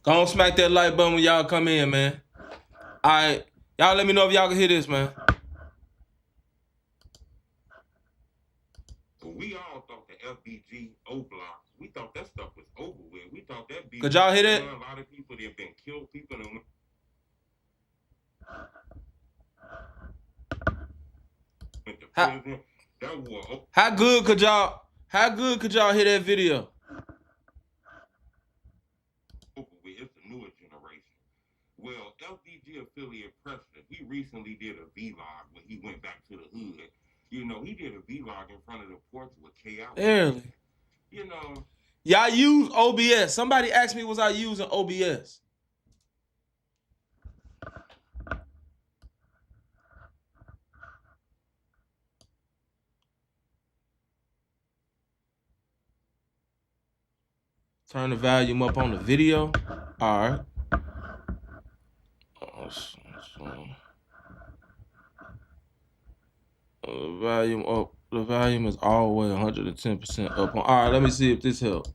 Go on, smack that like button when y'all come in, man. All right. Y'all let me know if y'all can hear this, man. We all thought the FBG O-Block, we thought that stuff was over with. We thought that beef. Could y'all hear that? A lot of people, they've been killed, people and went to prison. That war. How good could y'all hear that video? It's the newer generation. Well, FBG affiliate Preston, he recently did a vlog when he went back to the hood. You know, he did a vlog in front of the porch with K.I. Barely. You know. Y'all use OBS. Somebody asked me, was I using OBS? Turn the volume up on the video. All right. Volume up. The volume is all the way 110% up. All right, let me see if this helps.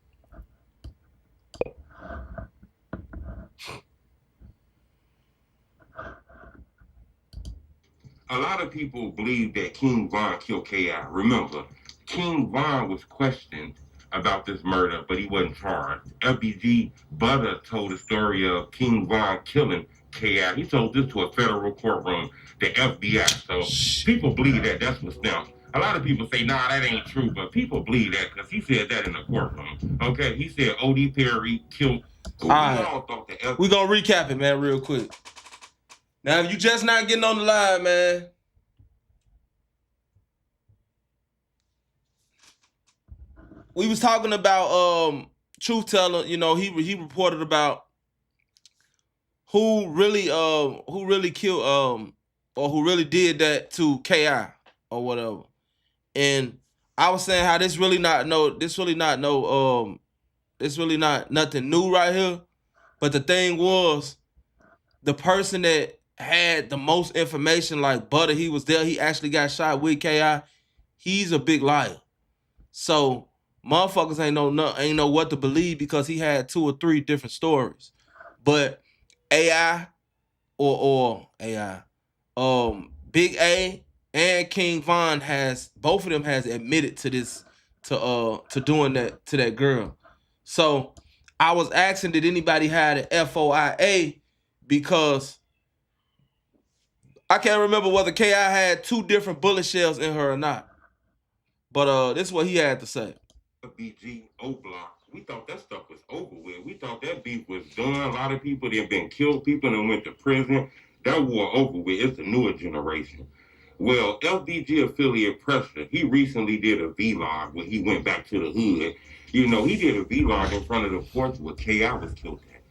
A lot of people believe that King Von killed K.I. Remember, King Von was questioned about this murder, but he wasn't charged. FBG Butter told the story of King Von killing K.I. He told this to a federal courtroom, the FBI. So people believe that that's what's them. A lot of people say, nah, that ain't true, but people believe that because he said that in the courtroom. Okay, he said O.D. Perry killed. All right. We're going to recap it, man, real quick. Now, if you just not getting on the live, man, we was talking about Truth Teller. You know, he reported about who really killed or who really did that to K.I. or whatever. And I was saying how this really not nothing new right here. But the thing was, the person that had the most information, like Butter, he was there, he actually got shot with K.I. He's a big liar. So motherfuckers ain't know what to believe because he had 2 or 3 different stories. But AI or AI, Big A and King Von both of them has admitted to this, to doing that to that girl. So I was asking, did anybody have an FOIA? Because I can't remember whether K.I. had 2 different bullet shells in her or not. But this is what he had to say. BG O-Block, we thought that stuff was over with. We thought that beef was done. A lot of people, they've been killed, people and went to prison. That war over with. It's the newer generation. Well, FBG affiliate Preston, he recently did a vlog when he went back to the hood. You know, he did a vlog in front of the porch where K.I. was killed at.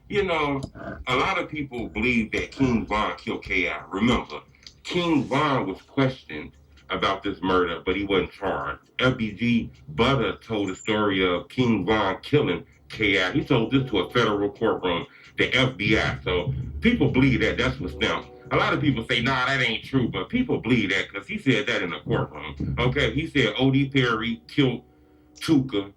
You know, a lot of people believe that King Von killed K.I. Remember, King Von was questioned about this murder, but he wasn't charged. FBG Butter told the story of King Von killing KI. He told this to a federal courtroom, the FBI. So people believe that that's what's now. A lot of people say, nah, that ain't true, but people believe that because he said that in the courtroom. Okay, he said O.D. Perry killed Tuka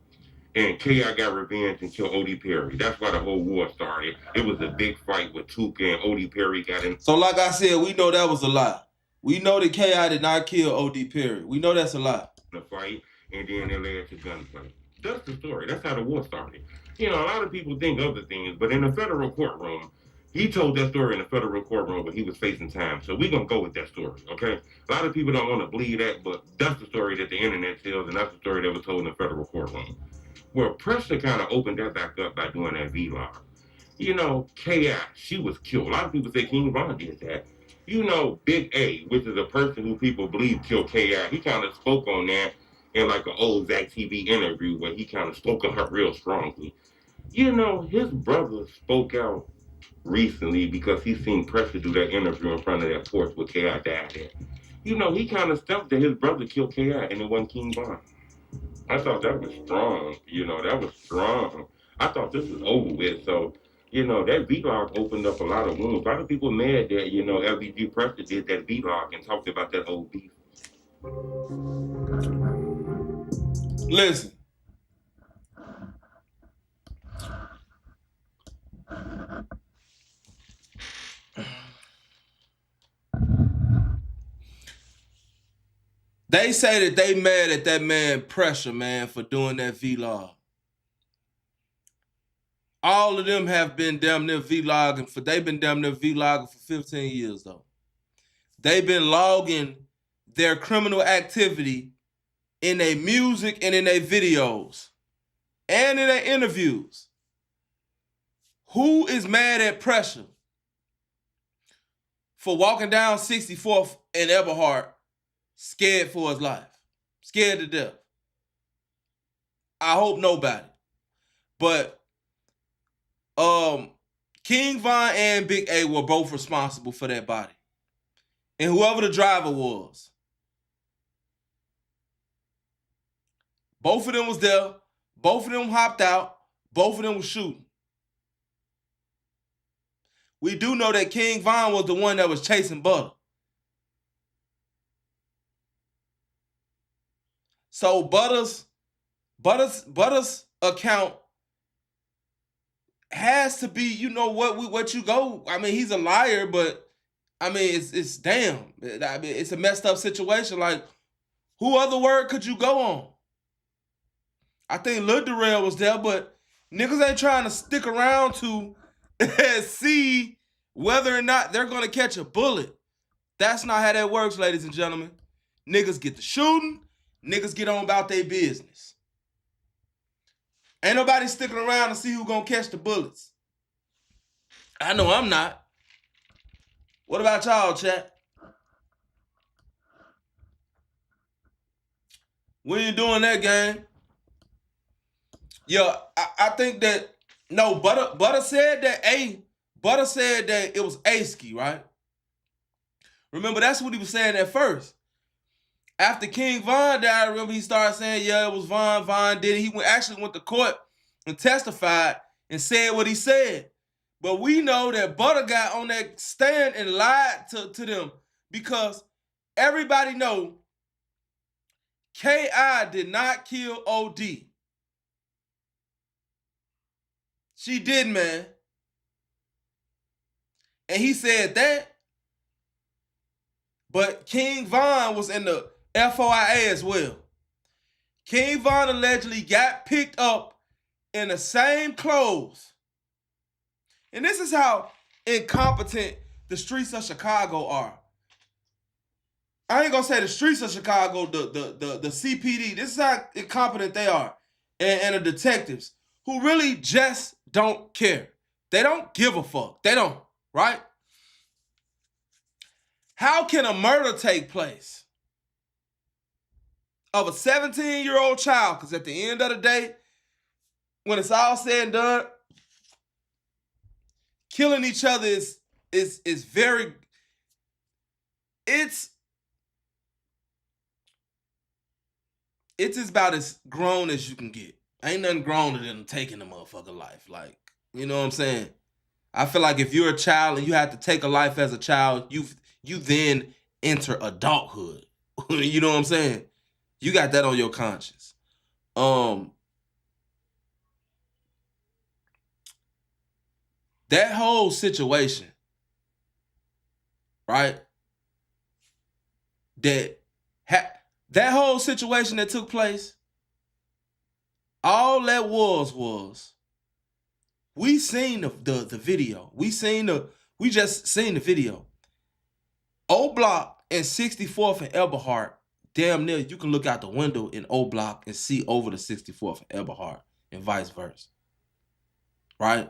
and KI got revenge and killed O.D. Perry. That's why the whole war started. It was a big fight with Tuka and O.D. Perry got in. So like I said, we know that was a lie. We know that KI did not kill O.D. Perry. We know that's a lie. The fight, and then it led to gunplay. That's the story. That's how the war started. You know, a lot of people think other things, but in the federal courtroom, he told that story in the federal courtroom when he was facing time. So we're going to go with that story, okay? A lot of people don't want to believe that, but that's the story that the internet tells, and that's the story that was told in the federal courtroom. Well, Pressure kind of opened that back up by doing that vlog. You know, KI, she was killed. A lot of people say King Von did that. You know, Big A, which is a person who people believe killed KI, he kind of spoke on that in like an old Zach TV interview where he kind of spoke on her real strongly. You know, his brother spoke out recently because he seen Pressure do that interview in front of that porch where KI died at. You know, he kind of stumped that his brother killed KI and it wasn't King Von. I thought that was strong. You know, that was strong. I thought this was over with. So, you know, that vlog opened up a lot of wounds. A lot of people mad that, you know, LBG Pressure did that vlog and talked about that old beef. Listen. They say that they mad at that man Pressure, man, for doing that vlog. All of them have been damn near vlogging for, they've been damn near vlogging for 15 years though. They've been logging their criminal activity in their music and in their videos and in their interviews. Who is mad at Pressure for walking down 64th and Eberhard scared for his life? Scared to death. I hope nobody. But King Von and Big A were both responsible for that body. And whoever the driver was. Both of them was there. Both of them hopped out. Both of them was shooting. We do know that King Von was the one that was chasing Butter. So Butter's account has to be, you know what you go. I mean, he's a liar, but I mean, it's damn. I mean, it's a messed up situation. Like, who other word could you go on? I think Lil Durk was there, but niggas ain't trying to stick around to see whether or not they're gonna catch a bullet. That's not how that works, ladies and gentlemen. Niggas get to shooting, niggas get on about their business. Ain't nobody sticking around to see who gonna catch the bullets. I know I'm not. What about y'all, chat? We ain't doing that, gang. Yeah, I think that, no, Butter said that it was A-Ski, right? Remember, that's what he was saying at first. After King Von died, remember he started saying, yeah, it was Von did it. He actually went to court and testified and said what he said. But we know that Butter got on that stand and lied to them because everybody know K.I. did not kill O.D. She did, man. And he said that. But King Von was in the FOIA as well. King Von allegedly got picked up in the same clothes. And this is how incompetent the streets of Chicago are. I ain't gonna say the streets of Chicago, the CPD. This is how incompetent they are. And the detectives who really just don't care. They don't give a fuck. They don't, right? How can a murder take place of a 17-year-old child? Because at the end of the day, when it's all said and done, killing each other is very, it's about as grown as you can get. ain't nothing growner than taking a motherfucker life. Like, you know what I'm saying? I feel like if you're a child and you have to take a life as a child, you then enter adulthood. You know what I'm saying? You got that on your conscience. That whole situation, right? That whole situation that took place, all that was we seen the video. We just seen the video. O Block and 64th and Eberhard, damn near you can look out the window in O Block and see over the 64th and Eberhard and vice versa. Right?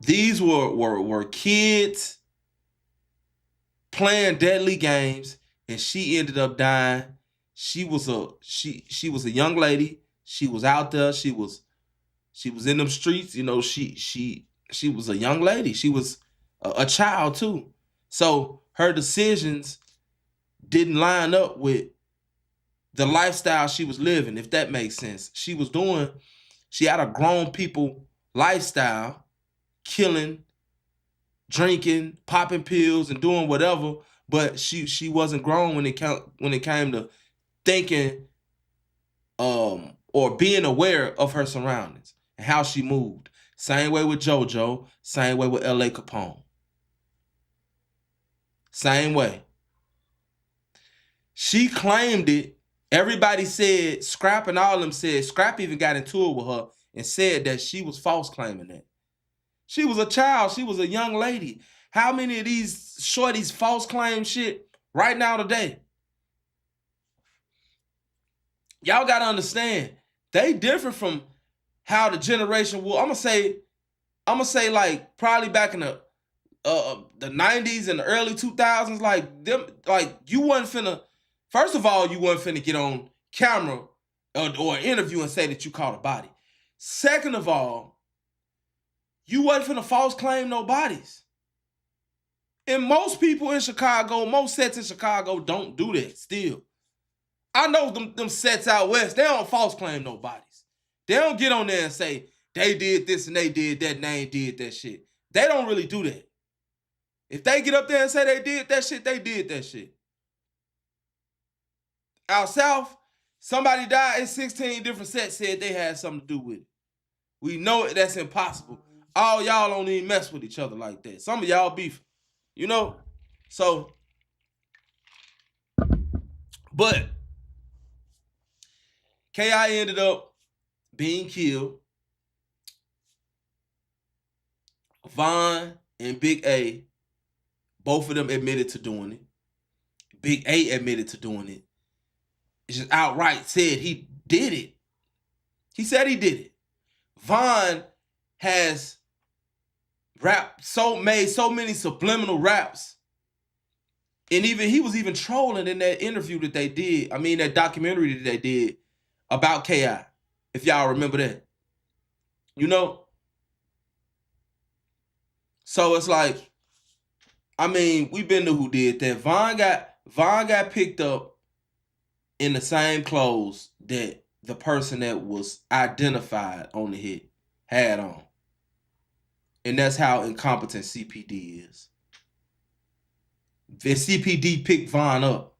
These were kids playing deadly games, and she ended up dying. She was a young lady. She was out there. She was in them streets. You know, she was a young lady. She was a child too. So her decisions didn't line up with the lifestyle she was living, if that makes sense. She had a grown people lifestyle, killing, drinking, popping pills, and doing whatever, but she wasn't grown when it came to thinking or being aware of her surroundings and how she moved. Same way with JoJo, same way with L.A. Capone. Same way. She claimed it. Everybody said, Scrap and all of them said, Scrap even got into it with her and said that she was false claiming that. She was a child. She was a young lady. How many of these shorties false claim shit right now today? Y'all got to understand, they different from how the generation will. I'm gonna say like probably back in the 90s and the early 2000s, like them, like you wasn't finna. First of all, you wasn't finna get on camera or interview and say that you caught a body. Second of all, you wasn't finna false claim no bodies. And most people in Chicago, most sets in Chicago don't do that still. I know them sets out west, they don't false claim no bodies. They don't get on there and say, they did this and they did that and they ain't did that shit. They don't really do that. If they get up there and say they did that shit, they did that shit. Out south, somebody died and 16 different sets said they had something to do with it. We know that's impossible. All y'all don't even mess with each other like that. Some of y'all beef, you know? So, but K.I. ended up being killed. Von and Big A, both of them admitted to doing it. Big A admitted to doing it. It's just outright said he did it. He said he did it. Von has made so many subliminal raps. And he was even trolling in that interview that they did. I mean, that documentary that they did about K.I. If y'all remember that. You know? So it's like, I mean, we've been to who did that. Von got picked up in the same clothes that the person that was identified on the hit had on. And that's how incompetent CPD is. The CPD picked Von up.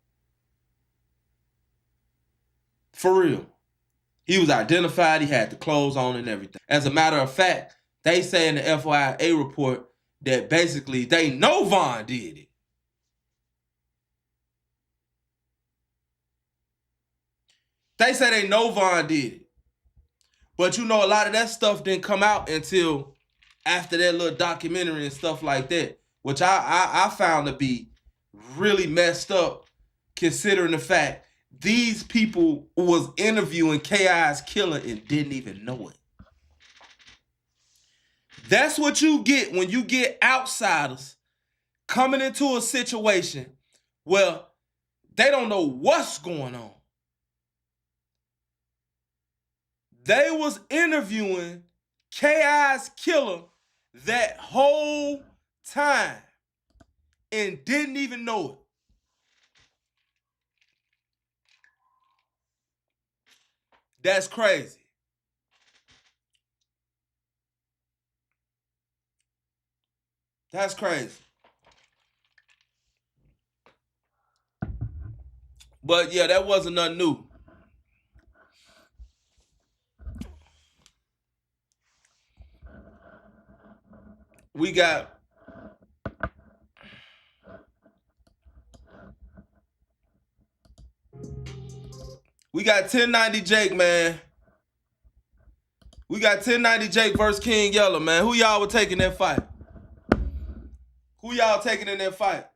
For real. He was identified, he had the clothes on and everything. As a matter of fact, they say in the FYA report that basically they know Von did it. They say they know Von did it. But you know, a lot of that stuff didn't come out until after that little documentary and stuff like that, which I found to be really messed up, considering the fact these people was interviewing K.I.'s killer and didn't even know it. That's what you get when you get outsiders coming into a situation where they don't know what's going on. They was interviewing K.I.'s killer that whole time and didn't even know it. That's crazy. That's crazy. But yeah, that wasn't nothing new. We got We got 1090 Jake, man. We got 1090 Jake versus King Yella, man. Who y'all were taking that fight? Who y'all taking in that fight?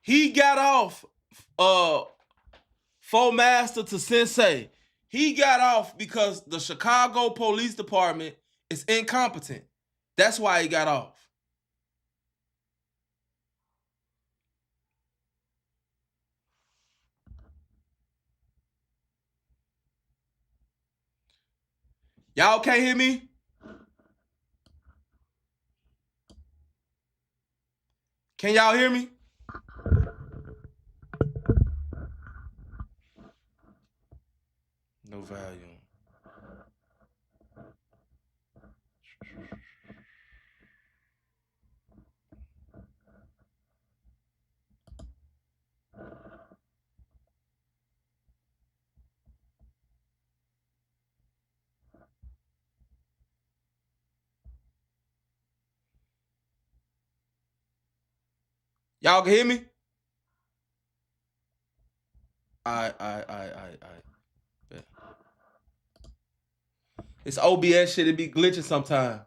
He got off Faux Master to Sensei. He got off because the Chicago Police Department is incompetent. That's why he got off. Y'all can't hear me? Can y'all hear me? No volume. Y'all can hear me? All right. Yeah. It's OBS shit. It be glitching sometime.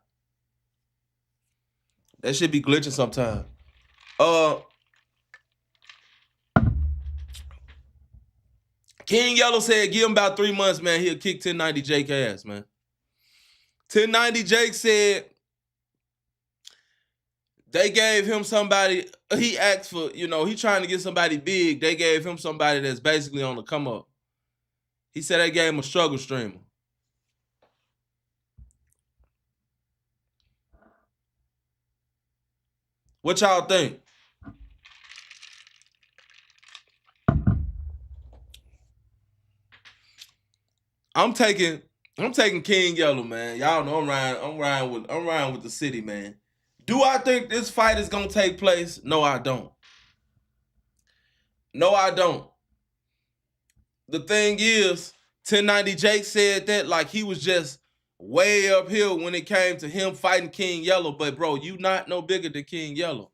That shit be glitching sometime. King Yellow said give him about 3 months, man. He'll kick 1090 Jake ass, man. 1090 Jake said they gave him somebody, he asked for, he trying to get somebody big. They gave him somebody that's basically on the come up. He said they gave him a struggle streamer. What y'all think? I'm taking King Yellow, man. Y'all know I'm riding with the city, man. Do I think this fight is gonna take place? No, I don't. No, I don't. The thing is, 1090 Jake said that like he was just way uphill when it came to him fighting King Yellow. But bro, you not no bigger than King Yellow.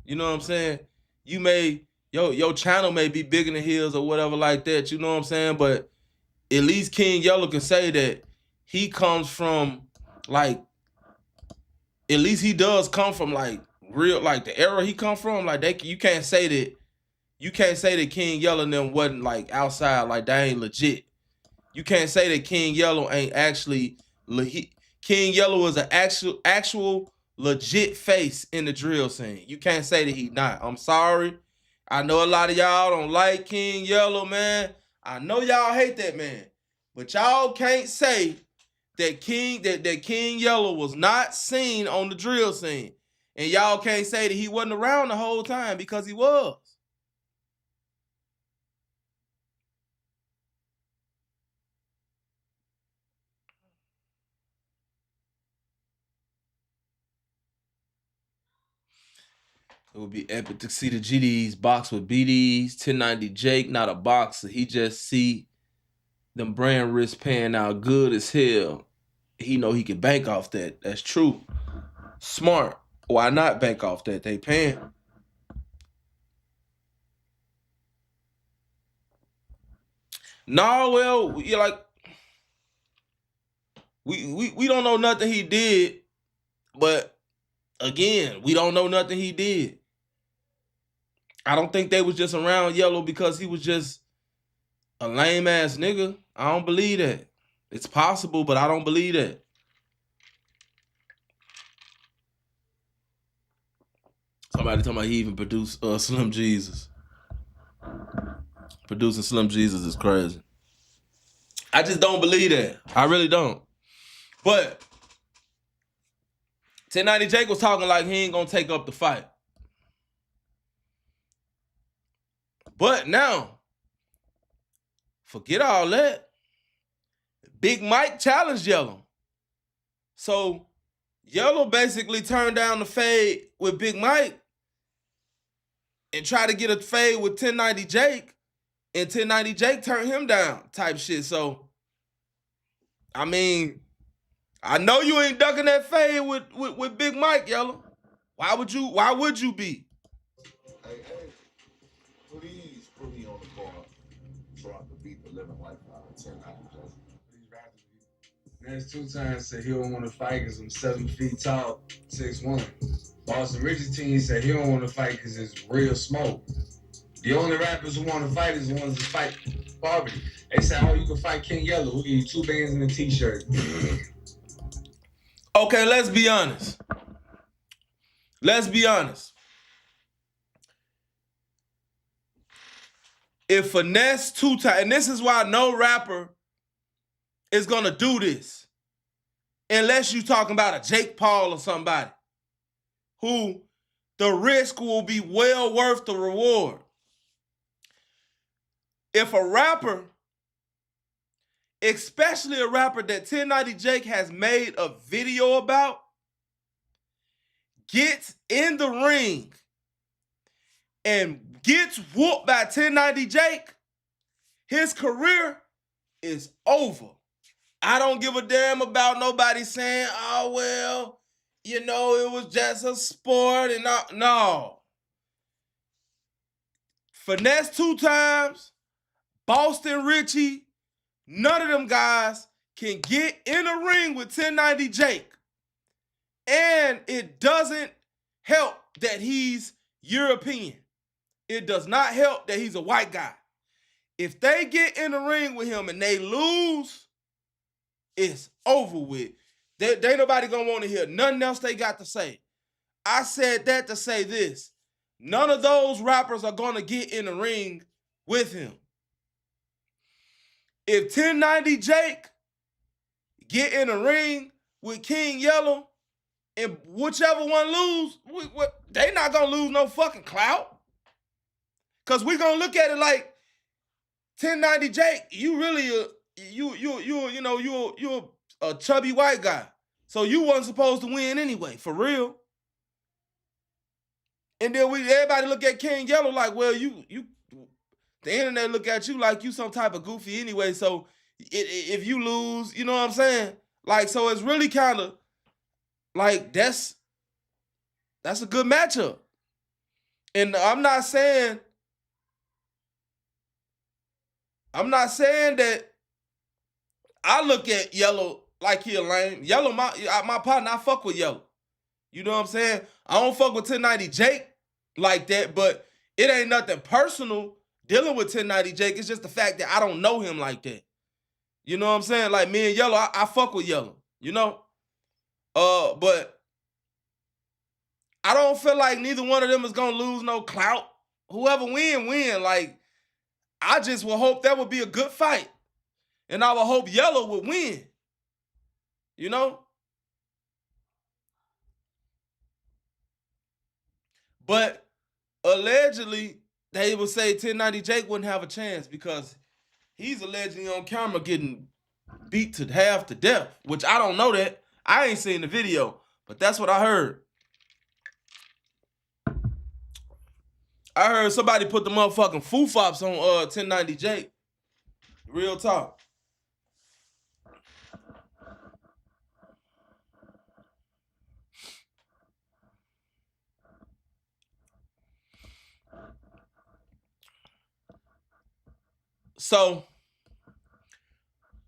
You know what I'm saying? You may your channel may be bigger than his or whatever like that. You know what I'm saying? But at least King Yellow can say that he comes from like, at least he does come from like real, like the era he come from. Like you can't say that King Yellow and them wasn't like outside, like they ain't legit. You can't say that King Yellow ain't actually King Yellow is an actual legit face in the drill scene. You can't say that he not. I'm sorry. I know a lot of y'all don't like King Yellow, man. I know y'all hate that man. But y'all can't say that King Yellow was not seen on the drill scene. And y'all can't say that he wasn't around the whole time, because he was. It would be epic to see the GDs box with BDs. 1090 Jake, not a boxer. He just see them brand risks paying out good as hell. He know he can bank off that. That's true. Smart. Why not bank off that? They paying. No, well, you're like, we don't know nothing he did, but again, we don't know nothing he did. I don't think they was just around Yellow because he was just a lame ass nigga. I don't believe that. It's possible, but I don't believe that. Somebody talking about he even produced Slim Jesus. Producing Slim Jesus is crazy. I just don't believe that. I really don't. But 1090 Jake was talking like he ain't gonna take up the fight. But now, Forget all that. Big Mike challenged Yella. So Yella basically turned down the fade with Big Mike and tried to get a fade with 1090 Jake, and 1090 Jake turned him down type shit. So, I mean, I know you ain't ducking that fade with Big Mike, Yella. Why would you be? Hey, please put me on the car so I can beat the living life out of 1090 Jake. These rappers Newz 2 times said he don't want to fight because I'm 7 feet tall, 6'1". Boston Rich's team said he don't want to fight because it's real smoke. The only rappers who want to fight is the ones that fight poverty. They said, oh, you can fight King Yella. We'll give you 2 bands and a t-shirt. Okay, let's be honest. If Finesse 2 times, and this is why no rapper is gonna do this, unless you talking about a Jake Paul or somebody, who the risk will be well worth the reward. If a rapper, especially a rapper that 1090 Jake has made a video about, gets in the ring and gets whooped by 1090 Jake, his career is over. I don't give a damn about nobody saying, oh, well, you know, it was just a sport and no. Finesse 2 times, Boston Richie, none of them guys can get in a ring with 1090 Jake. And it doesn't help that he's European. It does not help that he's a white guy. If they get in the ring with him and they lose, it's over with. They ain't nobody gonna want to hear nothing else they got to say. I said that to say this. None of those rappers are gonna get in the ring with him. If 1090 Jake get in the ring with King Yella, and whichever one lose, they not gonna lose no fucking clout. Cause we gonna look at it like 1090 Jake, you really you're a chubby white guy. So you wasn't supposed to win anyway, for real. And then everybody look at King Yella like, well, you the internet look at you like you some type of goofy anyway. So if you lose, you know what I'm saying? Like, so it's really kind of like that's a good matchup. And I'm not saying that I look at Yella like he a lame. Yella, my partner, I fuck with Yella. You know what I'm saying? I don't fuck with 1090 Jake like that, but it ain't nothing personal dealing with 1090 Jake. It's just the fact that I don't know him like that. You know what I'm saying? Like me and Yella, I fuck with Yella, you know? But I don't feel like neither one of them is gonna lose no clout. Whoever win. Like, I just would hope that would be a good fight. And I would hope Yella would win. You know? But allegedly, they would say 1090 Jake wouldn't have a chance because he's allegedly on camera getting beat to half to death, which I don't know that. I ain't seen the video, but that's what I heard. I heard somebody put the motherfucking foo-fops on 1090 Jake. Real talk. So,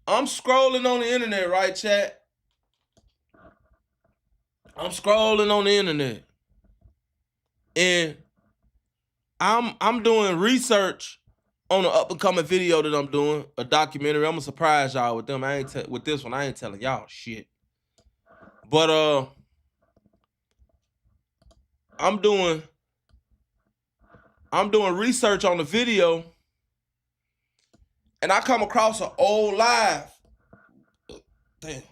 I'm scrolling on the internet, right, chat? I'm scrolling on the internet. And I'm doing research on an up-and-coming video that I'm doing, a documentary. I'm gonna surprise y'all with them. With this one, I ain't telling y'all shit. But I'm doing research on the video, and I come across an old live. Damn,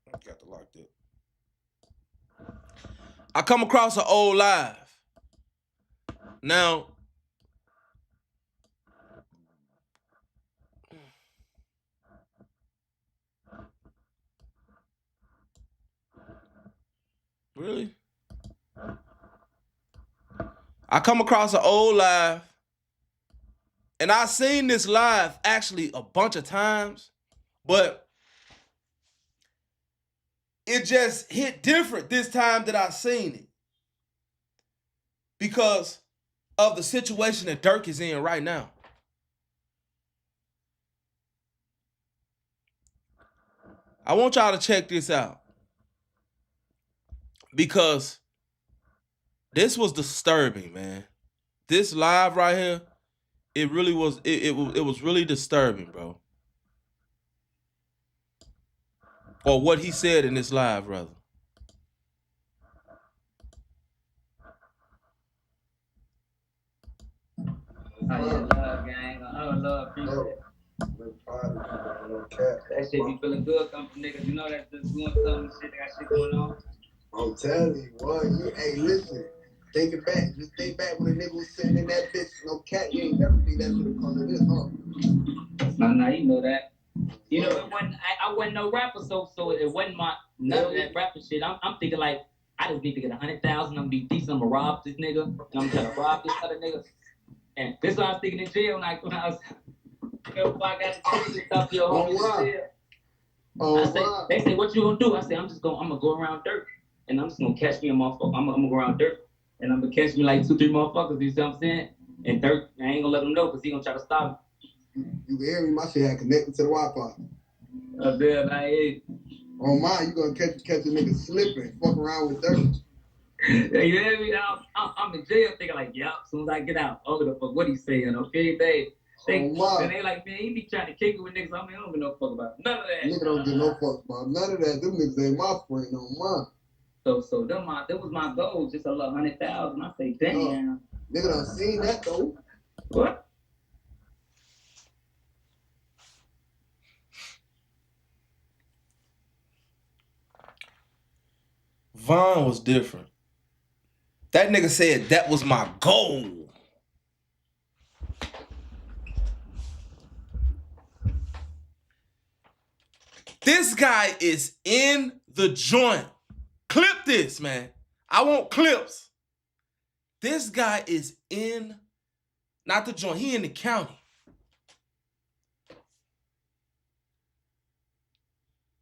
I got to lock that. I come across an old live. Now, Really? I come across an old live, and I seen this live actually a bunch of times, but it just hit different this time that I seen it because of the situation that Durk is in right now. I want y'all to check this out because this was disturbing, man. This live right here, it really was. It was really disturbing, bro. Or what he said in this live, rather. Love, gang. Love, people. That shit be feeling good coming from niggas. You know that's just doing some shit. They got shit going on. I'm telling you, boy. Hey, listen. Think it back. Just think back when the nigga was sitting in that bitch. No cat, you ain't never think that would have come to this, huh? Nah, you know that. You know, it wasn't, I wasn't no rapper, so it wasn't none of that rapper shit. I'm thinking like, I just need to get 100,000. I'm gonna be decent. I'm gonna rob this nigga, and I'm trying to rob this other nigga. And this is what I was thinking in jail when I was. Before I got to talk to your homies in jail. They say, what you gonna do? I say, I'm gonna go around Durk, and I'm just gonna catch me a motherfucker. I'm gonna go around Durk, and I'm gonna catch me like 2-3 motherfuckers. You see what I'm saying? And Durk, I ain't gonna let him know because he gonna try to stop me. You can hear me? My shit had connected to the Wi-Fi. Up there, like, on mine, you gonna catch a nigga slipping, fuck around with Durk. Yeah, you hear me? I'm in jail thinking like, yep, as soon as I get out, oh, the fuck, what he saying, okay, babe? They like, man, he be trying to kick it with niggas. I mean, I don't give no fuck about none of that. Nigga don't give no fuck about none of that. Them niggas ain't my friend no more. So that was my goal, just a little 100,000. I say, damn. Nigga done seen that though. What? Von was different. That nigga said that was my goal. This guy is in the joint. Clip this, man. I want clips. This guy is in, not the joint, he in the county.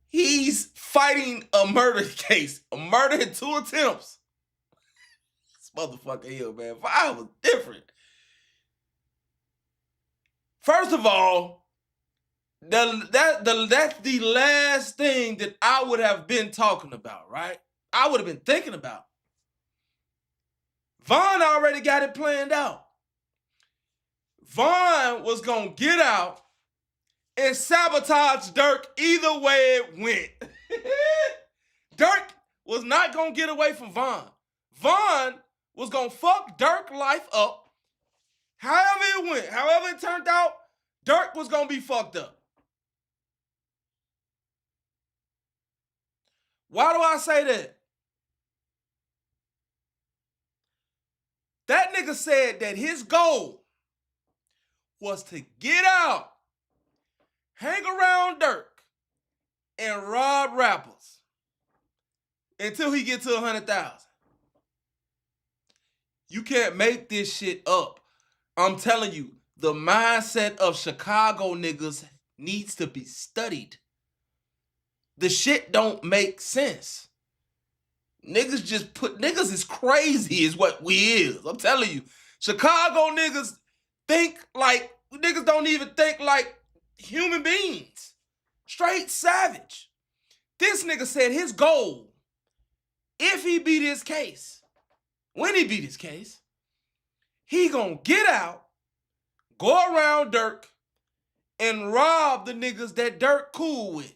He's fighting a murder case. A murder in 2 attempts. This motherfucker here, man. Fire was different. First of all, that's the last thing that I would have been talking about, right? I would have been thinking about. Von already got it planned out. Von was going to get out and sabotage Durk either way it went. Durk was not going to get away from Von. Von was going to fuck Durk life up. However it went, however it turned out, Durk was going to be fucked up. Why do I say that? That nigga said that his goal was to get out, hang around Durk, and rob rappers until he get to 100,000. You can't make this shit up. I'm telling you, the mindset of Chicago niggas needs to be studied. The shit don't make sense. Niggas is crazy is what we is. I'm telling you. Chicago niggas niggas don't even think like human beings. Straight savage. This nigga said his goal, if he beat his case, when he beat his case, he gonna get out, go around Durk, and rob the niggas that Durk cool with.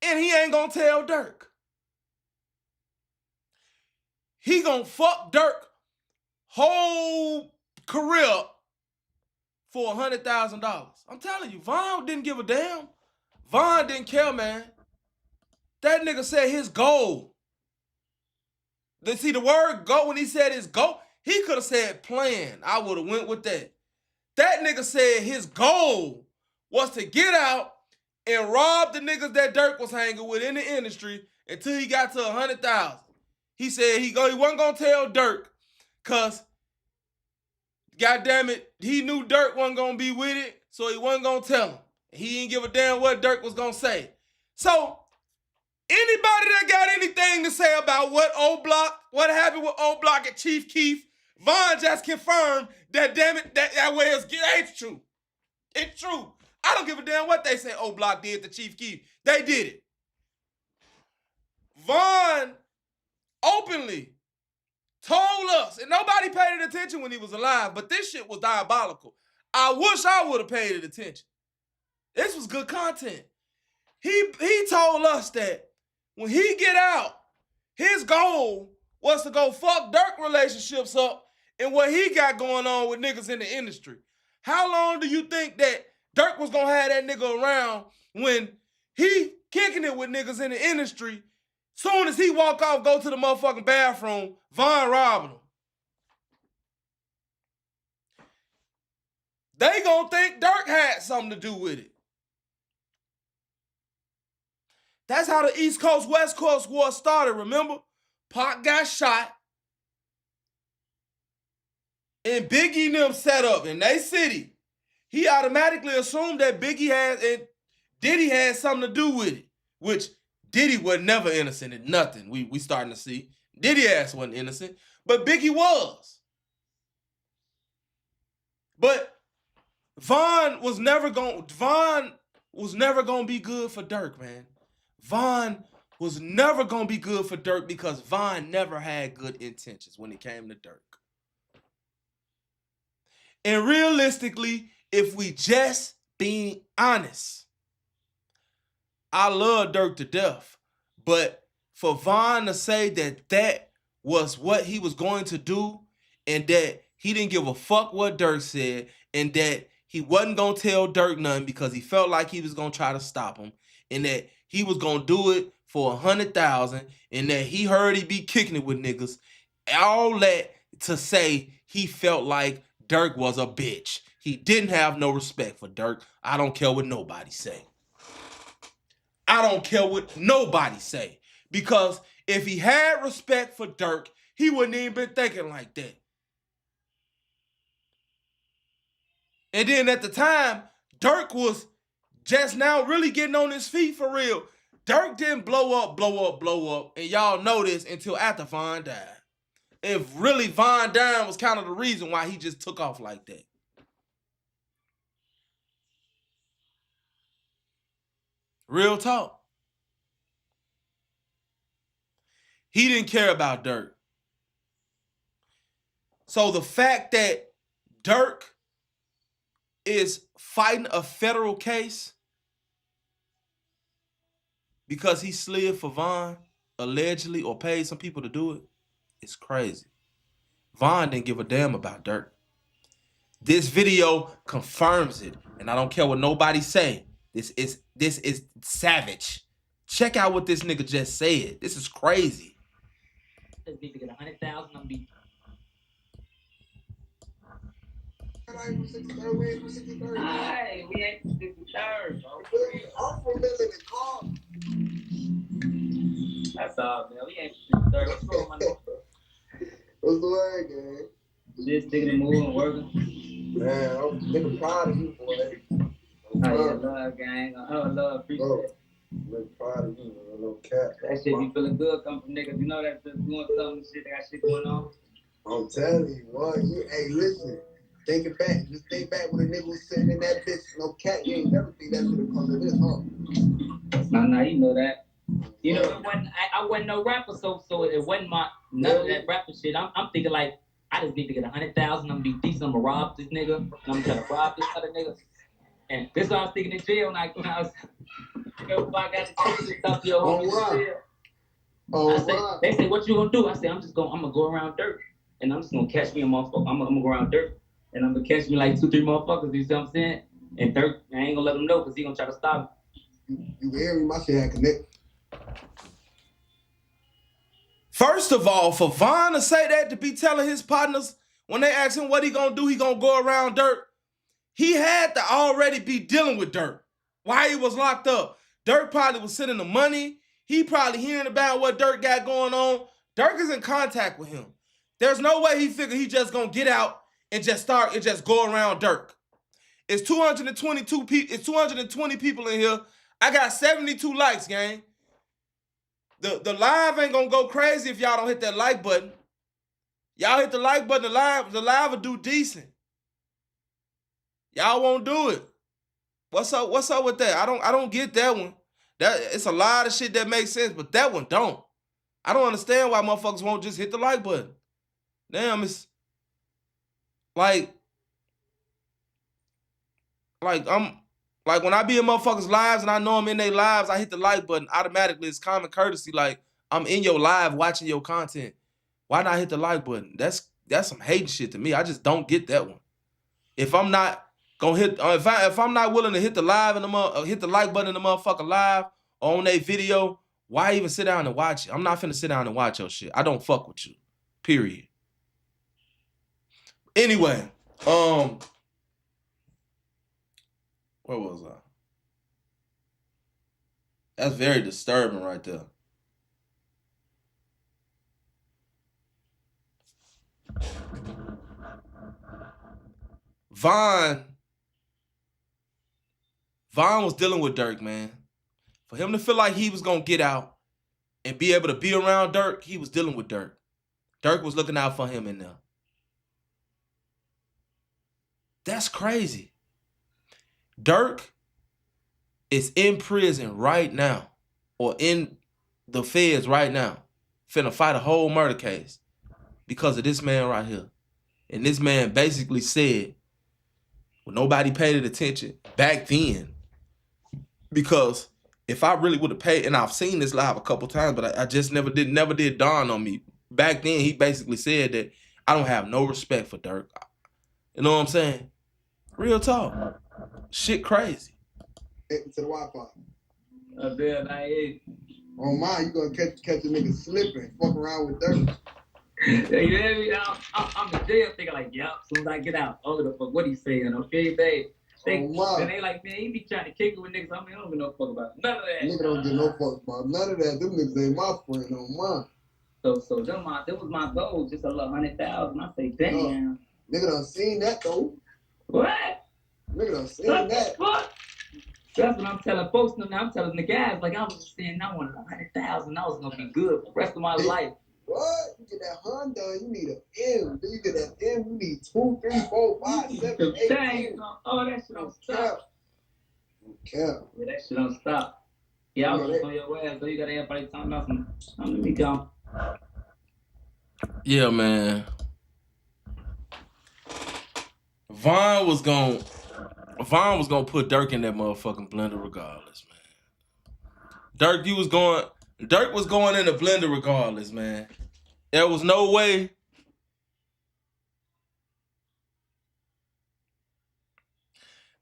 And he ain't gonna tell Durk. He gonna fuck Durk whole career for $100,000. I'm telling you, Von didn't give a damn. Von didn't care, man. That nigga said his goal. See the word go, when he said his goal, he could have said plan. I would have went with that. That nigga said his goal was to get out and rob the niggas that Durk was hanging with in the industry until he got to 100,000. He said he wasn't gonna tell Durk, cause goddamn it, he knew Durk wasn't gonna be with it, so he wasn't gonna tell him. He didn't give a damn what Durk was gonna say. So anybody that got anything to say about what happened with O Block and Chief Keef, Von just confirmed that damn it, that way it's true. It's true. I don't give a damn what they say O Block did to Chief Keef. They did it. Von openly told us, and nobody paid attention when he was alive, but this shit was diabolical. I wish I would have paid attention. This was good content. He told us that when he get out, his goal was to go fuck Durk relationships up and what he got going on with niggas in the industry. How long do you think that Durk was gonna have that nigga around when he kicking it with niggas in the industry? Soon as he walk off, go to the motherfucking bathroom, Von robbing him. They gonna think Durk had something to do with it. That's how the East Coast, West Coast war started, remember? Pac got shot. And Biggie and them set up in they city. He automatically assumed that Biggie and Diddy had something to do with it, which Diddy was never innocent in nothing. We starting to see. Diddy ass wasn't innocent, but Biggie was. But Von was never gonna be good for Durk, man. Von was never gonna be good for Durk because Von never had good intentions when it came to Durk. And realistically, if we just being honest, I love Durk to death, but for Von to say that that was what he was going to do and that he didn't give a fuck what Durk said and that he wasn't going to tell Durk nothing because he felt like he was going to try to stop him and that he was going to do it for 100,000 and that he heard he be kicking it with niggas, all that to say he felt like Durk was a bitch. He didn't have no respect for Durk. I don't care what nobody say. I don't care what nobody say. Because if he had respect for Durk, he wouldn't even been thinking like that. And then at the time, Durk was just now really getting on his feet for real. Durk didn't blow up, and y'all know this until after Von died. If really Von dying was kind of the reason why he just took off like that. Real talk. He didn't care about Durk. So the fact that Durk is fighting a federal case because he slid for Von, allegedly, or paid some people to do it, is crazy. Von didn't give a damn about Durk. This video confirms it, and I don't care what nobody say. This is savage. Check out what this nigga just said. This is crazy. This nigga get 100,000. I'm be. Alright, we ain't 63rd, bro. I'm from Millen Car. That's all, man. We ain't 63rd. What's wrong, my nigga? What's the word, gang? Just sticking and moving, working. Man, I'm nigga proud of you, boy. I love, gang. I love, appreciate it. I'm proud of you, man. No cap. That shit be feeling good coming from niggas. You know that just doing something, shit, they got shit going on. I'm telling you, boy. Hey, listen. Think it back. Just think back when a nigga was sitting in that bitch. No cat, you ain't never think that shit would come to this, huh? Nah, you know that. You know, I wasn't no rapper, so it wasn't none of that rapper shit. I'm thinking like, I just need to get 100,000. I'm gonna be decent. I'm gonna rob this nigga. And I'm gonna rob this other nigga. And this is what I was thinking in jail when I was. If I got to take up your homies in jail. Oh, they say, what you gonna do? I said, I'm gonna go around Durk, and I'm just gonna catch me a motherfucker. I'm gonna go around Durk, and I'm gonna catch me like 2-3 motherfuckers. You see what I'm saying? And Durk, I ain't gonna let him know because he gonna try to stop me. You hear me? My shit had connect. First of all, for Von to say that, to be telling his partners when they ask him what he gonna do, he gonna go around Durk. He had to already be dealing with Durk while he was locked up. Durk probably was sending the money. He probably hearing about what Durk got going on. Durk is in contact with him. There's no way he figured he just gonna get out and just go around Durk. It's 222 people. It's 220 people in here. I got 72 likes, gang. The live ain't gonna go crazy if y'all don't hit that like button. Y'all hit the like button, the live will do decent. Y'all won't do it. What's up with that? I don't get that one. It's a lot of shit that makes sense, but that one don't. I don't understand why motherfuckers won't just hit the like button. Damn, it's like I'm like when I be in motherfuckers' lives and I know I'm in their lives, I hit the like button automatically. It's common courtesy. Like I'm in your live watching your content. Why not hit the like button? That's some hating shit to me. I just don't get that one. If I'm not gonna hit, if I'm not willing to hit the live and hit the like button in the motherfucker live or on their video, why even sit down and watch it? I'm not finna sit down and watch your shit. I don't fuck with you. Period. Anyway, where was I? That's very disturbing right there. Vaughn was dealing with Durk, man. For him to feel like he was gonna get out and be able to be around Durk, he was dealing with Durk. Durk was looking out for him in there. That's crazy. Durk is in prison right now, or in the feds right now, finna fight a whole murder case because of this man right here. And this man basically said, well, nobody paid it attention back then, because if I really would have paid, and I've seen this live a couple times, but I just never did dawn on me. Back then, he basically said that I don't have no respect for Durk. You know what I'm saying? Real talk. Shit crazy. To the Wi-Fi. I On mine, you gonna catch a nigga slipping, fuck around with Durk. you hear me? I'm in jail thinking like, yep, as soon as I get out, oh, the fuck, what he saying, okay, babe? Then they like, man, he be trying to kick it with niggas. I mean, I don't give no fuck about none of that. Nigga don't give no fuck about none of that. Them niggas ain't my friend on mine. So that was my goal, just a little 100,000. I say, damn. Nigga done seen that though. What? Nigga done seen What that. the fuck? That's what I'm telling folks now. I'm telling the guys, like I was just saying, I wanted 100,000. I was gonna be good for the rest of my life. What? You get that Honda, you need an M. Then you get that M, you need 2, 3, 4, 5, 7, 8. Dang, oh, that shit don't stop. Yeah, that shit don't stop. Yeah, I was just on your ass, so you got everybody talking about some. Let me go. Yeah, man. Vaughn was gonna put Durk in that motherfucking blender regardless, man. Durk was going in the blender regardless, man. There was no way.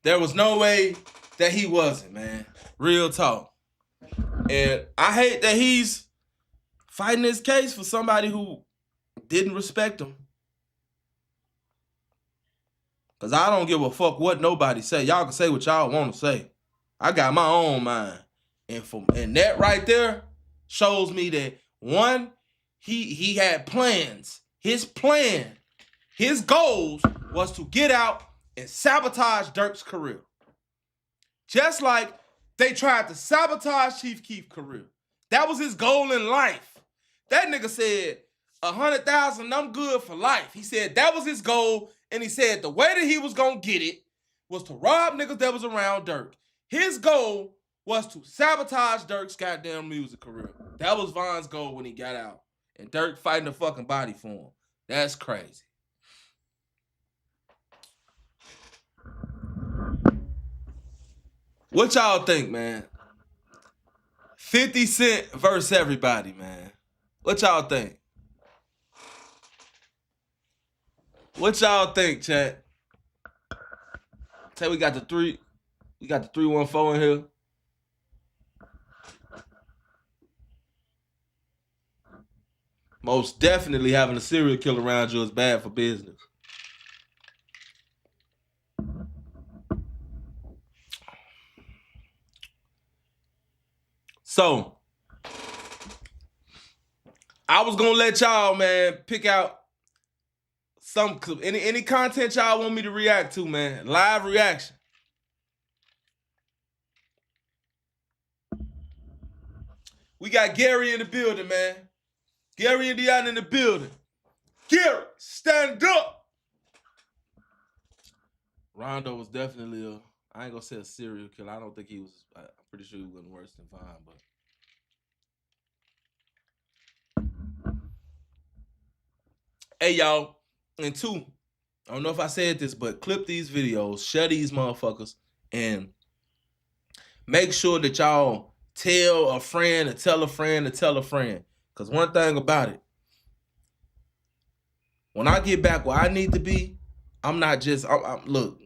There was no way that he wasn't, man. Real talk. And I hate that he's fighting this case for somebody who didn't respect him. Because I don't give a fuck what nobody say. Y'all can say what y'all want to say. I got my own mind. And that right there shows me that, one, he had plans. His plan, his goals was to get out and sabotage Durk's career. Just like they tried to sabotage Chief Keef's career. That was his goal in life. That nigga said, 100,000, I'm good for life. He said that was his goal, and he said the way that he was gonna get it was to rob niggas that was around Durk. His goal was to sabotage Durk's goddamn music career. That was Vaughn's goal when he got out. And Durk fighting the fucking body for him. That's crazy. What y'all think, man? 50 Cent versus everybody, man. What y'all think? What y'all think, chat? Say we got the 314 in here. Most definitely having a serial killer around you is bad for business. So, I was gonna let y'all, man, pick out some any content y'all want me to react to, man. Live reaction. We got Gary in the building, man. Gary and Deanna in the building. Gary, stand up. Rondo was definitely I ain't gonna say a serial killer. I don't think he was. I'm pretty sure he wasn't worse than Vine, but. Hey, y'all. And two, I don't know if I said this, but clip these videos, share these motherfuckers, and make sure that y'all tell a friend to tell a friend to tell a friend. Because one thing about it, when I get back where I need to be, I'm not just, look,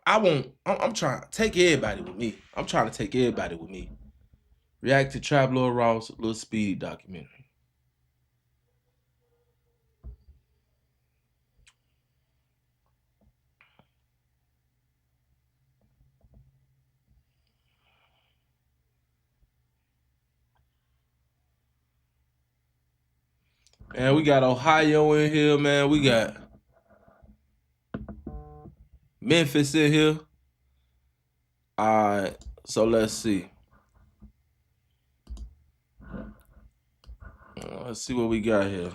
I'm trying to take everybody with me. I'm trying to take everybody with me. React to Trap Lil Ross, Lil Speedy documentary. Man, we got Ohio in here, man. We got Memphis in here. All right, so let's see. Let's see what we got here.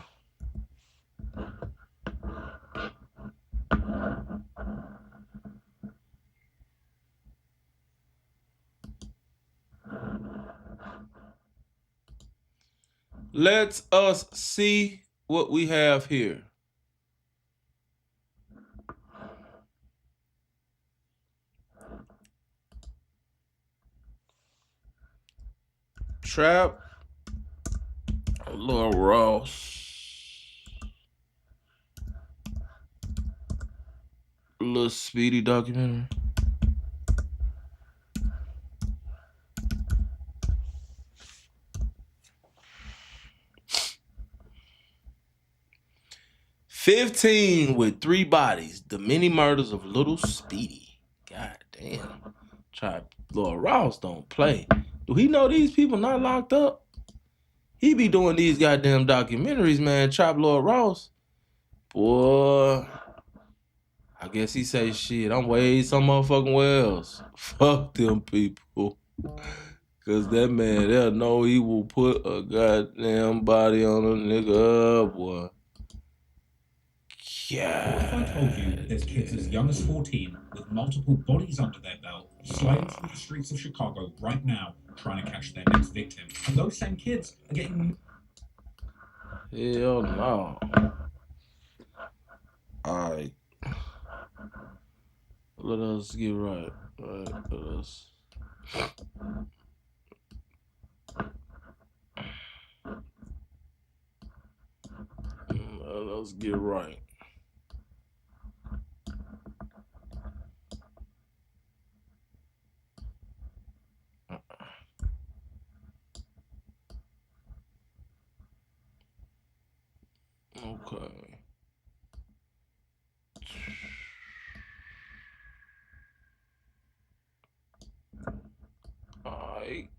Let us see what we have here. Trap Lil Ross, Lil Speedy documentary. "15 with 3 bodies, the many murders of Lil Speedy." God damn. Trap Lil Ross don't play. Do he know these people not locked up? He be doing these goddamn documentaries, man. Trap Lil Ross. Boy. I guess he say shit. I'm way some motherfucking wells. Fuck them people. Cause that man, they'll know he will put a goddamn body on a nigga, boy. Yeah. What if I told you there's kids as young as 14 with multiple bodies under their belt, sliding through the streets of Chicago right now, trying to catch their next victim, and those same kids are getting... Hell no. Alright. Let us get right. Let us. Let us get right. Okay. Alright.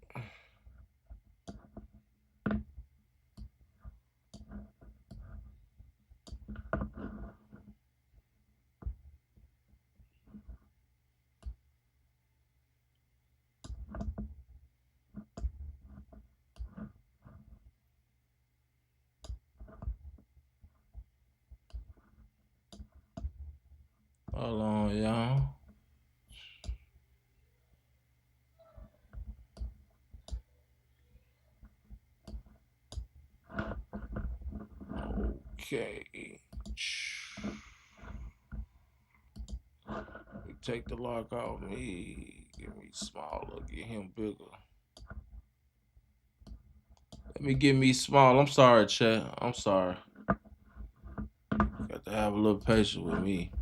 Hold on, y'all. Okay. We take the lock off me. Give me smaller. Get him bigger. Let me get me small. I'm sorry, chat. I'm sorry. Got to have a little patience with me.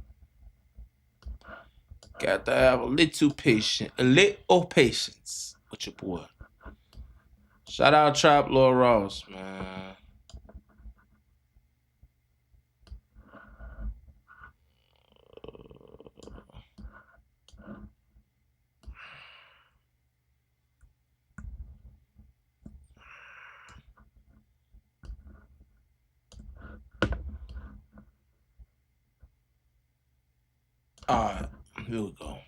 Got to have a little patience. A little patience with your boy. Shout out Trap Lil Ross, man. All right, here we go.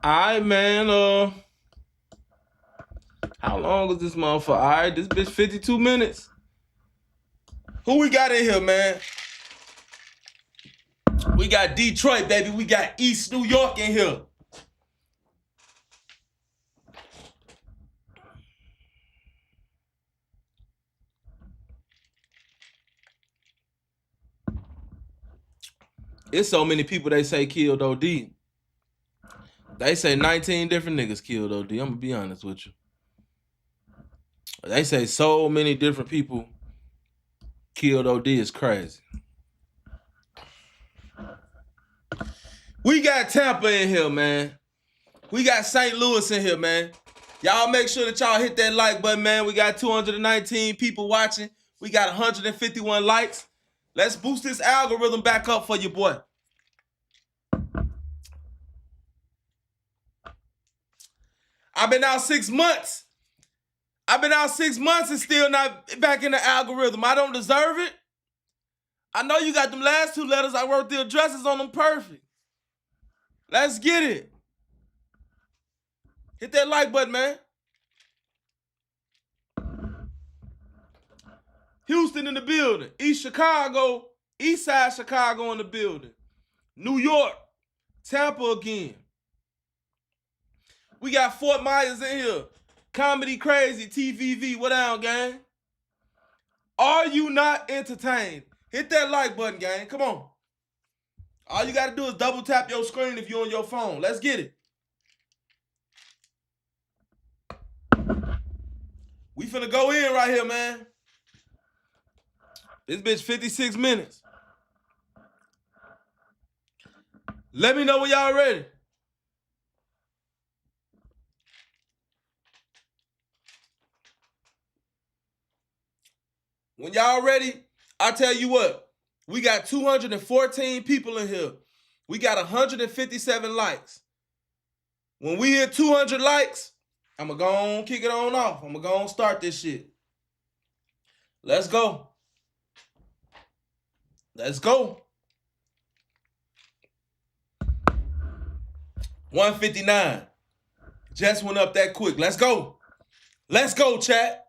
All right, man. How long is this motherfucker? All right, this bitch 52 minutes. Who we got in here, man? We got Detroit, baby. We got East New York in here. It's so many people they say killed OD. They say 19 different niggas killed OD. I'm gonna be honest with you. They say so many different people killed OD. Is crazy. We got Tampa in here, man. We got St. Louis in here, man. Y'all make sure that y'all hit that like button, man. We got 219 people watching. We got 151 likes. Let's boost this algorithm back up for you, boy. I've been out 6 months. I've been out 6 months and still not back in the algorithm. I don't deserve it. I know you got them last 2 letters. I wrote the addresses on them perfect. Let's get it. Hit that like button, man. Houston in the building. East Chicago, East Side Chicago in the building. New York, Tampa again. We got Fort Myers in here. Comedy Crazy, TVV. What down, gang? Are you not entertained? Hit that like button, gang. Come on. All you got to do is double tap your screen if you're on your phone. Let's get it. We finna go in right here, man. This bitch 56 minutes. Let me know when y'all ready. When y'all ready, I tell you what. We got 214 people in here. We got 157 likes. When we hit 200 likes, I'm going to go on kick it on off. I'm going to go on start this shit. Let's go. Let's go. 159. Just went up that quick. Let's go. Let's go, chat.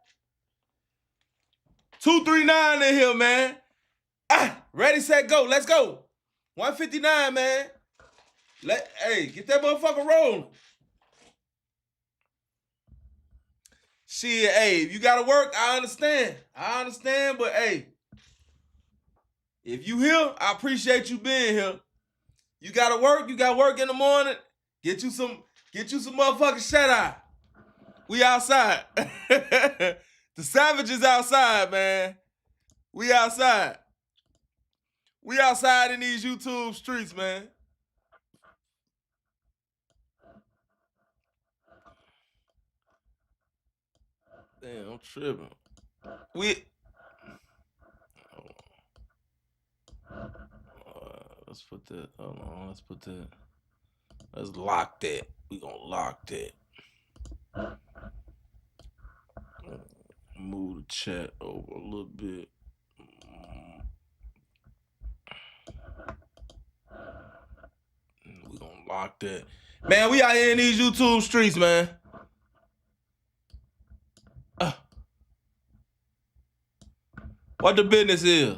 239 in here, man. Ready, set, go. Let's go. 159, man. Hey, get that motherfucker rolling. Shit, hey, if you gotta work, I understand. But hey, if you here, I appreciate you being here. You gotta work, in the morning. Get you some motherfucking shut eye. We outside. The savages outside, man. We outside. We outside in these YouTube streets, man. Damn, I'm tripping. Let's put that. Hold on. Let's put that. Let's lock that. We gonna lock that. Move the chat over a little bit. We gonna lock that. Man, we out here in these YouTube streets, man. What the business is?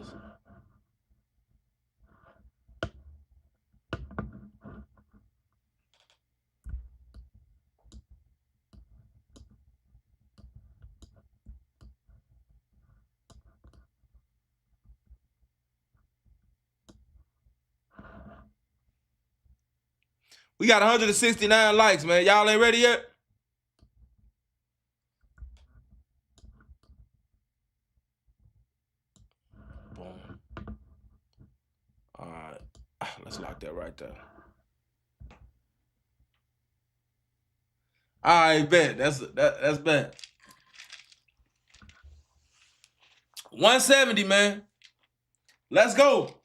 We got 169 likes, man. Y'all ain't ready yet? Boom. All right. Let's lock that right there. All right, bet. That's bad. 170, man. Let's go.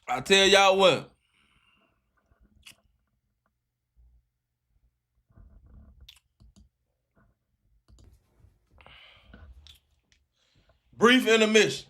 I tell y'all what. Brief intermission.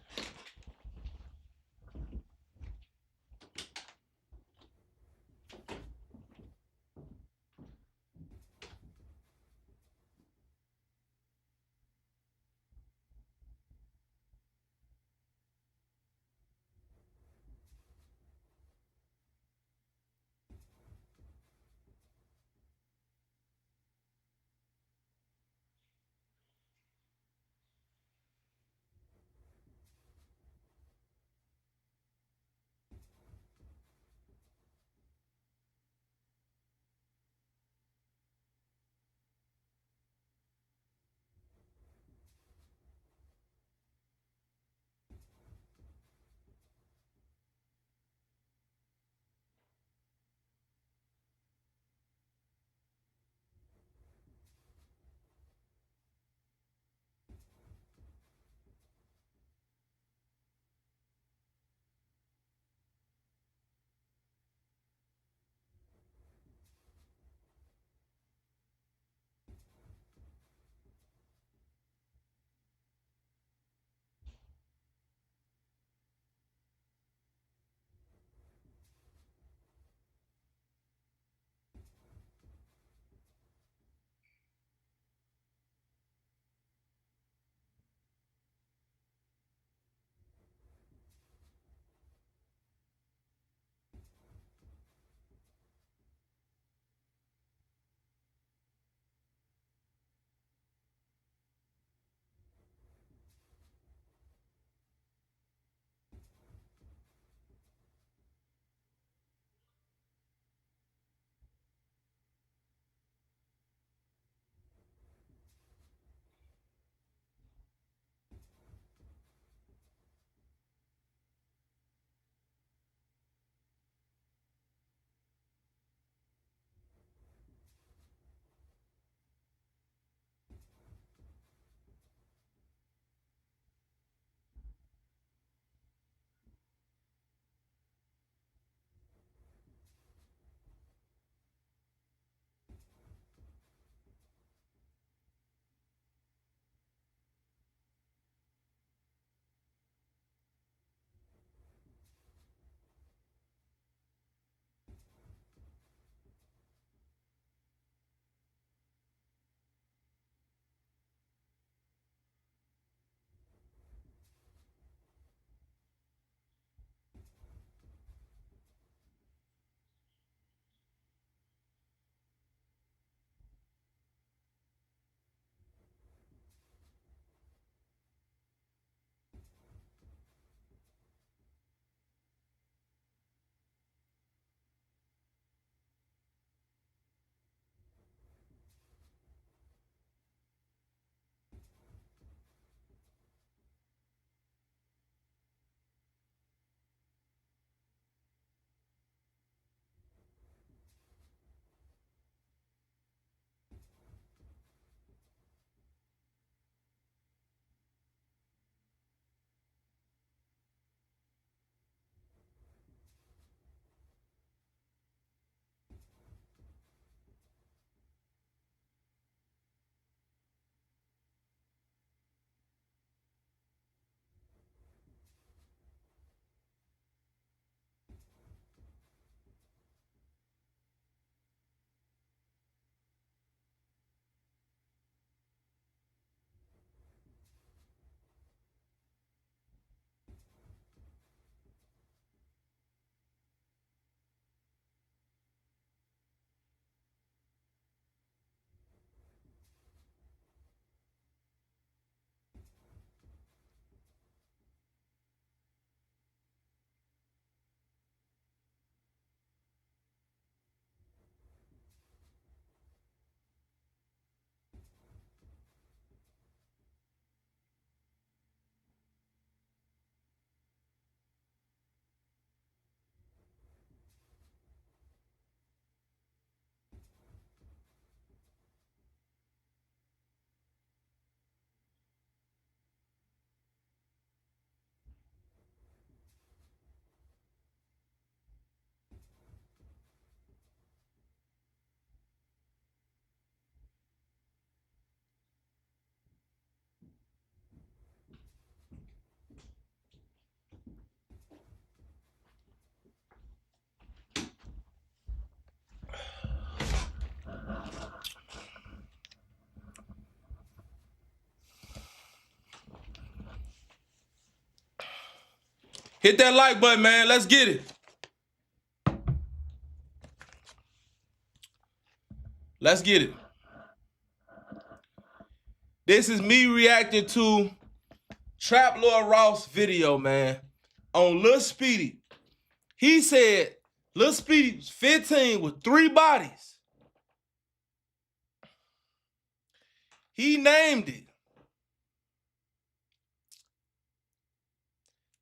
Hit that like button, man. Let's get it. Let's get it. This is me reacting to Trap Lord Ross video, man, on Lil Speedy. He said Lil Speedy was 15 with 3 bodies. He named it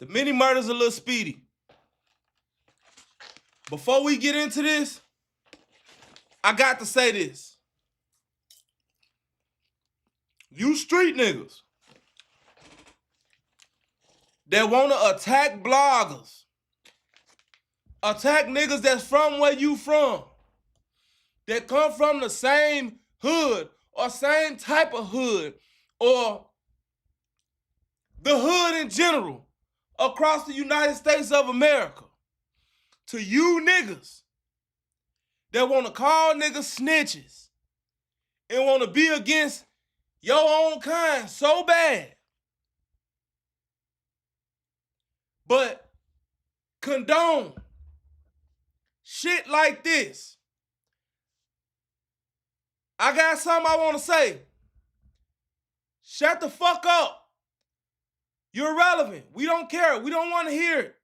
The Many Murders of Lil Speedy. Before we get into this, I got to say this. You street niggas that want to attack bloggers, attack niggas that's from where you from, that come from the same hood or same type of hood or the hood in general across the United States of America. To you niggas that want to call niggas snitches and want to be against your own kind so bad, but condone shit like this. I got something I want to say. Shut the fuck up. You're irrelevant. We don't care. We don't want to hear it.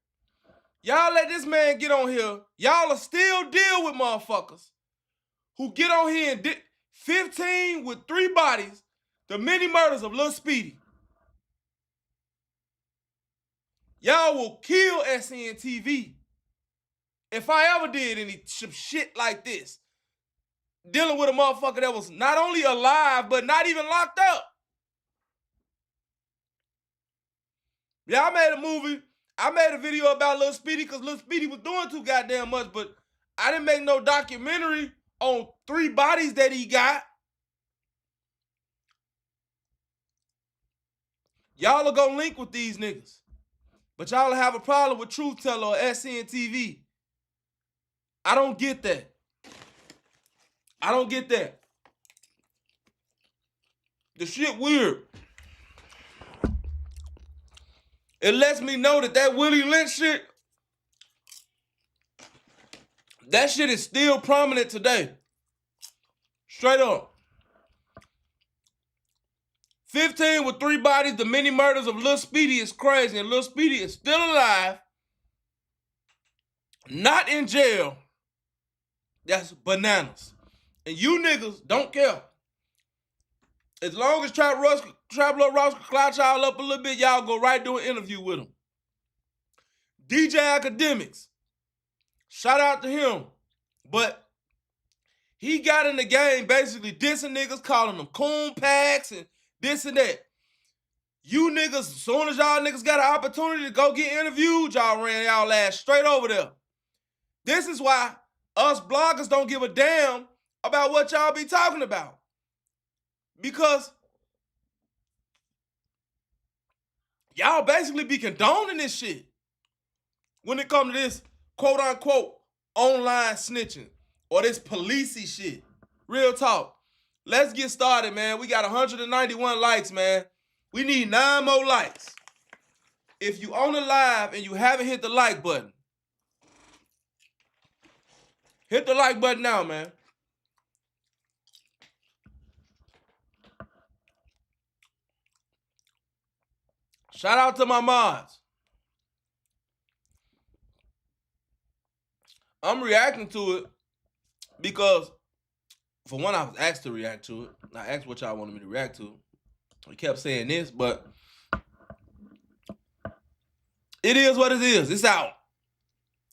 Y'all let this man get on here. Y'all will still deal with motherfuckers who get on here and 15 with 3 bodies, the many murders of Lil Speedy. Y'all will kill SNTV if I ever did any shit like this. Dealing with a motherfucker that was not only alive, but not even locked up. Yeah, I made a movie. I made a video about Lil Speedy because Lil Speedy was doing too goddamn much, but I didn't make no documentary on 3 bodies that he got. Y'all are gonna link with these niggas. But y'all have a problem with Truth Teller or SNTV. I don't get that. I don't get that. The shit weird. It lets me know that Willie Lynch shit, that shit is still prominent today. Straight up. 15 with 3 bodies, the many murders of Lil Speedy is crazy, and Lil Speedy is still alive, not in jail. That's bananas. And you niggas don't care. As long as Trap Lord Ross can clout y'all up a little bit, y'all go right do an interview with him. DJ Academics, shout out to him. But he got in the game basically dissing niggas, calling them coon packs and this and that. You niggas, as soon as y'all niggas got an opportunity to go get interviewed, y'all ran y'all ass straight over there. This is why us bloggers don't give a damn about what y'all be talking about. Because y'all basically be condoning this shit when it comes to this quote-unquote online snitching or this policey shit. Real talk. Let's get started, man. We got 191 likes, man. We need 9 more likes. If you on the live and you haven't hit the like button, hit the like button now, man. Shout out to my mods. I'm reacting to it because, for one, I was asked to react to it. I asked what y'all wanted me to react to. He kept saying this, but it is what it is. It's out.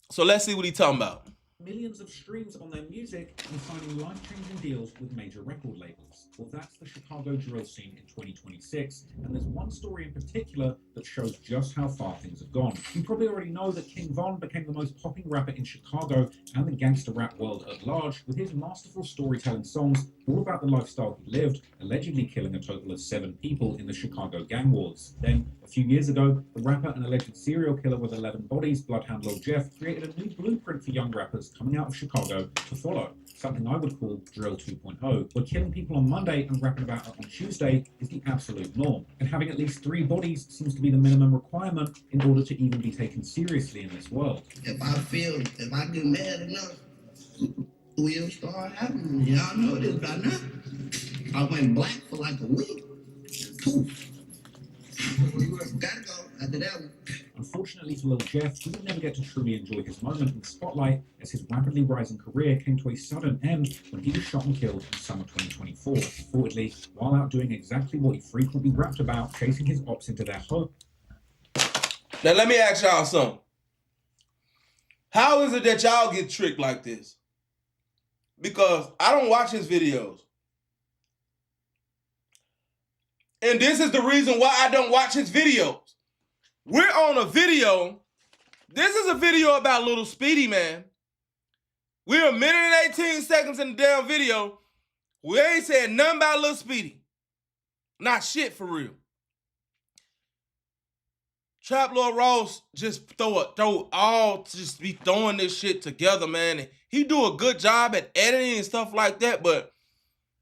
So let's see what he's talking about. Millions of streams on their music and signing life-changing deals with major record labels. Well, that's the Chicago drill scene in 2026, and there's one story in particular that shows just how far things have gone. You probably already know that King Von became the most popping rapper in Chicago and the gangster rap world at large, with his masterful storytelling songs all about the lifestyle he lived, allegedly killing a total of 7 people in the Chicago gang wars. Then, a few years ago, the rapper and alleged serial killer with 11 bodies, Bloodhound Lil Jeff, created a new blueprint for young rappers rappers coming out of Chicago to follow, something I would call drill 2.0, where killing people on Monday and rapping about it on Tuesday is the absolute norm, and having at least 3 bodies seems to be the minimum requirement in order to even be taken seriously in this world. If I get mad enough, we'll start happening. Y'all know this by now. I went black for like a week. Poof. Gotta go after that one. Unfortunately for Lil Jeff, he would never get to truly enjoy his moment in the spotlight as his rapidly rising career came to a sudden end when he was shot and killed in summer 2024, reportedly while out doing exactly what he frequently rapped about, chasing his ops into their home. Now let me ask y'all something. How is it that y'all get tricked like this? Because I don't watch his videos. And this is the reason why I don't watch his videos. We're on a video. This is a video about Lil Speedy, man. We're 1 minute and 18 seconds in the damn video. We ain't said nothing about Lil Speedy. Not shit for real. Trap Lord Ross just just be throwing this shit together, man. And he do a good job at editing and stuff like that, but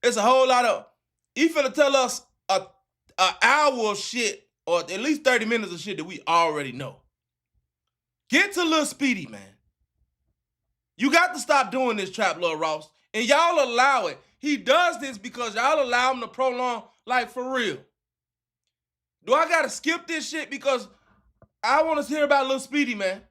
it's a whole lot of, he finna tell us an hour of shit, or at least 30 minutes of shit that we already know. Get to Lil Speedy, man. You got to stop doing this, Trap Lord Ross. And y'all allow it. He does this because y'all allow him to prolong, like, for real. Do I gotta skip this shit because I want to hear about Lil Speedy, man?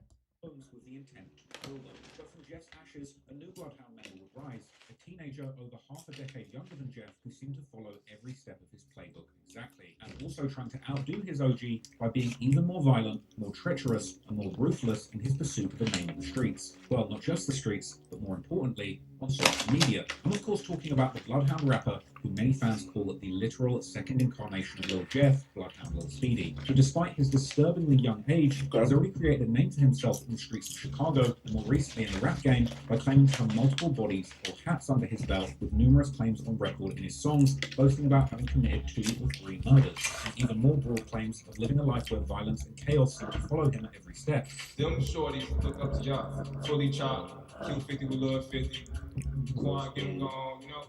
Was the intent to kill them. But from Jeff's ashes, a new bloodhound member would rise, a teenager over half a decade younger than Jeff who seemed to follow every step of his playbook exactly, and also trying to outdo his OG by being even more violent, more treacherous, and more ruthless in his pursuit of the name of the streets. Well, not just the streets, but more importantly, on social media. I'm of course talking about the bloodhound rapper who many fans call the literal second incarnation of Lil Jeff, Bloodhound Lil Speedy, who despite his disturbingly young age, has already created a name for himself in the streets of Chicago, and more recently in the rap game, by claiming to have multiple bodies or hats under his belt, with numerous claims on record in his songs, boasting about having committed 2 or 3 murders, and even more broad claims of living a life where violence and chaos seem to follow him at every step. Them shorties look up to y'all. Fully chopped, Q50 with Lil 50. Quan, get them gone, you know?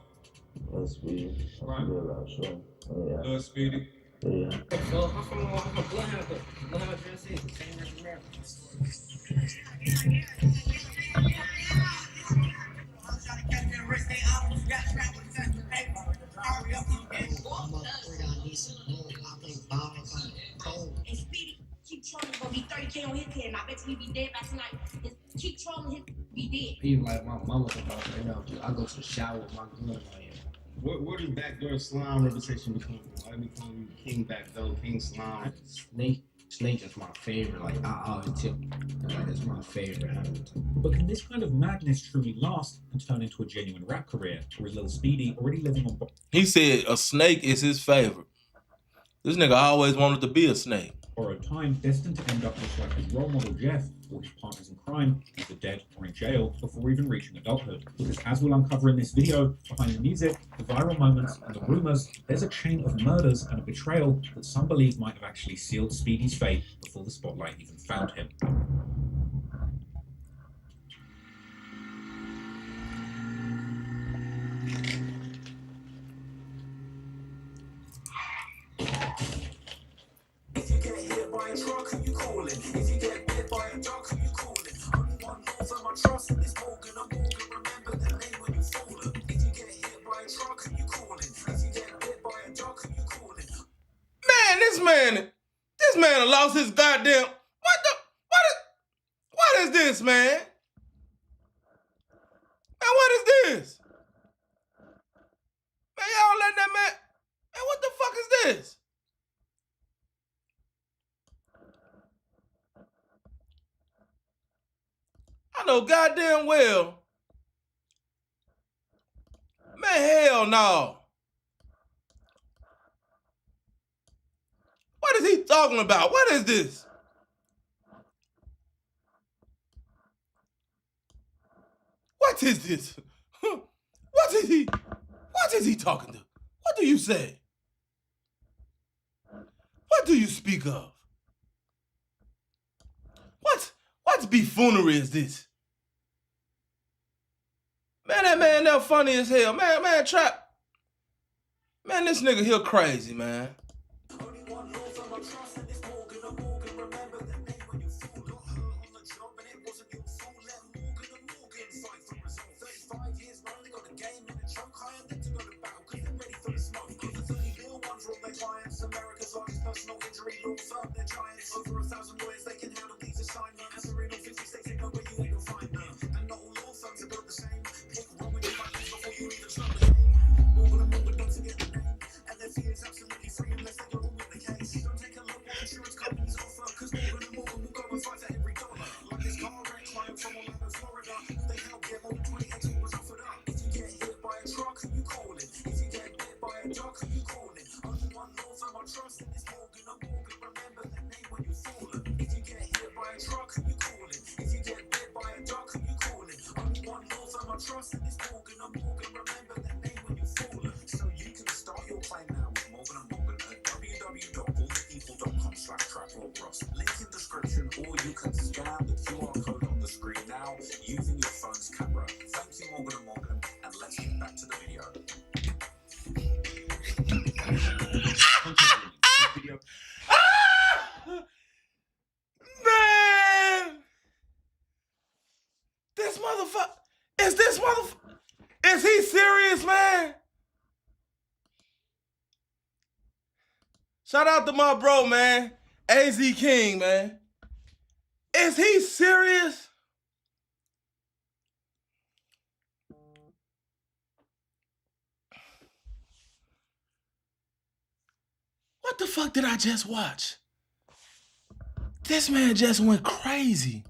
Lil Speedy. Right. Sure. Yeah. Lil Speedy. Yeah. So I'm from Bloodhound, though. Bloodhound Drill City, same as rap. And Speedy keep trolling, gonna be 30K on his head, and I bet you he be dead by tonight. Keep trolling him, be dead. Even like my mama about right now, I go to the shower with my gun like, Where did Backdoor Slime reputation become from? Why become King Backdoor, King Slime? Snake is my favorite. Like I always tell, like it's my favorite. But can this kind of madness truly last and turn into a genuine rap career? Or is Lil Speedy already living on? He said a snake is his favorite. This nigga always wanted to be a snake. Borrowed time, destined to end up just like his role model Jeff, or his partners in crime, either dead or in jail before even reaching adulthood. Because as we'll uncover in this video, behind the music, the viral moments, and the rumors, there's a chain of murders and a betrayal that some believe might have actually sealed Speedy's fate before the spotlight even found him. If you get hit by a truck, who you calling? If you get bit by a dog, who you calling? Only one move for my trust, it's Morgan. Remember the name when you fallen. If you get hit by a truck, who you calling? If you get bit by a dog, who you calling? Man, this man lost his goddamn. What is this, man? Man, what is this? Man, y'all letting that man. Man, what the fuck is this? I know goddamn well. Man, hell no. What is he talking about? What is this? What is this? What is he talking to? What do you say? What do you speak of? What buffoonery is this? Man, that man there funny as hell. Man, Trap. Man, this nigga here crazy, man. America's largest personal injury law firm, they're giants. Over 1,000 lawyers, they can handle these assignments. As a real 50 states, they know where you ain't gonna find them. And not all law firms are built the same. Pick one with your money before you even start the game. More and more, don't forget the name. And their fee is absolutely free unless they go and win the case. Don't take a look what insurance companies offer, because more will go and fight for every dollar. Like this car wreck client from Orlando, Florida. They help get more than 28 was offered up. If you get hit by a truck, who you calling? If you get bit by a dog, who you calling? Only one law firm I trust in this Morgan. Remember the name when you fallen. If you get hit by a truck, who you calling? If you get bit by a dog, who you calling? Only one law firm I trust in this Morgan. Remember the name when you fallen. So you can start your claim now with Morgan & Morgan at www.allthepeople.com/traplawross. Link in description, or you can scan the QR code on the screen now using your phone's camera. Thank you, Morgan & Morgan, and let's get back to the video. Man! Is he serious, man? Shout out to my bro, man. AZ King, man. Is he serious? What the fuck did I just watch? This man just went crazy.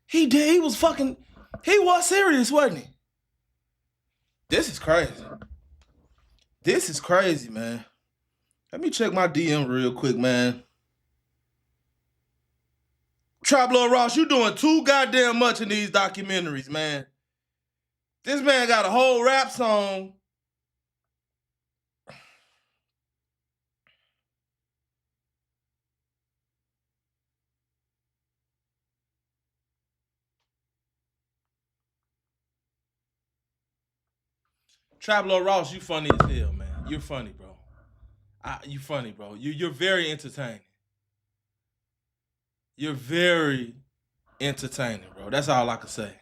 He did. He was serious, wasn't he? This is crazy. This is crazy, man. Let me check my DM real quick, man. Trap Lord Ross, you doing too goddamn much in these documentaries, man. This man got a whole rap song. Trap Lord Ross, you funny as hell, man. You're funny, bro. You funny, bro. You're very entertaining. You're very entertaining, bro. That's all I can say.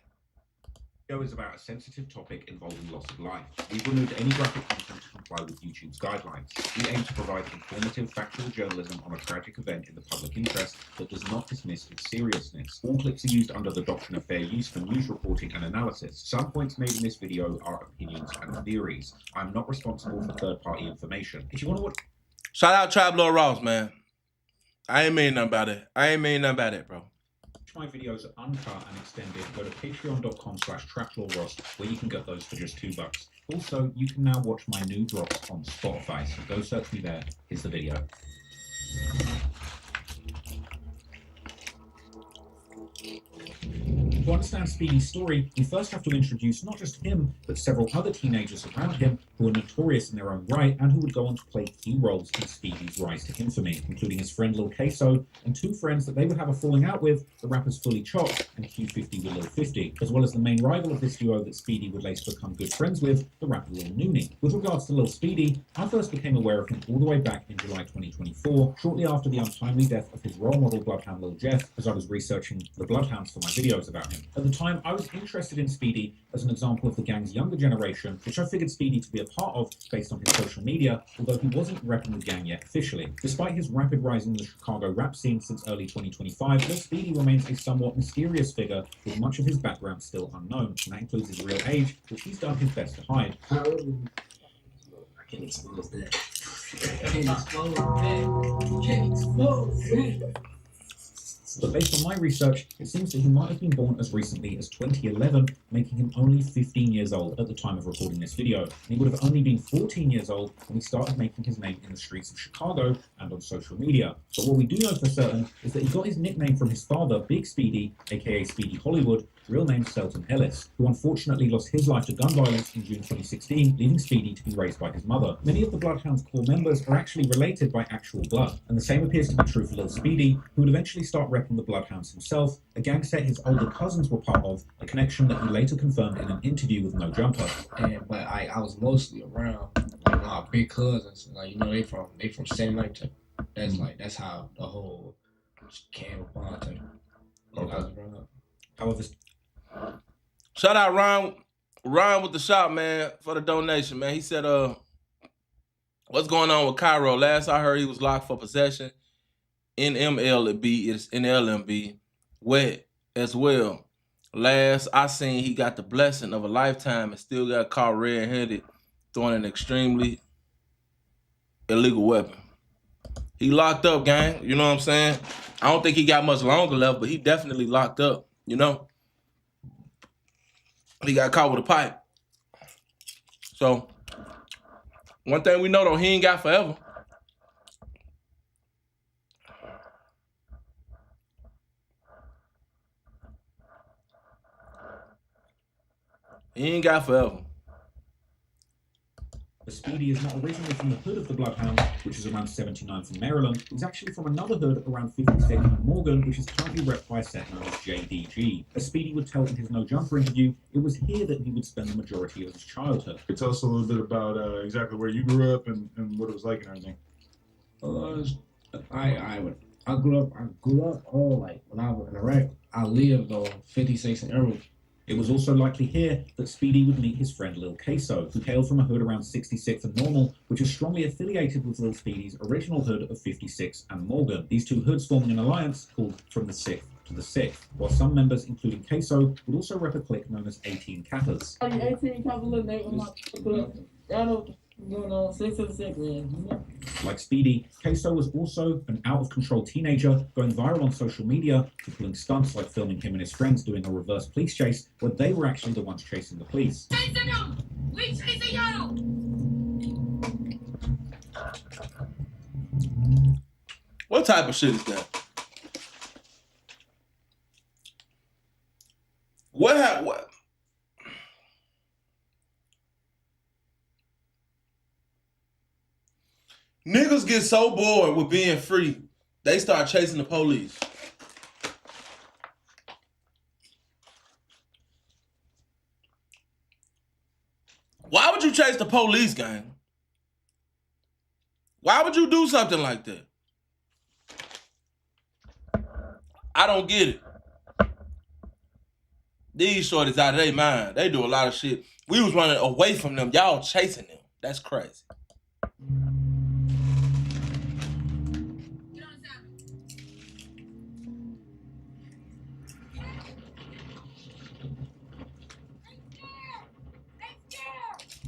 Video is about a sensitive topic involving loss of life. We've removed any graphic content to comply with YouTube's guidelines. We aim to provide informative, factual journalism on a tragic event in the public interest that does not dismiss its seriousness. All clips are used under the doctrine of fair use for news reporting and analysis. Some points made in this video are opinions and theories. I'm not responsible for third-party information. If you want to watch... Shout out Trap Lord Ross, man. I ain't mean nothing about it. Bro. My videos are uncut and extended. Go to patreon.com/traplawross where you can get those for just $2. Also, you can now watch my new drops on Spotify, so go search me there. Here's the video. To understand Speedy's story, we first have to introduce not just him, but several other teenagers around him who are notorious in their own right and who would go on to play key roles in Speedy's rise to infamy, including his friend Lil Queso and two friends that they would have a falling out with, the rappers Fully Chopped and Q50 with Lil 50, as well as the main rival of this duo that Speedy would later become good friends with, the rapper Lil Nooney. With regards to Lil Speedy, I first became aware of him all the way back in July 2024, shortly after the untimely death of his role model Bloodhound Lil Jeff, as I was researching the Bloodhounds for my videos about him. At the time, I was interested in Speedy as an example of the gang's younger generation, which I figured Speedy to be a part of based on his social media, although he wasn't repping the gang yet officially. Despite his rapid rise in the Chicago rap scene since early 2025, Lil Speedy remains a somewhat mysterious figure with much of his background still unknown, and that includes his real age, which he's done his best to hide. I can't expose that. I can't expose that. Can't expose that. But based on my research, it seems that he might have been born as recently as 2011, making him only 15 years old at the time of recording this video. And he would have only been 14 years old when he started making his name in the streets of Chicago and on social media. But what we do know for certain is that he got his nickname from his father, Big Speedy, aka Speedy Hollywood, real name Selton Ellis, who unfortunately lost his life to gun violence in June 2016, leaving Speedy to be raised by his mother. Many of the Bloodhound's core members are actually related by actual blood, and the same appears to be true for Lil Speedy, who would eventually start repping the Bloodhounds himself, a gang set his older cousins were part of, a connection that he later confirmed in an interview with No Jumper. But I was mostly around like my big cousins, like you know they from San Antonio. That's how the whole came upon to. However, shout out Ryan with the shop, man, for the donation, man. He said, what's going on with Cairo? Last I heard, he was locked for possession in MLB. It's in LMB. Wet as well. Last I seen, he got the blessing of a lifetime and still got caught red-handed throwing an extremely illegal weapon. He locked up, gang. You know what I'm saying? I don't think he got much longer left, but he definitely locked up, you know? He got caught with a pipe. So, one thing we know, though, he ain't got forever. He ain't got forever. Speedy is not originally from the hood of the Bloodhound, which is around 79th in Maryland. He's actually from another hood around 56th in Morgan, which is currently repped by a set known as JDG. As Speedy would tell in his No Jumper interview, it was here that he would spend the majority of his childhood. Could you tell us a little bit about exactly where you grew up and what it was like and everything? I grew up all like when I was in Iraq. I lived on 56 and Emerald. It was also likely here that Speedy would meet his friend Lil Queso, who hailed from a hood around 66th and Normal, which is strongly affiliated with Lil Speedy's original hood of 56 and Morgan. These two hoods forming an alliance called From the 6th to the 6th, while some members, including Queso, would also rep a clique known as 18 Kappas. 18 Kappas, little name on my going on 6 to 6, man. Like Speedy, Queso was also an out-of-control teenager going viral on social media for pulling stunts like filming him and his friends doing a reverse police chase where they were actually the ones chasing the police. Chasing them! We chasing y'all! What type of shit is that? What? Niggas get so bored with being free, they start chasing the police. Why would you chase the police, gang? Why would you do something like that? I don't get it. These shorties out of their mind. They do a lot of shit. We was running away from them. Y'all chasing them. That's crazy.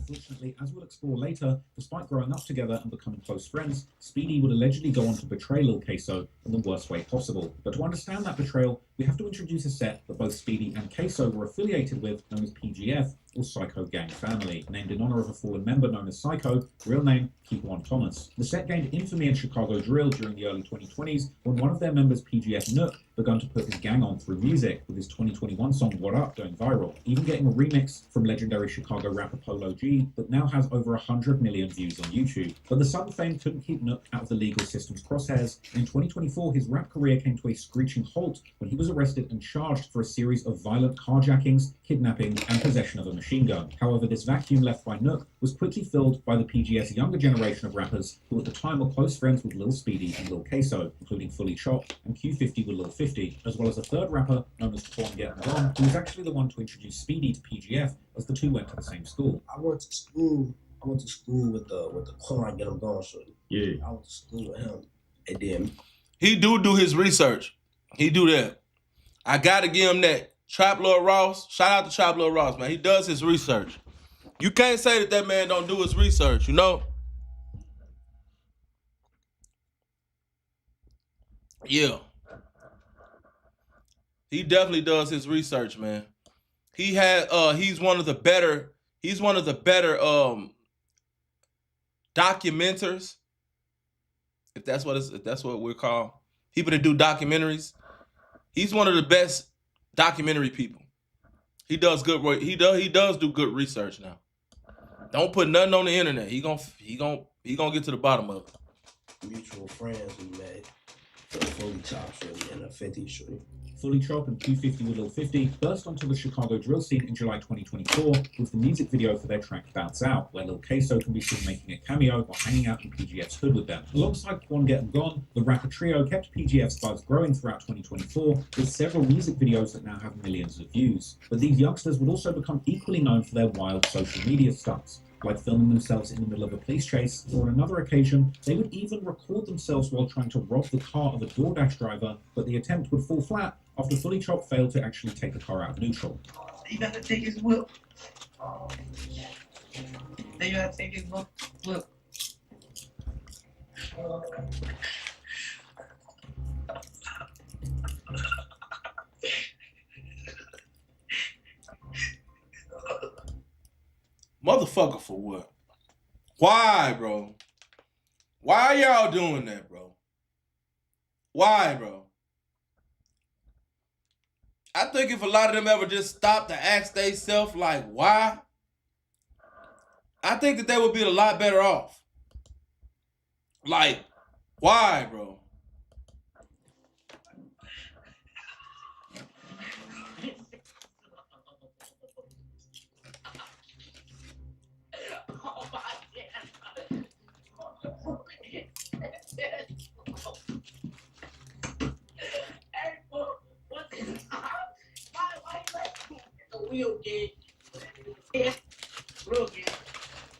Unfortunately, as we'll explore later, despite growing up together and becoming close friends, Speedy would allegedly go on to betray Lil Queso in the worst way possible. But to understand that betrayal, we have to introduce a set that both Speedy and Queso were affiliated with, known as PGF, or Psycho Gang Family, named in honor of a fallen member known as Psycho, real name Keep One Thomas. The set gained infamy in Chicago drill during the early 2020s when one of their members, PGF Nook, begun to put his gang on through music, with his 2021 song What Up going viral, even getting a remix from legendary Chicago rapper Polo G that now has over 100 million views on YouTube. But the sudden fame couldn't keep Nook out of the legal system's crosshairs, and in 2024 his rap career came to a screeching halt when he was arrested and charged for a series of violent carjackings, kidnapping, and possession of a machine gun. However, this vacuum left by Nook was quickly filled by the PGS younger generation of rappers who at the time were close friends with Lil Speedy and Lil Queso, including Fully Chopped and Q50 with Lil 50, as well as a third rapper known as Quan Getting Gone, who was actually the one to introduce Speedy to PGF as the two went to the same school. I went to school with the Quan Getting Gone shorty. Yeah. I went to school with him. And then He do his research. He do that. I gotta give him that. Trap Lil Ross, shout out to Trap Lil Ross, man. He does his research. You can't say that man don't do his research, you know? Yeah. He definitely does his research, man. He's one of the better documenters. If that's what we're called. People that do documentaries. He's one of the best documentary people. He does good work. He does do good research now. Don't put nothing on the internet. He gonna get to the bottom of it. Mutual friends we met. Fully Chopped Shorty and a 50 Shorty. Fully Chop and Q50 with Lil 50 burst onto the Chicago drill scene in July 2024 with the music video for their track Bounce Out, where Lil Queso can be seen making a cameo while hanging out in PGF's hood with them. Alongside Quan Get 'Em Gone, the rapper trio kept PGF's buzz growing throughout 2024 with several music videos that now have millions of views. But these youngsters would also become equally known for their wild social media stunts, like filming themselves in the middle of a police chase, or on another occasion, they would even record themselves while trying to rob the car of a DoorDash driver, but the attempt would fall flat after Fully Chop failed to actually take the car out of neutral. You gotta take his whip. Then you gotta take his whip. Motherfucker for what? Why, bro? Why y'all doing that, bro? Why, bro? I think if a lot of them ever just stopped to ask themselves, like, why? I think that they would be a lot better off. Like, why, bro? Real gay. Yeah. Real gay.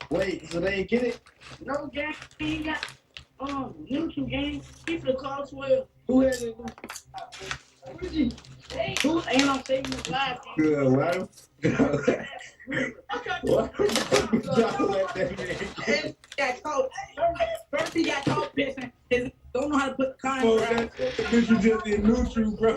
Wait, so they ain't get it? No gang. He ain't got Newz gang. He for the call 12. Who had it? Who ain't on saving his life? Good, right? Got caught. First he got caught pissing. Don't know how to put the car in. Oh, that you just in neutral, bro.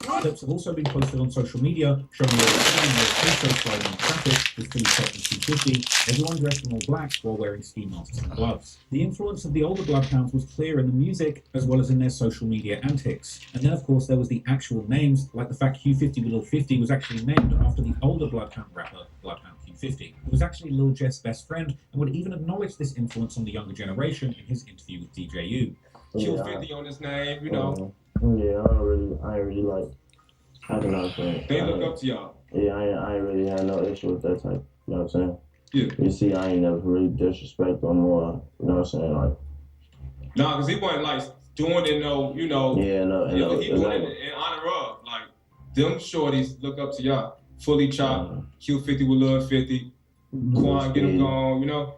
Clips have also been posted on social media showing Lil Queso sliding in traffic with Fully Chop and Q50, everyone dressed in all black while wearing ski masks and gloves. The influence of the older Bloodhounds was clear in the music as well as in their social media antics. And then of course there was the actual names, like the fact Q50 with Lil 50 was actually named after the older Bloodhound rapper, Bloodhound Q50, who was actually Lil Jeff's best friend and would even acknowledge this influence on the younger generation in his interview with DJU. Q50 on his name, you know. Yeah, I ain't really like, how can I say? They look up to y'all. Yeah, I ain't really had no issue with that type, you know what I'm saying? Yeah. You see, I ain't never really disrespect or more, you know what I'm saying? Like, nah, because he wasn't like doing it, you know. Yeah, no, he doing it in honor of, like, them shorties look up to y'all. Fully Chopped, Q50 with Lil 50, Quan Get 'Em Gone, you know?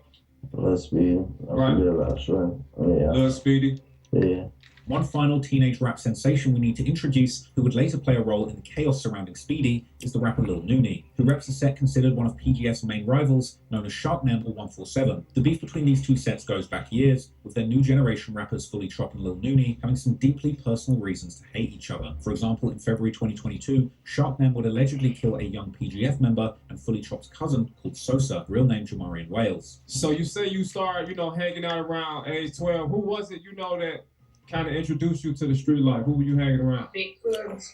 Lil Speedy, Right. Sure. Yeah. Lil Speedy. Yeah. One final teenage rap sensation we need to introduce, who would later play a role in the chaos surrounding Speedy, is the rapper Lil Nooney, who reps a set considered one of PGF's main rivals, known as Sharknem or 147. The beef between these two sets goes back years, with their new generation rappers Fully Chop and Lil Nooney having some deeply personal reasons to hate each other. For example, in February 2022, Sharknem would allegedly kill a young PGF member and Fully Chop's cousin called Sosa, real name Jamarian Wales. So you say you started, hanging out around age 12. Who was it, that kind of introduced you to the street life? Who were you hanging around? Big cousins,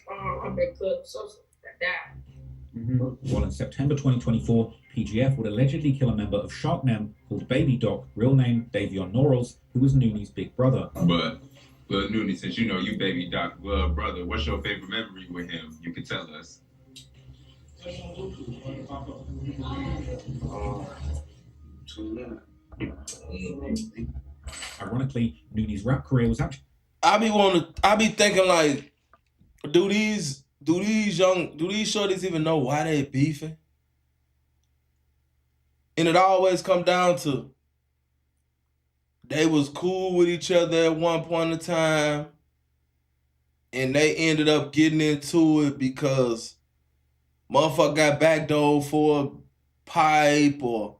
big cousin Sosa that died. While in September 2024, PGF would allegedly kill a member of Sharknem called Baby Doc, real name Davion Norrells, who was Nooney's big brother. But Lil Nooney, since you Baby Doc brother, what's your favorite memory with him? You can tell us. Ironically, Nooney's rap career was actually... I be thinking like, do these shorties even know why they beefing? And it always come down to they was cool with each other at one point in time, and they ended up getting into it because motherfucker got backdoored for a pipe, or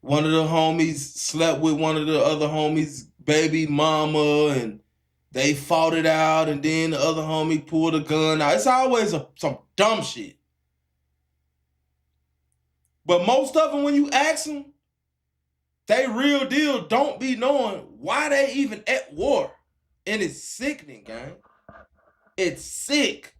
one of the homies slept with one of the other homies' baby mama, and they fought it out, and then the other homie pulled a gun out. It's always some dumb shit. But most of them, when you ask them, they real deal don't be knowing why they even at war. And it's sickening, gang. It's sick.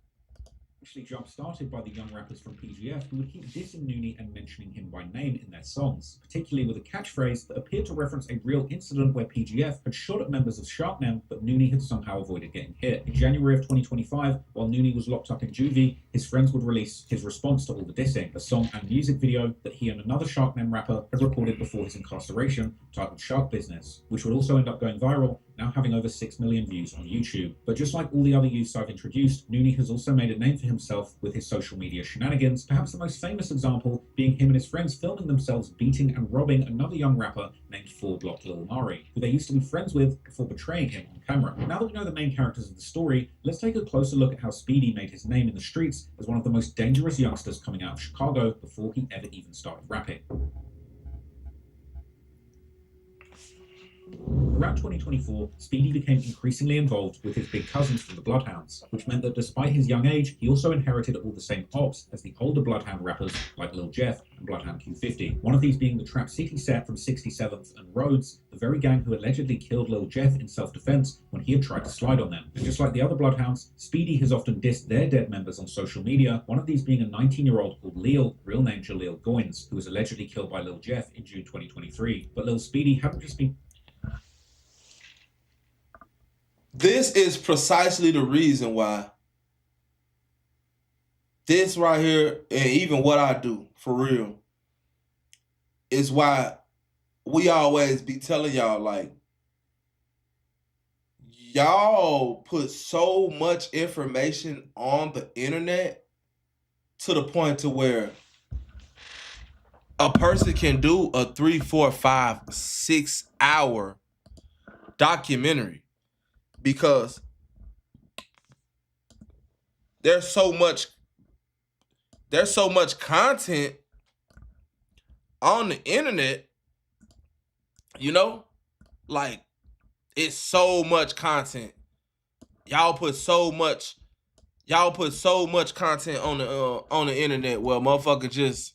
Actually jump-started by the young rappers from PGF who would keep dissing Nooney and mentioning him by name in their songs, particularly with a catchphrase that appeared to reference a real incident where PGF had shot at members of Sharknem, but Nooney had somehow avoided getting hit. In January of 2025, while Nooney was locked up in juvie, his friends would release his response to all the dissing, a song and music video that he and another Sharknem rapper had recorded before his incarceration, titled Shark Business, which would also end up going viral, now having over 6 million views on YouTube. But just like all the other youths I've introduced, Nooney has also made a name for himself with his social media shenanigans, perhaps the most famous example being him and his friends filming themselves beating and robbing another young rapper named 4 Block Lil Mari, who they used to be friends with before betraying him on camera. Now that we know the main characters of the story, let's take a closer look at how Speedy made his name in the streets as one of the most dangerous youngsters coming out of Chicago before he ever even started rapping. Around 2024, Speedy became increasingly involved with his big cousins from the Bloodhounds, which meant that despite his young age, he also inherited all the same ops as the older Bloodhound rappers like Lil Jeff and Bloodhound Q50. One of these being the Trap City set from 67th and Rhodes, the very gang who allegedly killed Lil Jeff in self-defense when he had tried to slide on them. And just like the other Bloodhounds, Speedy has often dissed their dead members on social media, one of these being a 19-year-old called Lil, real name Jaleel Goins, who was allegedly killed by Lil Jeff in June 2023. But Lil Speedy hadn't just been... This is precisely the reason why this right here, and even what I do, for real, is why we always be telling y'all, like, y'all put so much information on the internet to the point to where a person can do a 3, 4, 5, 6 hour documentary because there's so much content on the internet, you know? Like, it's so much content. Y'all put so much content on the internet where motherfucker just,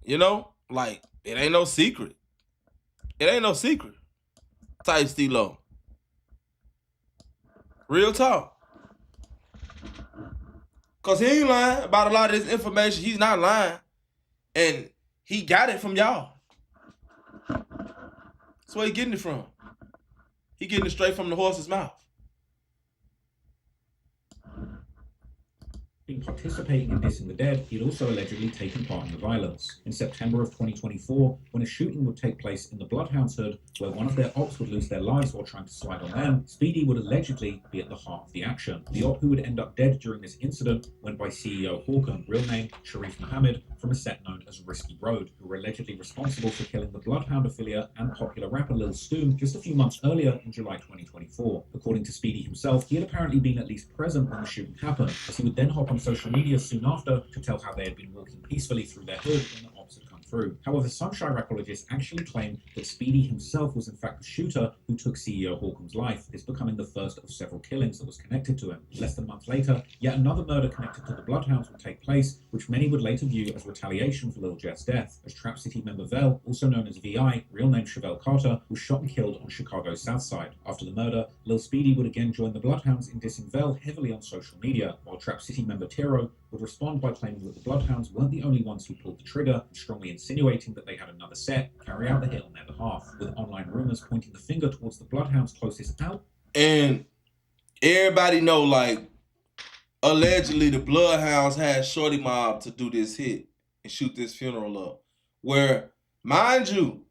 you know, like, it ain't no secret. It ain't no secret. Type Stilo. Real talk. Cause he ain't lying about a lot of this information. He's not lying. And he got it from y'all. That's where he getting it from. He getting it straight from the horse's mouth. Participating in dissing the dead, he'd also allegedly taken part in the violence. In September of 2024, when a shooting would take place in the Bloodhounds hood, where one of their ops would lose their lives while trying to slide on them, Speedy would allegedly be at the heart of the action. The op who would end up dead during this incident went by CEO Hawken, real name Sharif Muhammad, from a set known as Risky Road, who were allegedly responsible for killing the Bloodhound affiliate and popular rapper Lil Stoom just a few months earlier in July 2024. According to Speedy himself, he had apparently been at least present when the shooting happened, as he would then hop on social media soon after to tell how they had been walking peacefully through their hood when the ops had come through. However, some Chiracologists actually claim that Speedy himself was in fact the shooter who took CEO Hawken's life, this becoming the first of several killings that was connected to him. Less than a month later, yet another murder connected to the Bloodhounds would take place, which many would later view as retaliation for Lil Jeff's death, as Trap City member Vel, also known as VI, real name Chevelle Carter, was shot and killed on Chicago's South Side. After the murder, Lil Speedy would again join the Bloodhounds in dissing Vel heavily on social media, while Trap City member Tiro would respond by claiming that the Bloodhounds weren't the only ones who pulled the trigger, and strongly insinuating that they had another set carry out the hit on their behalf, with online rumors pointing the finger towards the Bloodhounds closest out. And everybody know, like, allegedly the Bloodhounds had Shorty Mob to do this hit and shoot this funeral up. Where, mind you,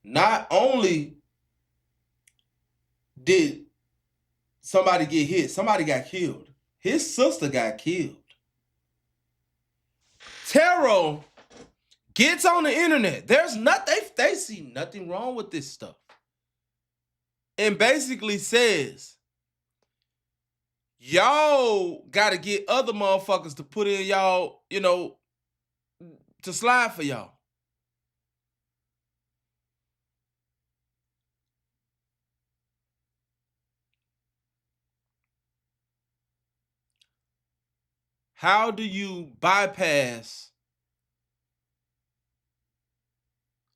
not only did somebody get hit, somebody got killed. His sister got killed. Taro gets on the internet. There's nothing, they see nothing wrong with this stuff. And basically says, y'all gotta get other motherfuckers to put in y'all, you know, to slide for y'all. How do you bypass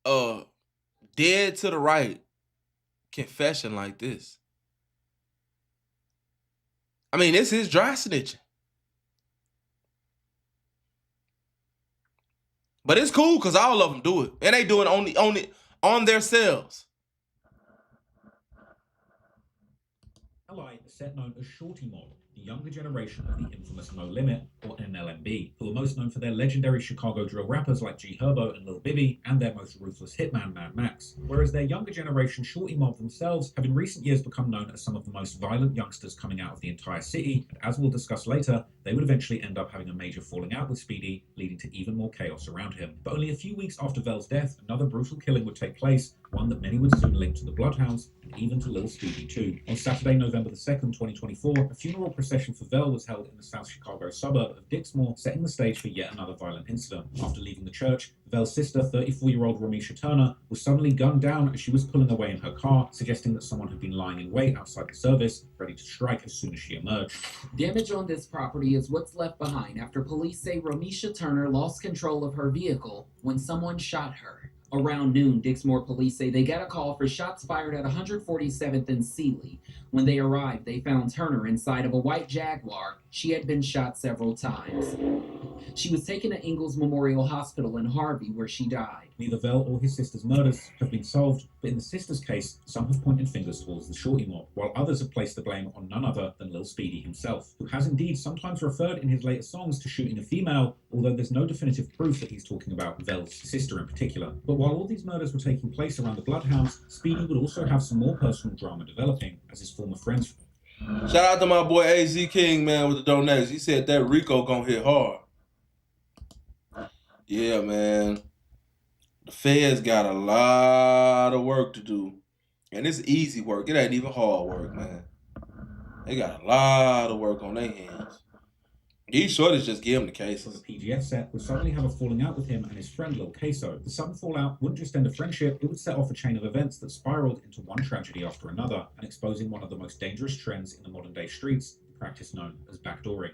a dead to the right confession like this? I mean, this is dry snitching. But it's cool because all of them do it. And they do it only on themselves. Ally, a set known as Shorty Mob, the younger generation of the infamous No Limit, or NLMB, who are most known for their legendary Chicago drill rappers like G Herbo and Lil Bibby, and their most ruthless hitman, Mad Max. Whereas their younger generation Shorty Mob themselves have in recent years become known as some of the most violent youngsters coming out of the entire city, and as we'll discuss later, they would eventually end up having a major falling out with Speedy, leading to even more chaos around him. But only a few weeks after Vel's death, another brutal killing would take place, one that many would soon link to the Bloodhounds, and even to Lil Speedy too. On Saturday, November the 2nd, 2024, a funeral procession for Vel was held in the South Chicago suburb of Dixmoor, setting the stage for yet another violent incident. After leaving the church, Vel's sister, 34-year-old Romisha Turner, was suddenly gunned down as she was pulling away in her car, suggesting that someone had been lying in wait outside the service, ready to strike as soon as she emerged. Damage on this property is what's left behind after police say Romisha Turner lost control of her vehicle when someone shot her. Around noon, Dixmoor police say they got a call for shots fired at 147th and Sealy. When they arrived, they found Turner inside of a white Jaguar. She had been shot several times. She was taken to Ingalls Memorial Hospital in Harvey, where she died. Neither Vel or his sister's murders have been solved, but in the sister's case, some have pointed fingers towards the Shorty Mob, while others have placed the blame on none other than Lil Speedy himself, who has indeed sometimes referred in his later songs to shooting a female, although there's no definitive proof that he's talking about Vel's sister in particular. But while all these murders were taking place around the Bloodhounds, Speedy would also have some more personal drama developing, as his former friends. Shout out to my boy AZ King, man, with the donations. He said that Rico gonna hit hard. Yeah, man. The feds got a lot of work to do. And it's easy work. It ain't even hard work, man. They got a lot of work on their hands. These shorties just give him the cases. The PGF set would suddenly have a falling out with him and his friend Lil Queso. The sudden fallout wouldn't just end a friendship, it would set off a chain of events that spiraled into one tragedy after another, and exposing one of the most dangerous trends in the modern day streets, the practice known as backdooring.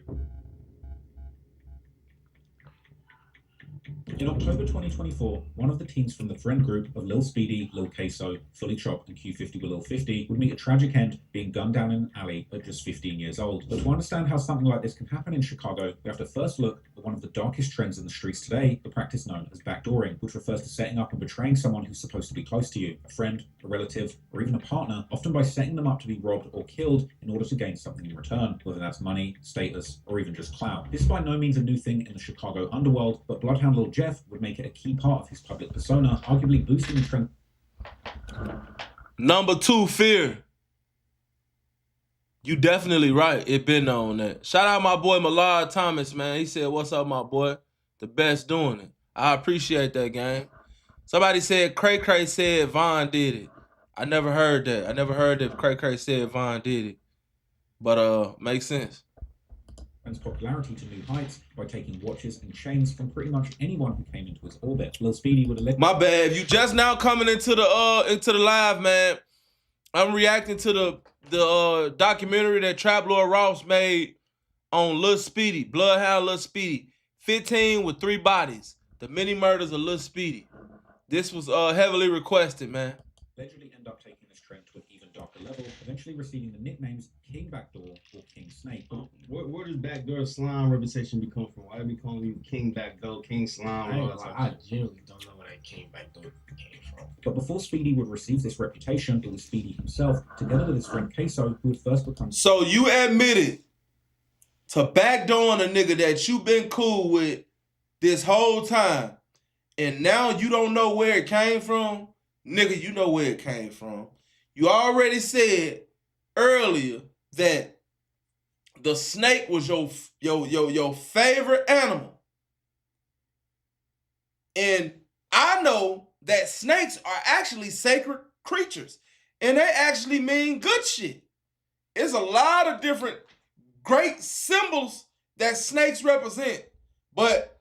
In October 2024, one of the teens from the friend group of Lil Speedy, Lil Queso, Fully Chopped, and Q50 with Lil 50 would meet a tragic end, being gunned down in an alley at just 15 years old. But to understand how something like this can happen in Chicago, we have to first look at one of the darkest trends in the streets today, the practice known as backdooring, which refers to setting up and betraying someone who's supposed to be close to you, a friend, a relative, or even a partner, often by setting them up to be robbed or killed in order to gain something in return, whether that's money, status, or even just clout. This is by no means a new thing in the Chicago underworld, but Bloodhound Lil Jeff would make it a key part of his public persona, arguably boosting the trend. Number 2, fear. You definitely right. It been on that. Shout out my boy Millard Thomas, man. He said, "What's up, my boy? The best doing it." I appreciate that, gang. Somebody said Cray Cray said Von did it. I never heard that. I never heard that Cray Cray said Von did it. But makes sense. His popularity to new heights by taking watches and chains from pretty much anyone who came into his orbit. Lil Speedy would have My bad. If you just now coming into the live, man, I'm reacting to the documentary that Trap Lord Ross made on Lil Speedy, Bloodhound Lil Speedy, 15 with 3 bodies, the many murders of Lil Speedy. This was heavily requested, man. Allegedly end up taking this trend to an even darker level, eventually receiving the nicknames King Backdoor or King Snake. Where does Backdoor Slime reputation become from? Why do we call you King Backdoor, King Slime? I genuinely don't know where that King Backdoor came from. But before Speedy would receive this reputation, it was Speedy himself, together with his friend Queso, who had first become... So you admitted to backdooring a nigga that you been cool with this whole time, and now you don't know where it came from? Nigga, you know where it came from. You already said earlier that the snake was your favorite animal. And I know that snakes are actually sacred creatures. And they actually mean good shit. It's a lot of different great symbols that snakes represent. But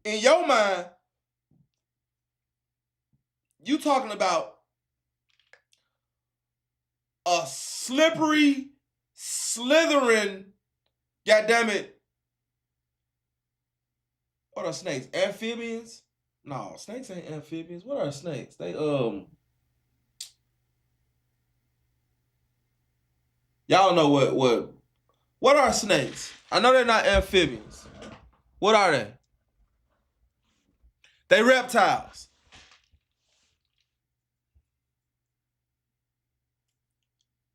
in your mind, you talking about a slippery, slithering, goddammit. What are snakes? Amphibians? No, snakes ain't amphibians. What are snakes? They y'all know what are snakes? I know they're not amphibians. What are they? They reptiles.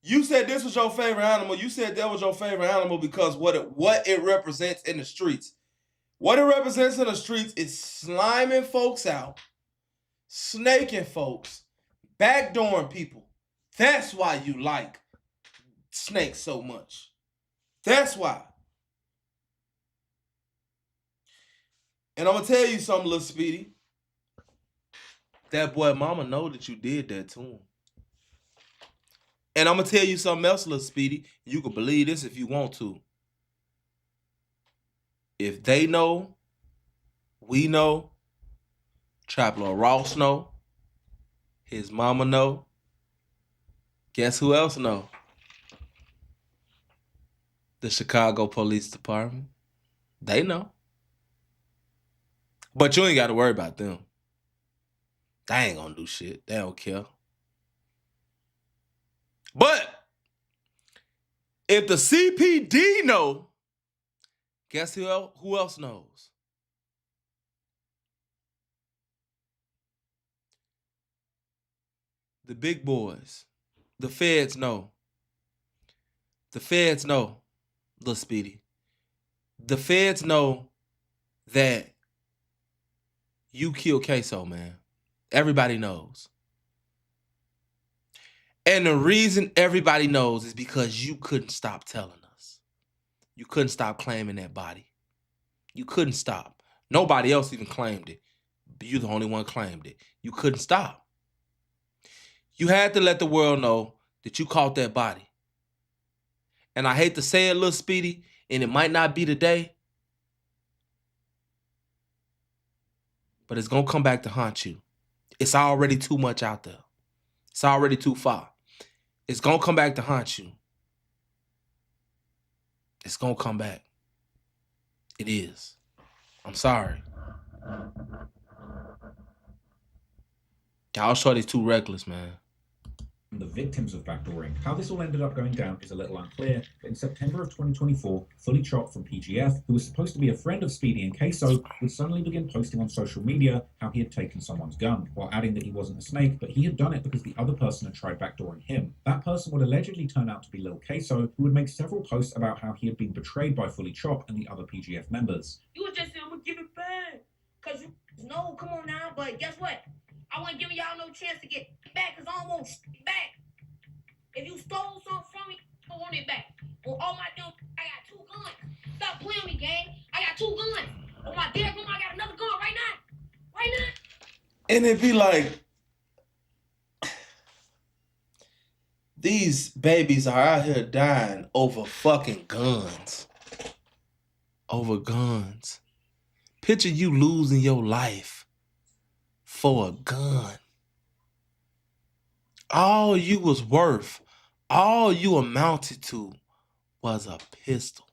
You said this was your favorite animal. You said that was your favorite animal because what it represents in the streets. What it represents in the streets is sliming folks out, snaking folks, backdooring people. That's why you like snakes so much. That's why. And I'm going to tell you something, Lil Speedy. That boy mama know that you did that to him. And I'm going to tell you something else, Lil Speedy. You can believe this if you want to. If they know, we know, Trapper Ross know, his mama know, guess who else know? The Chicago Police Department. They know. But you ain't got to worry about them. They ain't gonna do shit. They don't care. But if the CPD know, guess who else knows? The big boys. The feds know. The feds know, Lil Speedy. The feds know that you killed Queso, man. Everybody knows. And the reason everybody knows is because you couldn't stop telling us. You couldn't stop claiming that body. You couldn't stop. Nobody else even claimed it. But you're the only one claimed it. You couldn't stop. You had to let the world know that you caught that body. And I hate to say it, Lil Speedy, and it might not be today, but it's going to come back to haunt you. It's already too much out there. It's already too far. It's going to come back to haunt you. It's going to come back. It is. I'm sorry. Y'all shorty's too reckless, man. The victims of backdooring. How this all ended up going down is a little unclear, but in September of 2024, Fully Chopped from PGF, who was supposed to be a friend of Speedy and Queso, would suddenly begin posting on social media how he had taken someone's gun, while adding that he wasn't a snake, but he had done it because the other person had tried backdooring him. That person would allegedly turn out to be Lil Queso, who would make several posts about how he had been betrayed by Fully Chopped and the other PGF members. You were just saying, I'm gonna give it back. Cause you no, come on now, but guess what? I wasn't giving y'all no chance to get back because I don't want it back. If you stole something from me, I want it back. On all my damn, I got 2 guns. Stop playing with me, gang. I got 2 guns. On my dead room, I got another gun right now. Right now. And it'd be like, these babies are out here dying over fucking guns. Over guns. Picture you losing your life for a gun. All you was worth, all you amounted to was a pistol.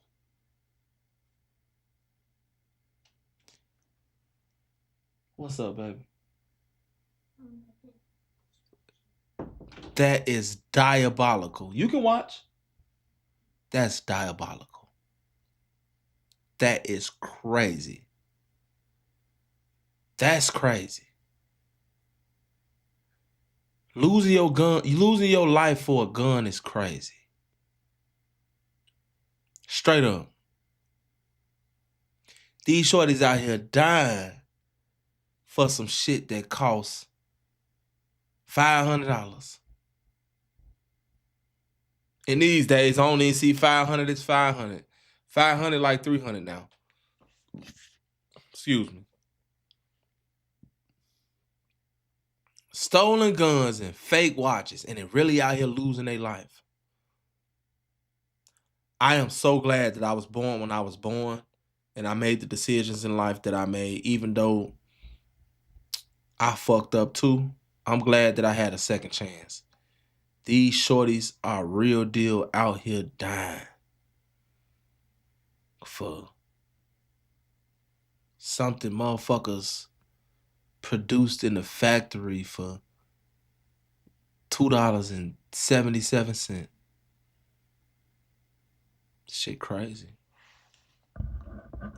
What's up, baby? That is diabolical. You can watch. That's diabolical. That is crazy. That's crazy. Losing your gun, losing your life for a gun is crazy. Straight up. These shorties out here dying for some shit that costs $500. In these days, I don't even see 500, it's 500. 500 like 300 now. Excuse me. Stolen guns and fake watches, and it really out here losing their life. I am so glad that I was born when I was born, and I made the decisions in life that I made, even though I fucked up too. I'm glad that I had a second chance. These shorties are real deal out here dying for something motherfuckers produced in the factory for $2.77. Shit crazy.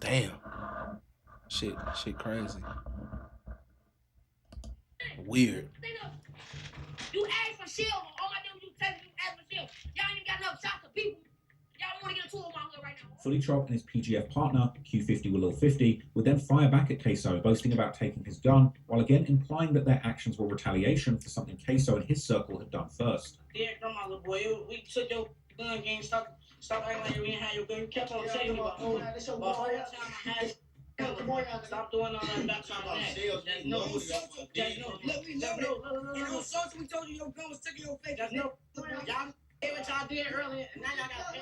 Damn. Shit crazy. Weird. You asked for shield. All I did was you text me, asked for shield. Y'all ain't even got enough shots of people. Y'all don't want to get into it with my hood right now. Fully Chop and his PGF partner, Q50 with Lil 50, would then fire back at Queso, boasting about taking his gun, while again implying that their actions were retaliation for something Queso and his circle had done first. Yeah, come on, little boy. We took your gun game. Stop acting like we didn't have your gun. You kept on saying about the whole time I had it. Stop doing all that background. There's no. We told you your gun was sticking your face. Y'all did what y'all did earlier, and now y'all gotta pay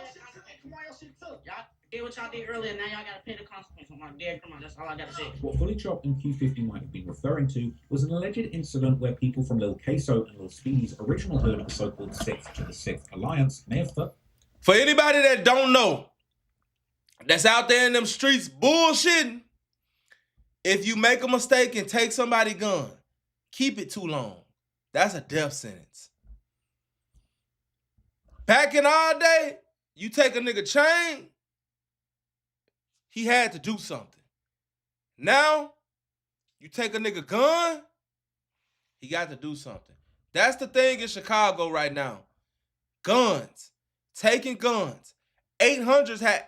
the consequence. Y'all did what y'all did earlier, and now y'all gotta pay the consequence. On my dead grandma. That's all I gotta say. What Fully Chop and Q50 might have been referring to was an alleged incident where people from Lil Queso and Lil Speedy's original hood, the so-called 6th to the 6th Alliance, may have thought. For anybody that don't know, that's out there in them streets bullshitting, if you make a mistake and take somebody's gun, keep it too long. That's a death sentence. Back in our day, you take a nigga chain, he had to do something. Now, you take a nigga gun, he got to do something. That's the thing in Chicago right now. Guns. Taking guns. 800 had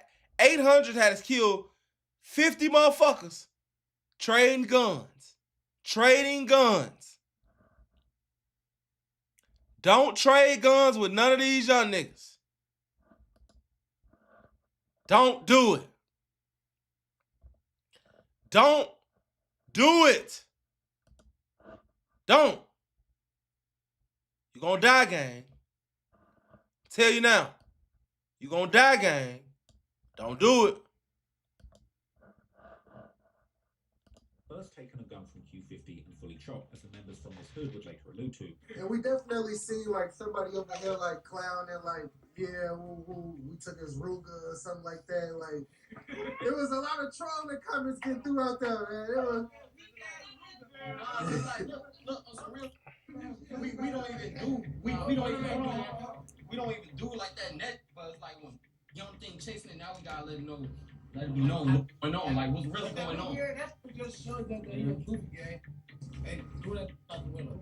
us kill 50 motherfuckers. Trading guns. Trading guns. Don't trade guns with none of these young niggas. Don't do it. Don't do it. Don't. You're gonna die, gang. Tell you now. You're gonna die, gang. Don't do it. First taken a gun from Q50 and Fully Chop, as the members from this hood would later allude to. And we definitely see like somebody over here like clowning, like, yeah, we took his Ruger or something like that. Like, there was a lot of trolling comments getting through out there, man. It was. Look, on some real. We don't even do like that net, but it's like when young thing chasing it, now we gotta let it be known what's going on, like what's really going on. Yeah, that's just shows that they don't do it. Hey, do that out the window.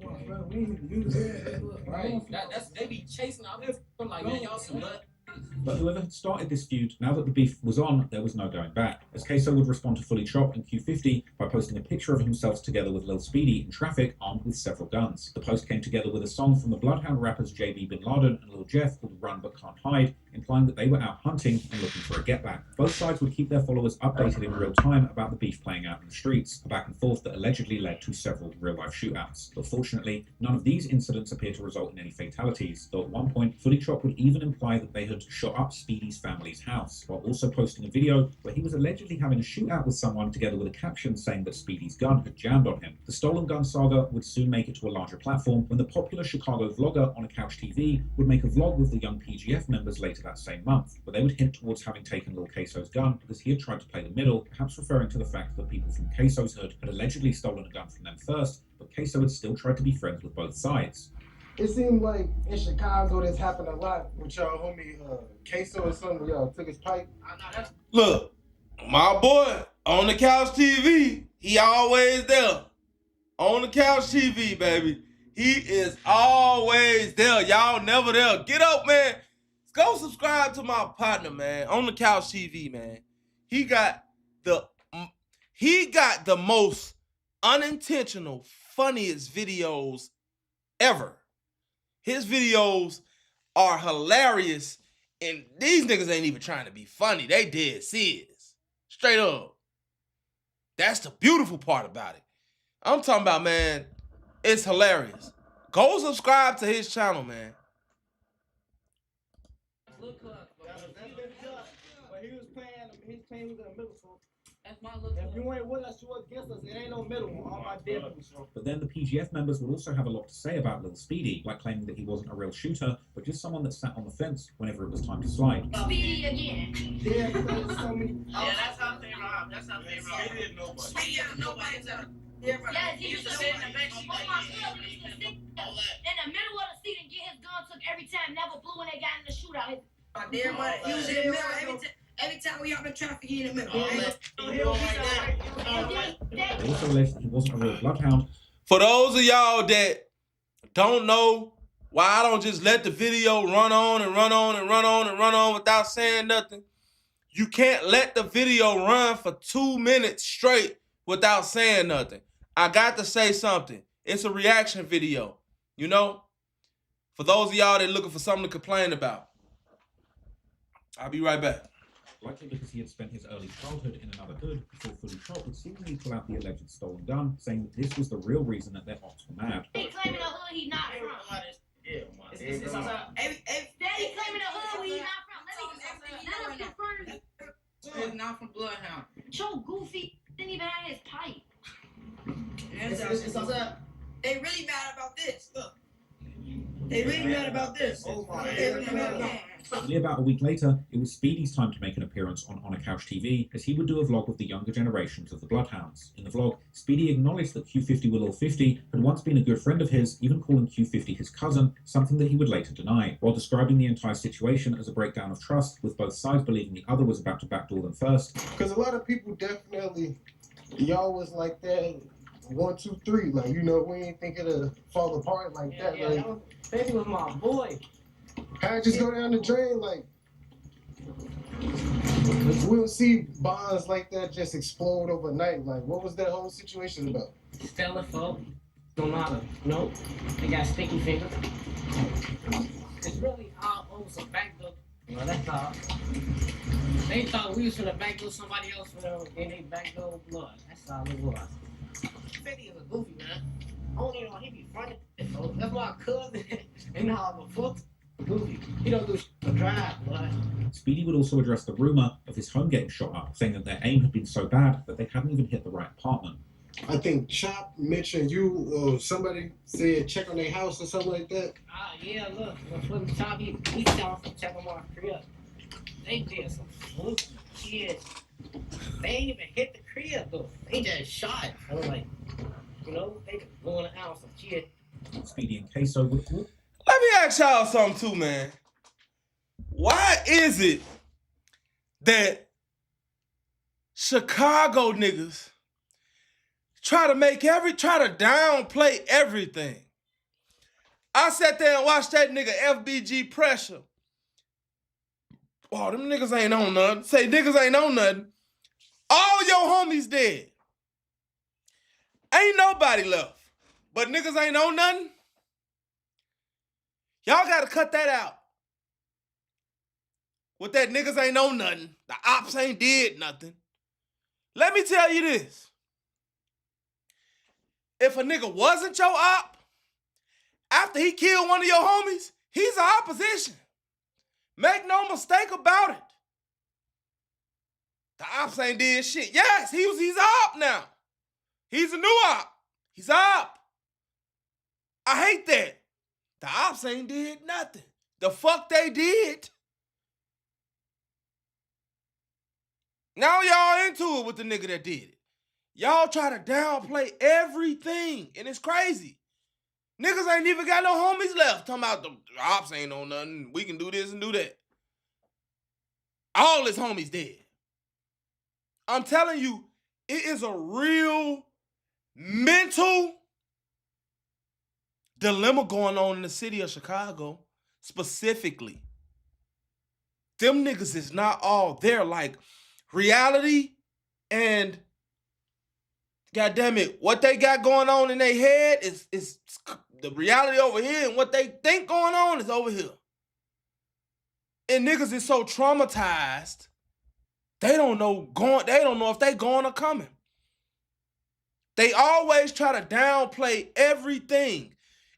Right, that's they be chasing out there. I'm like, man, y'all some blood. But whoever had started this feud, now that the beef was on, there was no going back, as Queso would respond to Fully Chop and Q50 by posting a picture of himself together with Lil Speedy in traffic, armed with several guns. The post came together with a song from the Bloodhound rappers JB Bin Laden and Lil Jeff called Run But Can't Hide, implying that they were out hunting and looking for a get back. Both sides would keep their followers updated in real time about the beef playing out in the streets, a back and forth that allegedly led to several real-life shootouts. But fortunately, none of these incidents appear to result in any fatalities, though at one point, Fully Chop would even imply that they had shot up Speedy's family's house, while also posting a video where he was allegedly having a shootout with someone, together with a caption saying that Speedy's gun had jammed on him. The stolen gun saga would soon make it to a larger platform when the popular Chicago vlogger On a Couch TV would make a vlog with the young PGF members later that same month, where they would hint towards having taken Lil Queso's gun because he had tried to play the middle, perhaps referring to the fact that people from Queso's hood had allegedly stolen a gun from them first, but Queso had still tried to be friends with both sides. It seemed like in Chicago this happened a lot with y'all homie Queso or something. Y'all took his pipe. Look, my boy On the Couch TV, he always there. On the Couch TV, baby. He is always there. Y'all never there. Get up, man. Go subscribe to my partner, man. On the Couch TV, man. He got the most unintentional, funniest videos ever. His videos are hilarious, and these niggas ain't even trying to be funny. They dead serious. Straight up. That's the beautiful part about it. I'm talking about, man, it's hilarious. Go subscribe to his channel, man. But he was playing his team was in the middle, so that's my look. If you ain't with us, you against us. It ain't no middle one. All my dead people. But then the PGF members would also have a lot to say about Lil Speedy, like claiming that he wasn't a real shooter, but just someone that sat on the fence whenever it was time to slide. Speedy again. Yeah, that's how they rob. Speedy is nobody's out. Yeah, he used to sit in the bench. In the middle of the seat and get his gun took every time. Never blew when they got in the shootout. He was in the middle every time we up in traffic, he in the middle. They also alleged that he wasn't a real bloodhound. For those of y'all that don't know why I don't just let the video run on and run on and run on and run on without saying nothing, you can't let the video run for 2 minutes straight without saying nothing. I got to say something. It's a reaction video, you know? For those of y'all that looking for something to complain about. I'll be right back. Likely because he had spent his early childhood in another hood before fully shot, would seemingly pull out the alleged stolen gun, saying that this was the real reason that their ops were mad. He claiming a hood he not from. Yeah, It's outside. Daddy claiming a hood where he not from. Let him confirm it. It's not from Bloodhound. Joe Goofy didn't even have his pipe. It's outside. They really mad about this. Look. They really mad about this. Oh my God. Only about a week later, it was Speedy's time to make an appearance on A Couch TV, as he would do a vlog with the younger generations of the Bloodhounds. In the vlog, Speedy acknowledged that Q50 Lil 50 had once been a good friend of his, even calling Q50 his cousin, something that he would later deny, while describing the entire situation as a breakdown of trust, with both sides believing the other was about to backdoor them first. Because a lot of people definitely, y'all was like that, 1, 2, 3, like, you know, we ain't think it'd fall apart like that. Yeah, like, Baby was my boy. how'd just go down the drain, like, we don't see bonds like that just explode overnight. Like, what was that whole situation about? Stellar folk. Don't matter. Nope. They got sticky fingers. It's really all over some backdoor. Well, that's all. They thought we was gonna backdoor somebody else for them, and they backdoor blood. That's all it was. 50 is a goofy, man. I don't even know he be funny. That's my cousin. And how I'm a foot. Goofy. He don't do shit to drive, blood. Speedy would also address the rumor of his home getting shot up, saying that their aim had been so bad that they hadn't even hit the right apartment. I think Chop mentioned you or somebody said check on their house or something like that. Ah, yeah, look. From the top, he telling from check on my crib. They did some fluke shit. They ain't even hit the crib, though. They just shot. I was like, you know, they just blowing out some shit. Speedy and Queso would call. Let me ask y'all something too, man. Why is it that Chicago niggas try to downplay everything? I sat there and watched that nigga FBG Pressure. Oh, them niggas ain't on nothing. Say niggas ain't on nothing. All your homies dead. Ain't nobody left. But niggas ain't on nothing. Y'all gotta cut that out. With that niggas ain't on nothing. The ops ain't did nothing. Let me tell you this. If a nigga wasn't your op, after he killed one of your homies, he's an opposition. Make no mistake about it. The ops ain't did shit. Yes, he's an op now. He's a new op. He's an op. I hate that. The ops ain't did nothing. The fuck they did. Now y'all into it with the nigga that did it. Y'all try to downplay everything, and it's crazy. Niggas ain't even got no homies left. Talking about the ops ain't on nothing. We can do this and do that. All his homies dead. I'm telling you, it is a real mental dilemma going on in the city of Chicago, specifically. Them niggas is not all there. Like, reality and goddamn it, what they got going on in their head is the reality over here, and what they think going on is over here. And niggas is so traumatized, they don't know if they going or coming. They always try to downplay everything.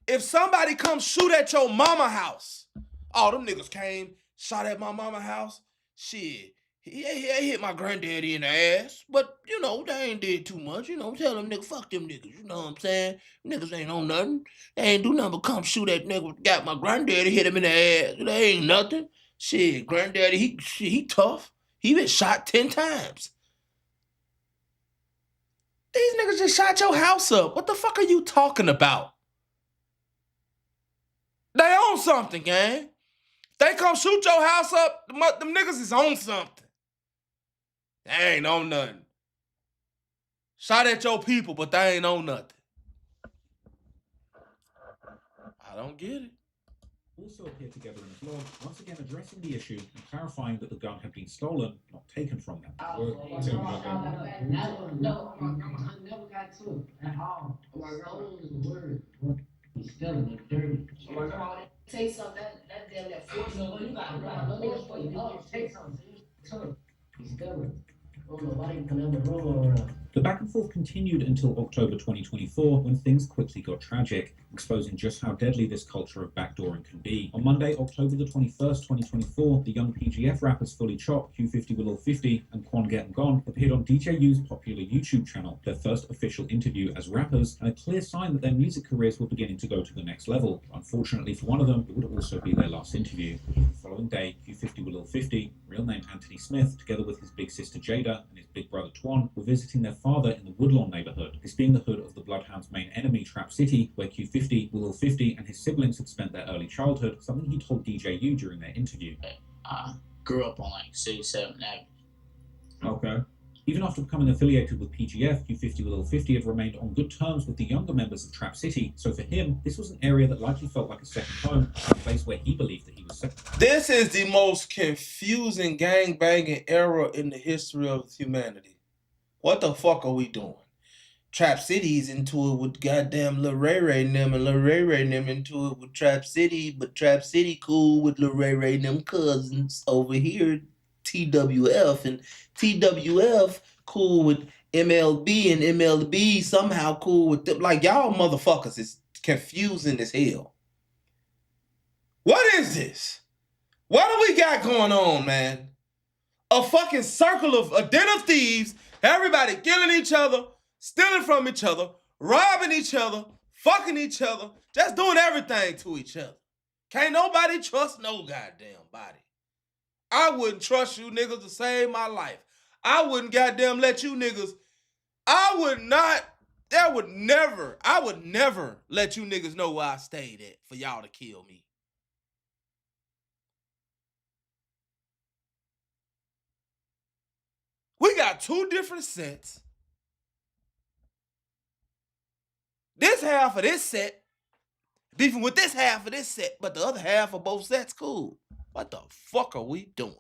If somebody comes shoot at your mama house, oh, them niggas came, shot at my mama house, shit. He hit my granddaddy in the ass, but, you know, they ain't did too much. You know, tell them niggas, fuck them niggas, you know what I'm saying? Niggas ain't on nothing. They ain't do nothing but come shoot that nigga, got my granddaddy, hit him in the ass. They ain't nothing. Shit, granddaddy, he tough. He been shot 10 times. These niggas just shot your house up. What the fuck are you talking about? They own something, gang. They come shoot your house up, them niggas is on something. They ain't on nothing. Shot at your people, but they ain't on nothing. I don't get it. Also appeared together in a vlog, once again addressing the issue and clarifying that the gun had been stolen, not taken from them. I never got to it at all. Stolen is the word. He's stealing it dirty. Take something that damn that force. No, you got no niggas for you. Take something. He's stealing. I don't know why you can have the room around. The back and forth continued until October 2024, when things quickly got tragic, exposing just how deadly this culture of backdooring can be. On Monday, October the 21st, 2024, the young PGF rappers Fully Chop, Q50 with Lil 50, and Quan Get 'Em Gone appeared on DJ U's popular YouTube channel, their first official interview as rappers, and a clear sign that their music careers were beginning to go to the next level. Unfortunately for one of them, it would also be their last interview. The following day, Q50 with Lil 50, real name Anthony Smith, together with his big sister Jada and his big brother Twan, were visiting their father in the Woodlawn neighborhood, this being the hood of the Bloodhound's main enemy, Trap City, where Q50, Lil 50, and his siblings had spent their early childhood, something he told DJ U during their interview. I grew up on like 67th Avenue. Okay. Even after becoming affiliated with PGF, Q50 with Lil 50 had remained on good terms with the younger members of Trap City, so for him, this was an area that likely felt like a second home, a place where he believed that he was safe. This is the most confusing gangbanging era in the history of humanity. What the fuck are we doing? Trap City's into it with goddamn Lil Ray Ray and them, and Lil Ray Ray and them into it with Trap City, but Trap City cool with Lil Ray Ray and them cousins over here, TWF, and TWF cool with MLB, and MLB somehow cool with them. Like, y'all motherfuckers is confusing as hell. What is this? What do we got going on, man? A fucking circle of a den of thieves, everybody killing each other, stealing from each other, robbing each other, fucking each other, just doing everything to each other. Can't nobody trust no goddamn body. I wouldn't trust you niggas to save my life. I wouldn't goddamn let you niggas, I would never let you niggas know where I stayed at for y'all to kill me. We got two different sets. This half of this set beefing with this half of this set, but the other half of both sets cool. What the fuck are we doing?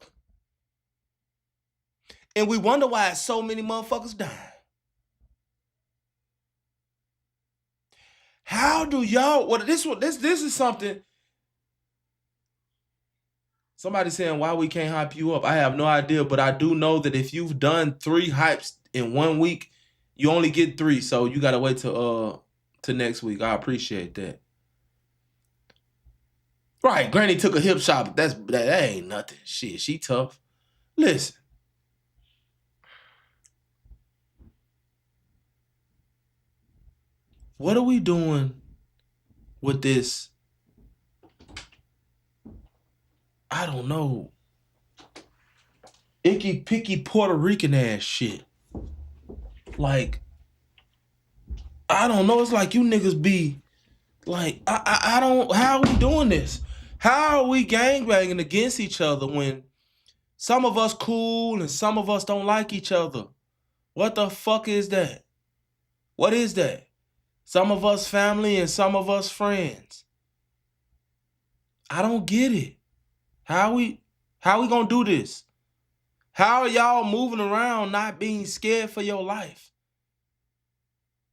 And we wonder why so many motherfuckers dying. How do y'all? Well, this is something. Somebody saying why we can't hype you up. I have no idea, but I do know that if you've done 3 hypes in 1 week, you only get 3. So you gotta wait to next week. I appreciate that. Right, Granny took a hip shot. That ain't nothing. Shit, she tough. Listen. What are we doing with this? I don't know. Icky picky Puerto Rican ass shit. Like, I don't know. It's like you niggas be like, I don't, how are we doing this? How are we gangbanging against each other when some of us cool and some of us don't like each other? What the fuck is that? What is that? Some of us family and some of us friends. I don't get it. How we gonna do this? How are y'all moving around not being scared for your life?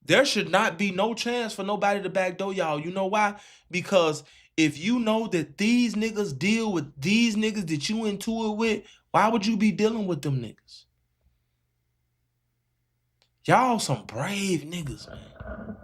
There should not be no chance for nobody to backdoor y'all. You know why? Because if you know that these niggas deal with these niggas that you into it with, why would you be dealing with them niggas? Y'all some brave niggas, man.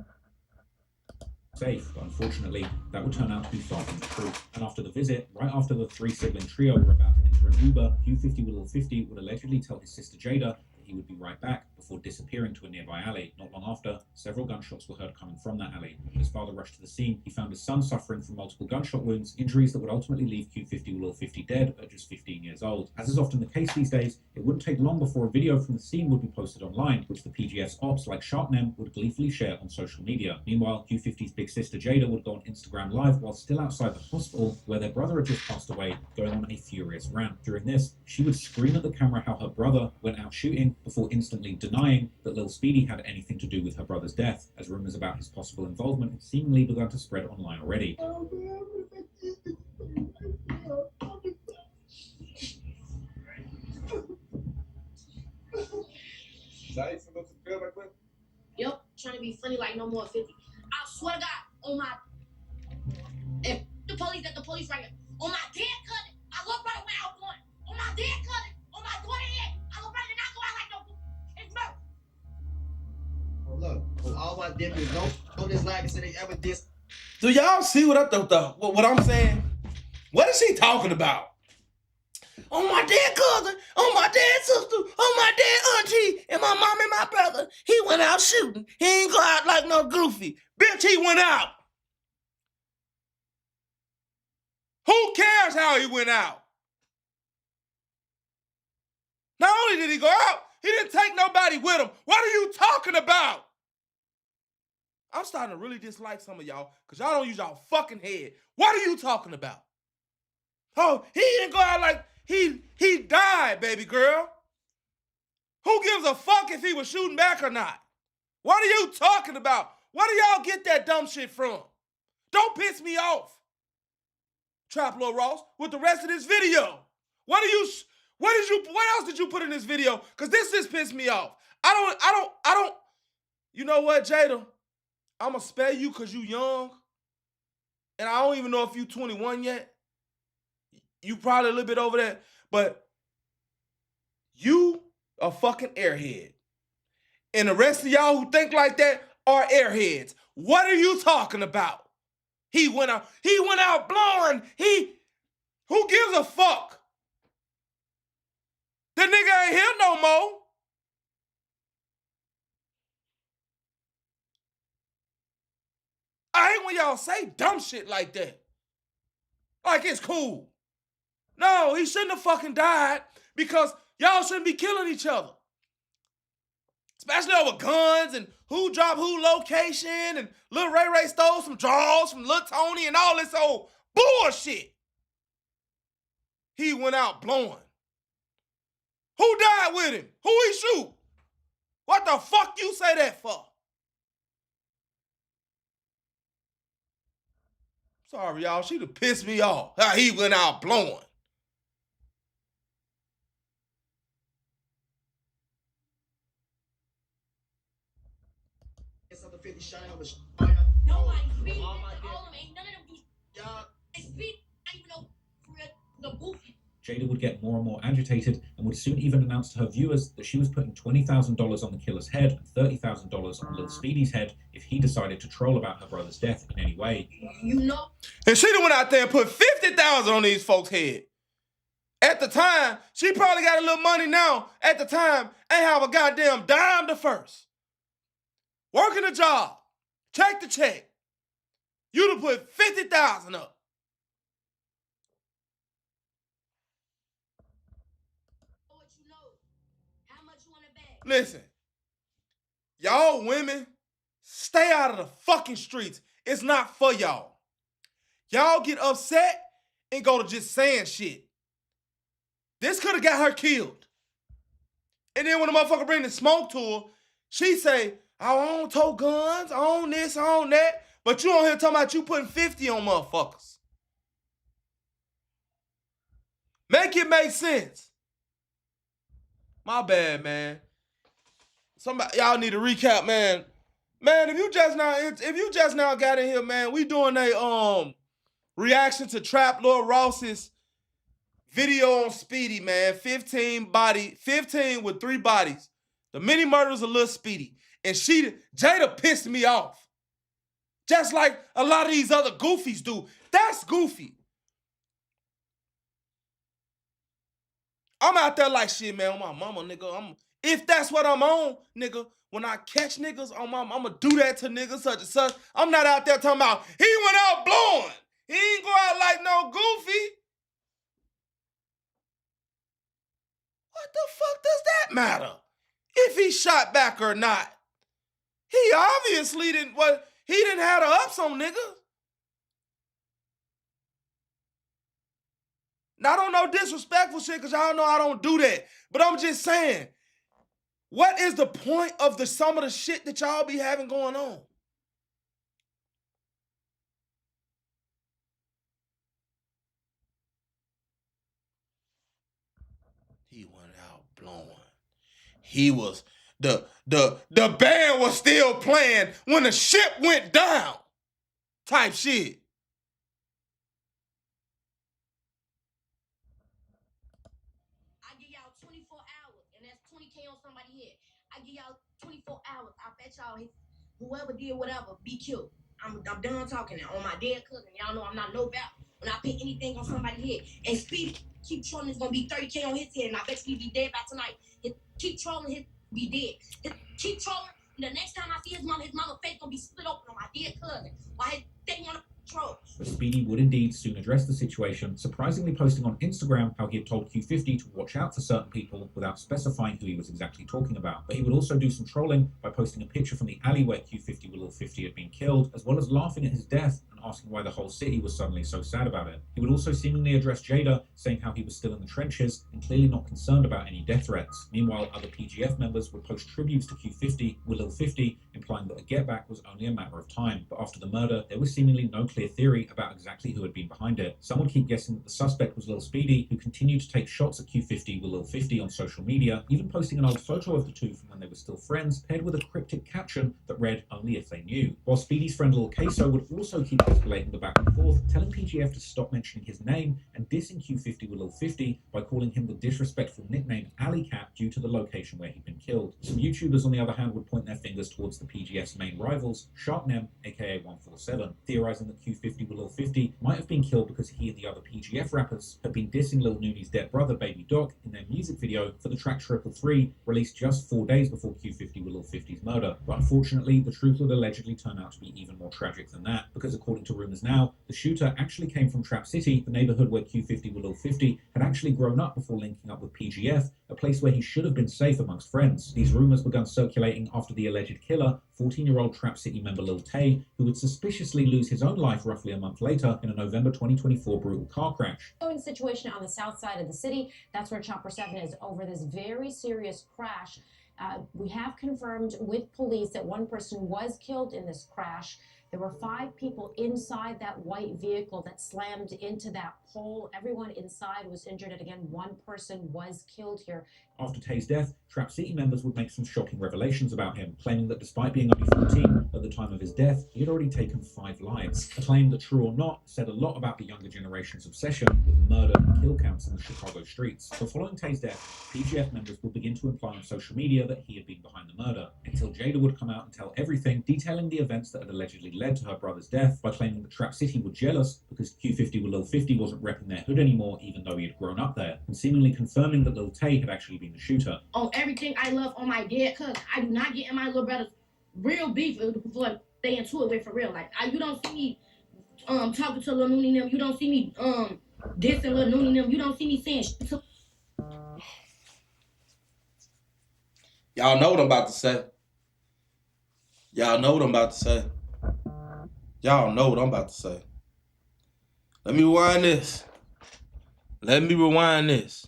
Safe, but unfortunately, that would turn out to be far from the truth. And after the visit, right after the 3-sibling trio were about to enter an Uber, Q50 with Lil 50 would allegedly tell his sister Jada that he would be right back before disappearing to a nearby alley. Not long after, several gunshots were heard coming from that alley. When his father rushed to the scene, he found his son suffering from multiple gunshot wounds, injuries that would ultimately leave Q50 with Lil 50 dead at just 15 years old. As is often the case these days, it wouldn't take long before a video from the scene would be posted online, which the PGF's ops like Sharpnem would gleefully share on social media. Meanwhile, Q50's big sister Jada would go on Instagram Live while still outside the hospital, where their brother had just passed away, going on a furious rant. During this, she would scream at the camera how her brother went out shooting before instantly denying that Lil Speedy had anything to do with her brother's death, as rumors about his possible involvement had seemingly begun to spread online already. Yep, trying to be funny like no more 50. I swear to God, on my if the police at the police right here, on my dead cousin, I look right where I was going. On my dead cousin, on my daughter head, I look right and not go out like no it's murder. Oh, look, all my deputies don't know this like I said they ever did. Do y'all see what I'm saying? What is he talking about? On my dead cousin, on my dead sister, on my dead auntie, and my mom and my brother. He went out shooting. He ain't go out like no goofy. Bitch, he went out. Who cares how he went out? Not only did he go out, he didn't take nobody with him. What are you talking about? I'm starting to really dislike some of y'all because y'all don't use y'all fucking head. What are you talking about? Oh, he didn't go out like he died, baby girl. Who gives a fuck if he was shooting back or not? What are you talking about? Where do y'all get that dumb shit from? Don't piss me off. Trap Lil Ross with the rest of this video. What else did you put in this video? Cause this just pissed me off. I don't. You know what, Jada? I'ma spare you cause you young. And I don't even know if you 21 yet. You probably a little bit over that. But you a fucking airhead. And the rest of y'all who think like that are airheads. What are you talking about? He went out blowing. Who gives a fuck? The nigga ain't here no more. I hate when y'all say dumb shit like that. Like it's cool. No, he shouldn't have fucking died because y'all shouldn't be killing each other. Especially over guns and who dropped who location and Lil Ray Ray stole some draws from Lil Tony and all this old bullshit. He went out blowing. Who died with him? Who he shoot? What the fuck you say that for? Sorry, y'all. She done pissed me off. How he went out blowing. Nobody speed all of them ain't none of them do speed. I even know the goofy. Jada would get more and more agitated and would soon even announce to her viewers that she was putting $20,000 on the killer's head and $30,000 on Lil Speedy's head if he decided to troll about her brother's death in any way. You know. And she done went out there and put $50,000 on these folks' head. At the time, she probably got a little money now. At the time, ain't have a goddamn dime to first. Working a job. Check the check. You done put $50,000 up. Listen, y'all women, stay out of the fucking streets. It's not for y'all. Y'all get upset and go to just saying shit. This could have got her killed. And then when the motherfucker bring the smoke to her, she say, I don't tow guns, I own this, I own that. But you on here talking about you putting 50 on motherfuckers. Make it make sense. My bad, man. Y'all need to recap, man. Man, if you just now got in here, man, we doing a reaction to Trap Lil Ross's video on Speedy, man. 15 with 3 bodies. The mini murders of Lil Speedy. And Jada pissed me off. Just like a lot of these other goofies do. That's goofy. I'm out there like shit, man, on my mama, nigga. If that's what I'm on, nigga, when I catch niggas on my mama, do that to niggas such and such. I'm not out there talking about, he went out blowing. He ain't go out like no goofy. What the fuck does that matter? If he shot back or not. He obviously didn't have the ups on niggas. Now, I don't know disrespectful shit because y'all know I don't do that. But I'm just saying, What is the point of some of the shit that y'all be having going on? He went out blowing. He was the band was still playing when the ship went down. Type shit. I give y'all 24 hours, and that's 20K on somebody's head. I give y'all 24 hours. I bet y'all whoever did whatever be killed. I'm done talking now. On my dead cousin, y'all know I'm not no doubt. When I put anything on somebody's head, and Speedy keep trolling, it's gonna be 30K on his head, and I bet you he be dead by tonight. Keep trolling, he'll be dead. Keep trolling. The next time I see his mama face gonna be split open on my dead cousin. Why his thing on the troll. But Speedy would indeed soon address the situation, surprisingly posting on Instagram how he had told Q50 to watch out for certain people without specifying who he was exactly talking about. But he would also do some trolling by posting a picture from the alley where Q50 with Lil 50 had been killed, as well as laughing at his death and asking why the whole city was suddenly so sad about it. He would also seemingly address Jada, saying how he was still in the trenches and clearly not concerned about any death threats. Meanwhile, other PGF members would post tributes to Q50 with Lil 50, implying that a get back was only a matter of time. But after the murder, there was seemingly no clear theory about exactly who had been behind it. Some would keep guessing that the suspect was Lil Speedy, who continued to take shots at Q50 with Lil 50 on social media, even posting an old photo of the two from when they were still friends, paired with a cryptic caption that read, "Only if they knew." While Speedy's friend Lil Queso would also keep escalating the back and forth, telling PGF to stop mentioning his name and dissing Q50 with Lil 50 by calling him the disrespectful nickname Alley Cat due to the location where he'd been killed. Some YouTubers, on the other hand, would point their fingers towards the PGF's main rivals, Sharknem, aka 147, theorizing that Q50 with Lil 50 might have been killed because he and the other PGF rappers had been dissing Lil Nooney's dead brother, Baby Doc, in their music video for the track 333, released just 4 days before Q50 with Lil 50's murder. But unfortunately, the truth would allegedly turn out to be even more tragic than that, because according to rumors now, the shooter actually came from Trap City, the neighborhood where Q50 with Lil 50 had actually grown up before linking up with PGF, a place where he should have been safe amongst friends. These rumors began circulating after the alleged killer, 14-year-old Trap City member Lil Tay, who would suspiciously lose his own life roughly a month later in a November 2024 brutal car crash. Situation on the south side of the city. That's where Chopper 7 is over this very serious crash. We have confirmed with police that one person was killed in this crash. There were 5 people inside that white vehicle that slammed into that pole. Everyone inside was injured, and again, one person was killed here. After Tay's death, Trap City members would make some shocking revelations about him, claiming that despite being only 14 at the time of his death, he had already taken 5 lives. A claim that, true or not, said a lot about the younger generation's obsession with murder and kill counts in the Chicago streets. But following Tay's death, PGF members would begin to imply on social media that he had been behind the murder, until Jada would come out and tell everything, detailing the events that had allegedly led to her brother's death by claiming that Trap City were jealous because Q50 with Lil 50 wasn't repping their hood anymore, even though he had grown up there, and seemingly confirming that Lil Tay had actually been the shooter. On everything I love on my dead cousin, I do not get in my little brother's real beef for they into it with for real. Like you don't see me talking to Lil Nooney them. You don't see me dissing Lil Nooney them. You don't see me saying shit to. Y'all know what I'm about to say. Y'all know what I'm about to say. Y'all know what I'm about to say. Let me rewind this. Let me rewind this.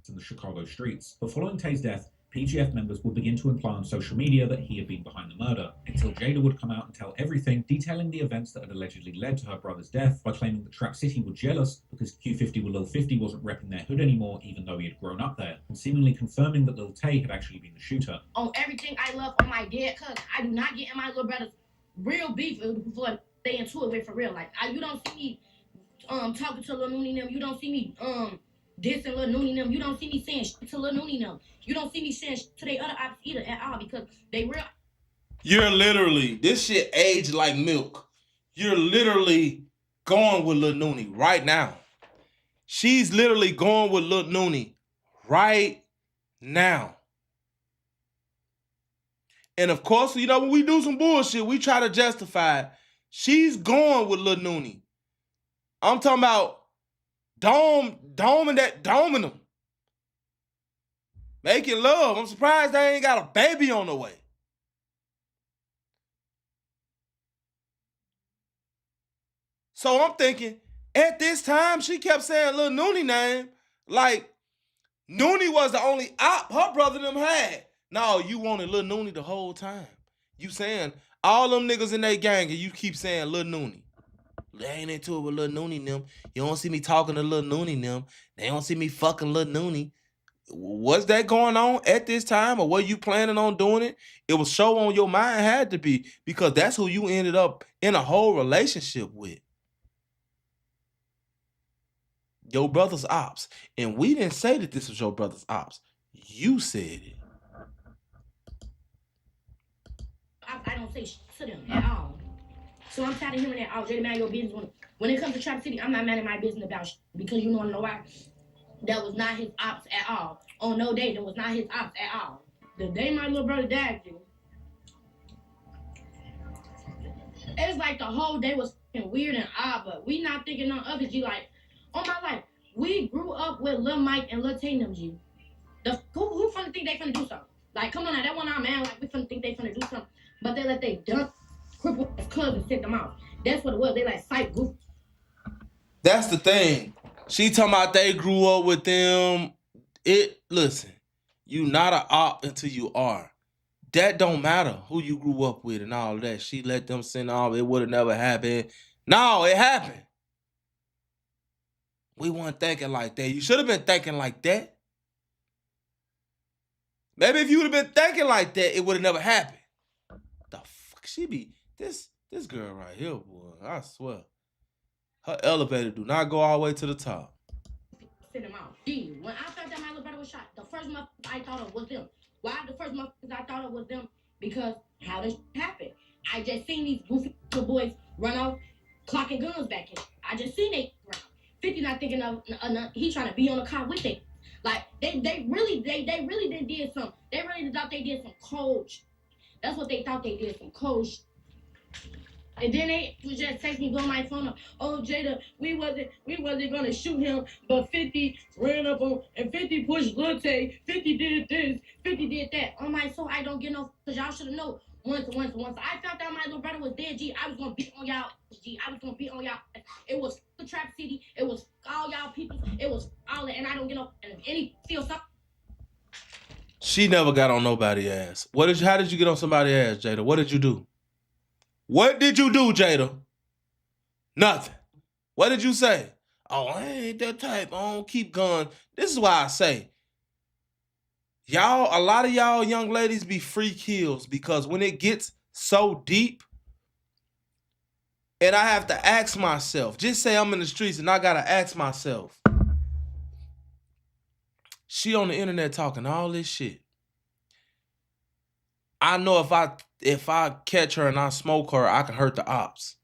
In the Chicago streets. But following Tay's death, PGF members would begin to imply on social media that he had been behind the murder, until Jada would come out and tell everything, detailing the events that had allegedly led to her brother's death by claiming that Trap City were jealous because Q50 with Lil 50 wasn't repping their hood anymore, even though he had grown up there, and seemingly confirming that Lil Tay had actually been the shooter. On everything I love on my dead cousin, I do not get in my little brother's real beef for they into it with for real. Like you don't see me talking to Lil Nooney them. You don't see me dissing Lil Nooney them. You don't see me saying shit to Lil Nooney them. You don't see me saying shit to their other ops either at all, because they real. You're literally, this shit aged like milk. You're literally going with Lil Nooney right now. She's literally going with Lil Nooney right now. And of course, you know, when we do some bullshit, we try to justify it. She's going with Lil Nooney. I'm talking about doming them. Making love. I'm surprised they ain't got a baby on the way. So I'm thinking, At this time, she kept saying Lil Noonie name. Like, Noonie was the only op her brother them had. No, you wanted Lil Noonie the whole time. You saying all them niggas in that gang and you keep saying Lil Noonie. They ain't into it with Lil Noonie them. You don't see me talking to Lil Noonie them. They don't see me fucking Lil Noonie. Was that going on at this time, or were you planning on doing it? It was so on your mind, had to be, because that's who you ended up in a whole relationship with. Your brother's ops. And we didn't say that this was your brother's ops. You said it. I don't say shit to them at all. So I'm tired of hearing that, oh, Jada, man, your business. When it comes to Trap City, I'm not mad at my business about shit, because you don't know why. That was not his ops at all. On no day, that was not his ops at all. The day my little brother died, dude, it was like the whole day was weird and odd, but we not thinking none of it, G. Like, on my life, we grew up with Lil Mike and Lil Tatum, G. Who finna think they finna do something? Like, come on now, that one our man, like, we finna think they finna do something. But they let they dumb, cripple cousin sent them out. That's what it was. They like sight goof. That's the thing. She talking about they grew up with them. Listen, you not a op until you are. That don't matter who you grew up with and all that. She let them send off. It would have never happened. No, it happened. We weren't thinking like that. You should have been thinking like that. Maybe if you would have been thinking like that, it would have never happened. The fuck she be? This girl right here, boy. I swear. Her elevator do not go all the way to the top. Send them out. Gee, when I found that my little brother was shot, the first month I thought of was them. Why the first month I thought of was them? Because how this happened? I just seen these goofy little boys run off, clocking guns back in. I just seen they run. 50 not thinking of he trying to be on the car with it. Like they really did some. They really thought they did some cold. That's what they thought they did, some cold. And then they was just text me, blow my phone up. Oh, Jada, we wasn't gonna shoot him, but 50 ran up on and 50 pushed Lil Tay. 50 did this, 50 did that. On my soul, I don't get no, cause y'all should have known. Once I found out my little brother was dead, G, I was gonna beat on y'all, G. I was gonna beat on y'all. It was the Trap City. It was all y'all people. It was all that, and I don't get no, and if any feel something. She never got on nobody's ass. How did you get on somebody's ass, Jada? What did you do? What did you do, Jada? Nothing. What did you say? Oh, I ain't that type. I don't keep guns. This is why I say, a lot of y'all young ladies be free kills, because when it gets so deep, and I have to ask myself, just say I'm in the streets and I gotta ask myself, she on the internet talking all this shit. I know if I catch her and I smoke her, I can hurt the ops.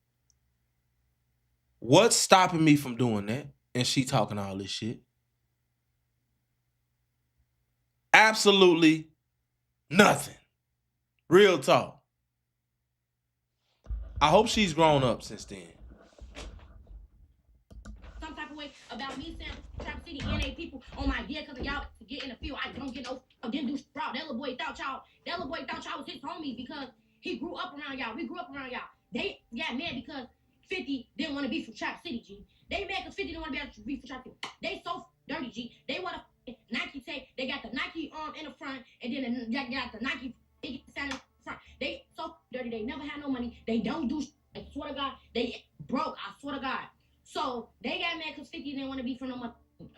What's stopping me from doing that? And she talking all this shit. Absolutely nothing. Real talk. I hope she's grown up since then. Some type of way about me saying Trap City and they people on my dear, because of y'all to get in the field. I don't get no, I didn't do fraud. That little boy thought y'all was his homie because he grew up around y'all. We grew up around y'all. They got mad because 50 didn't want to be from Trap City, G. They mad because 50 didn't want to be from Trap City. They so dirty, G. They want a Nike tag. They got the Nike arm in the front, and then they got the Nike sign in the front. They so dirty. They never had no money. They don't do. I swear to God, they broke. I swear to God. So they got mad because 50 didn't want to be from no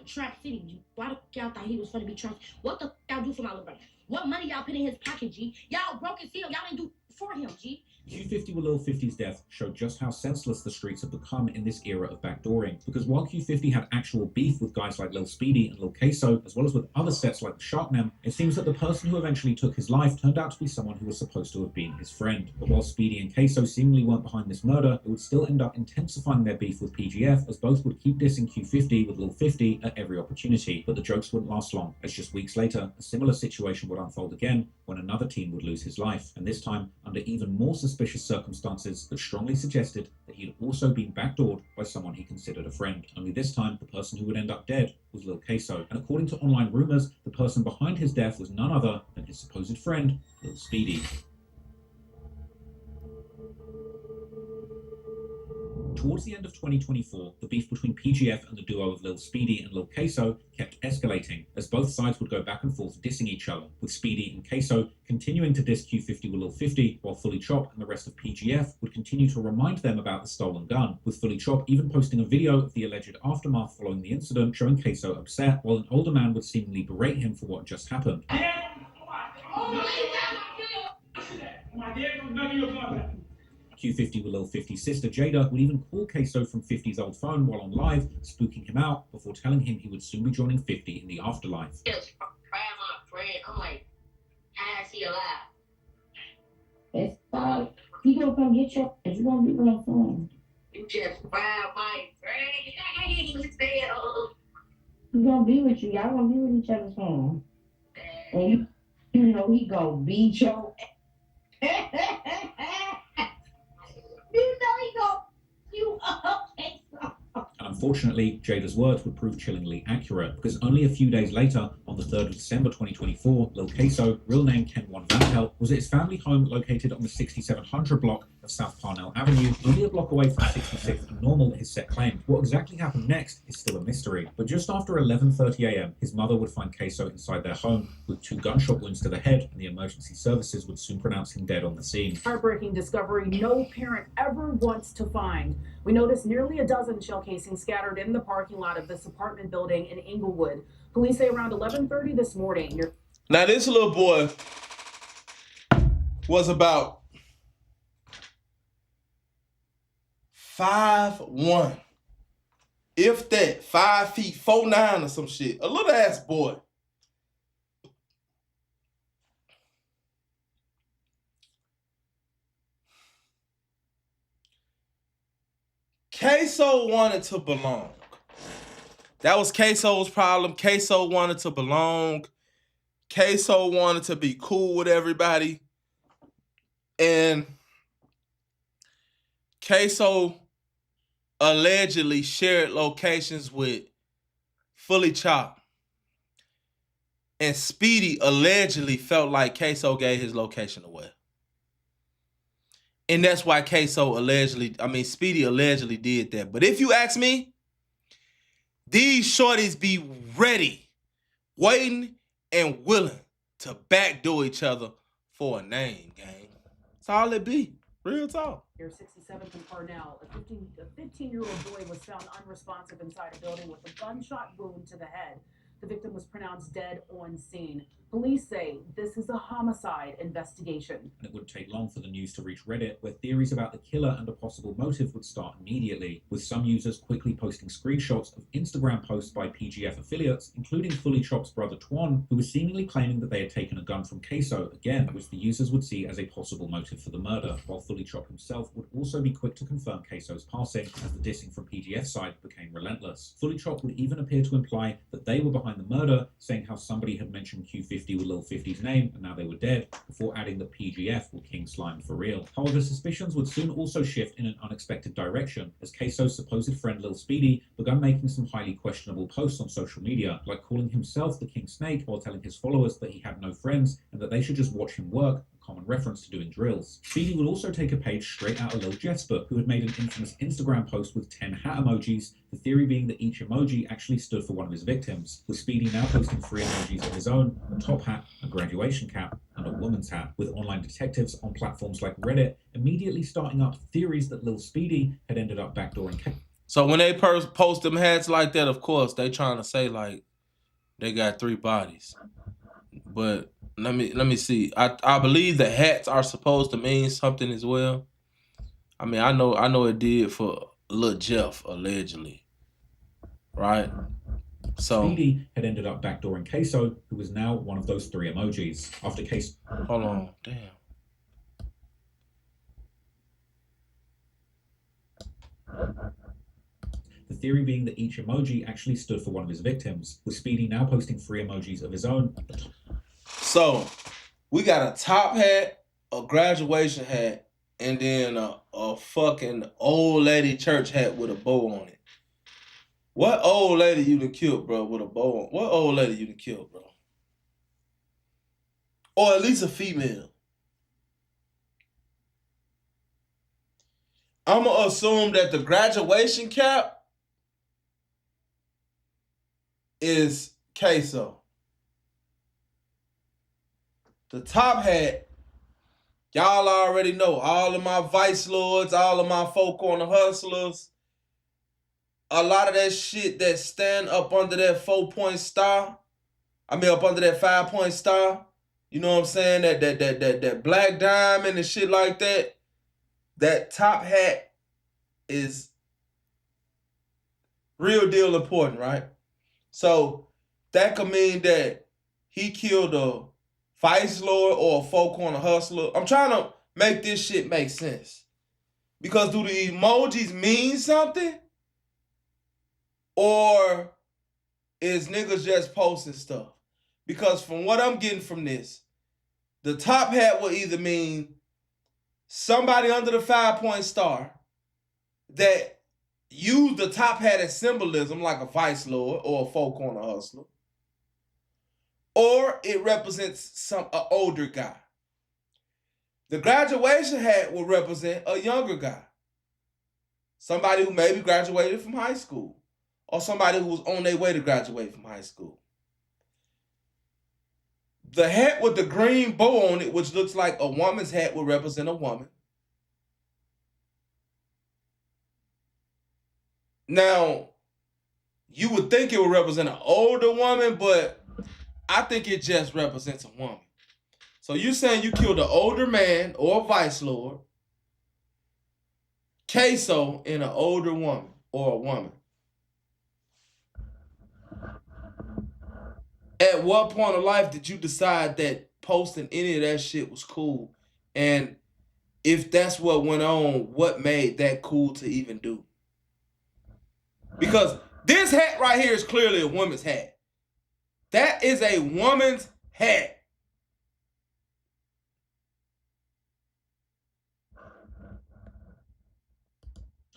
Trap City, G. Why the fuck y'all thought he was going to be Trap? What the fuck y'all do for my little brother? What money y'all put in his pocket, G? Y'all broke his heel. Y'all didn't do for him, G. Q50 with Lil 50's death showed just how senseless the streets have become in this era of backdooring, because while Q50 had actual beef with guys like Lil Speedy and Lil Queso, as well as with other sets like the Sharknem, it seems that the person who eventually took his life turned out to be someone who was supposed to have been his friend. But while Speedy and Queso seemingly weren't behind this murder, it would still end up intensifying their beef with PGF, as both would keep dissing Q50 with Lil 50 at every opportunity. But the jokes wouldn't last long, as just weeks later, a similar situation would unfold again when another teen would lose his life, and this time under even more suspicious circumstances that strongly suggested that he had also been backdoored by someone he considered a friend. Only this time, the person who would end up dead was Lil Queso, and according to online rumors, the person behind his death was none other than his supposed friend, Lil Speedy. towards the end of 2024, the beef between PGF and the duo of Lil Speedy and Lil Queso kept escalating, as both sides would go back and forth dissing each other, with Speedy and Queso continuing to diss Q50 with Lil 50, while Fully Chop and the rest of PGF would continue to remind them about the stolen gun, with Fully Chop even posting a video of the alleged aftermath following the incident, showing Queso upset, while an older man would seemingly berate him for what just happened. Q50 with Lil 50's sister Jada would even call Queso from 50's old phone while on live, spooking him out before telling him he would soon be joining 50 in the afterlife. Just grab my friend. I'm like, how is he alive? It's he gonna come get you. If you gonna be with him phone. You just grab my friend. He's dead. He gonna be with you. Y'all gonna be with each other's phone. And you know he gonna beat your you know he gonna you up. And unfortunately, Jada's words would prove chillingly accurate, because only a few days later, on the 3rd of December 2024, Lil Queso, real name Ken One Vantel, was at his family home located on the 6700 block of South Parnell Avenue, only a block away from 66th and Normal, his set claimed. What exactly happened next is still a mystery. But just after 11:30 a.m., his mother would find Queso inside their home with 2 gunshot wounds to the head, and the emergency services would soon pronounce him dead on the scene. Heartbreaking discovery no parent ever wants to find. We noticed nearly a dozen shell casings scattered in the parking lot of this apartment building in Inglewood. Police say around 11:30 this morning. Now this little boy was about 5'1", if that, 5 feet 4'9" or some shit. A little ass boy. Queso wanted to belong. That was Queso's problem. Queso wanted to belong. Queso wanted to be cool with everybody. And Queso allegedly shared locations with Fully Chop. And Speedy allegedly felt like Queso gave his location away. And that's why Speedy allegedly did that. But if you ask me, these shorties be ready, waiting, and willing to backdoor each other for a name, gang. That's all it be. Real talk. Near 67th and Parnell, a 15-year-old boy was found unresponsive inside a building with a gunshot wound to the head. The victim was pronounced dead on scene. Police say this is a homicide investigation. And it wouldn't take long for the news to reach Reddit, where theories about the killer and a possible motive would start immediately, with some users quickly posting screenshots of Instagram posts by PGF affiliates, including Fully Chop's brother Twan, who was seemingly claiming that they had taken a gun from Queso, again, which the users would see as a possible motive for the murder, while Fully Chop himself would also be quick to confirm Queso's passing, as the dissing from PGF's side became relentless. Fully Chop would even appear to imply that they were behind the murder, saying how somebody had mentioned Q50 with Lil 50's name and now they were dead, before adding that PGF were King Slime for real. However, suspicions would soon also shift in an unexpected direction, as Queso's supposed friend Lil Speedy began making some highly questionable posts on social media, like calling himself the King Snake while telling his followers that he had no friends and that they should just watch him work, common reference to doing drills. Speedy would also take a page straight out of Lil Jeff's book, who had made an infamous Instagram post with 10 hat emojis, the theory being that each emoji actually stood for one of his victims, with Speedy now posting 3 emojis of his own, a top hat, a graduation cap, and a woman's hat, with online detectives on platforms like Reddit immediately starting up theories that Lil Speedy had ended up backdooring. So when they post them hats like that, of course, they trying to say like they got 3 bodies. But let me see. I believe the hats are supposed to mean something as well. I mean, I know it did for Lil Jeff, allegedly. Right? So Speedy had ended up backdooring Queso, who was now one of those 3 emojis. After Queso... Hold on. Damn. The theory being that each emoji actually stood for one of his victims, with Speedy now posting 3 emojis of his own. So, we got a top hat, a graduation hat, and then a fucking old lady church hat with a bow on it. What old lady you done killed, bro, with a bow on? What old lady you done killed, bro? Or at least a female. I'm going to assume that the graduation cap is Queso. The top hat, y'all already know. All of my vice lords, all of my folk on the hustlers, a lot of that shit that stand up under that 4-point star, up under that 5-point star, you know what I'm saying? That black diamond and shit like that. That top hat is real deal important, right? So that could mean that he killed a vice lord or a folk on a hustler. I'm trying to make this shit make sense. Because do the emojis mean something? Or is niggas just posting stuff? Because from what I'm getting from this, the top hat will either mean somebody under the 5-point star that used the top hat as symbolism, like a vice lord or a folk on a hustler, or it represents an older guy. The graduation hat will represent a younger guy, somebody who maybe graduated from high school, or somebody who was on their way to graduate from high school. The hat with the green bow on it, which looks like a woman's hat, will represent a woman. Now, you would think it would represent an older woman, but I think it just represents a woman. So you're saying you killed an older man or a vice lord, Queso, and an older woman or a woman. At what point of life did you decide that posting any of that shit was cool? And if that's what went on, what made that cool to even do? Because this hat right here is clearly a woman's hat. That is a woman's hat.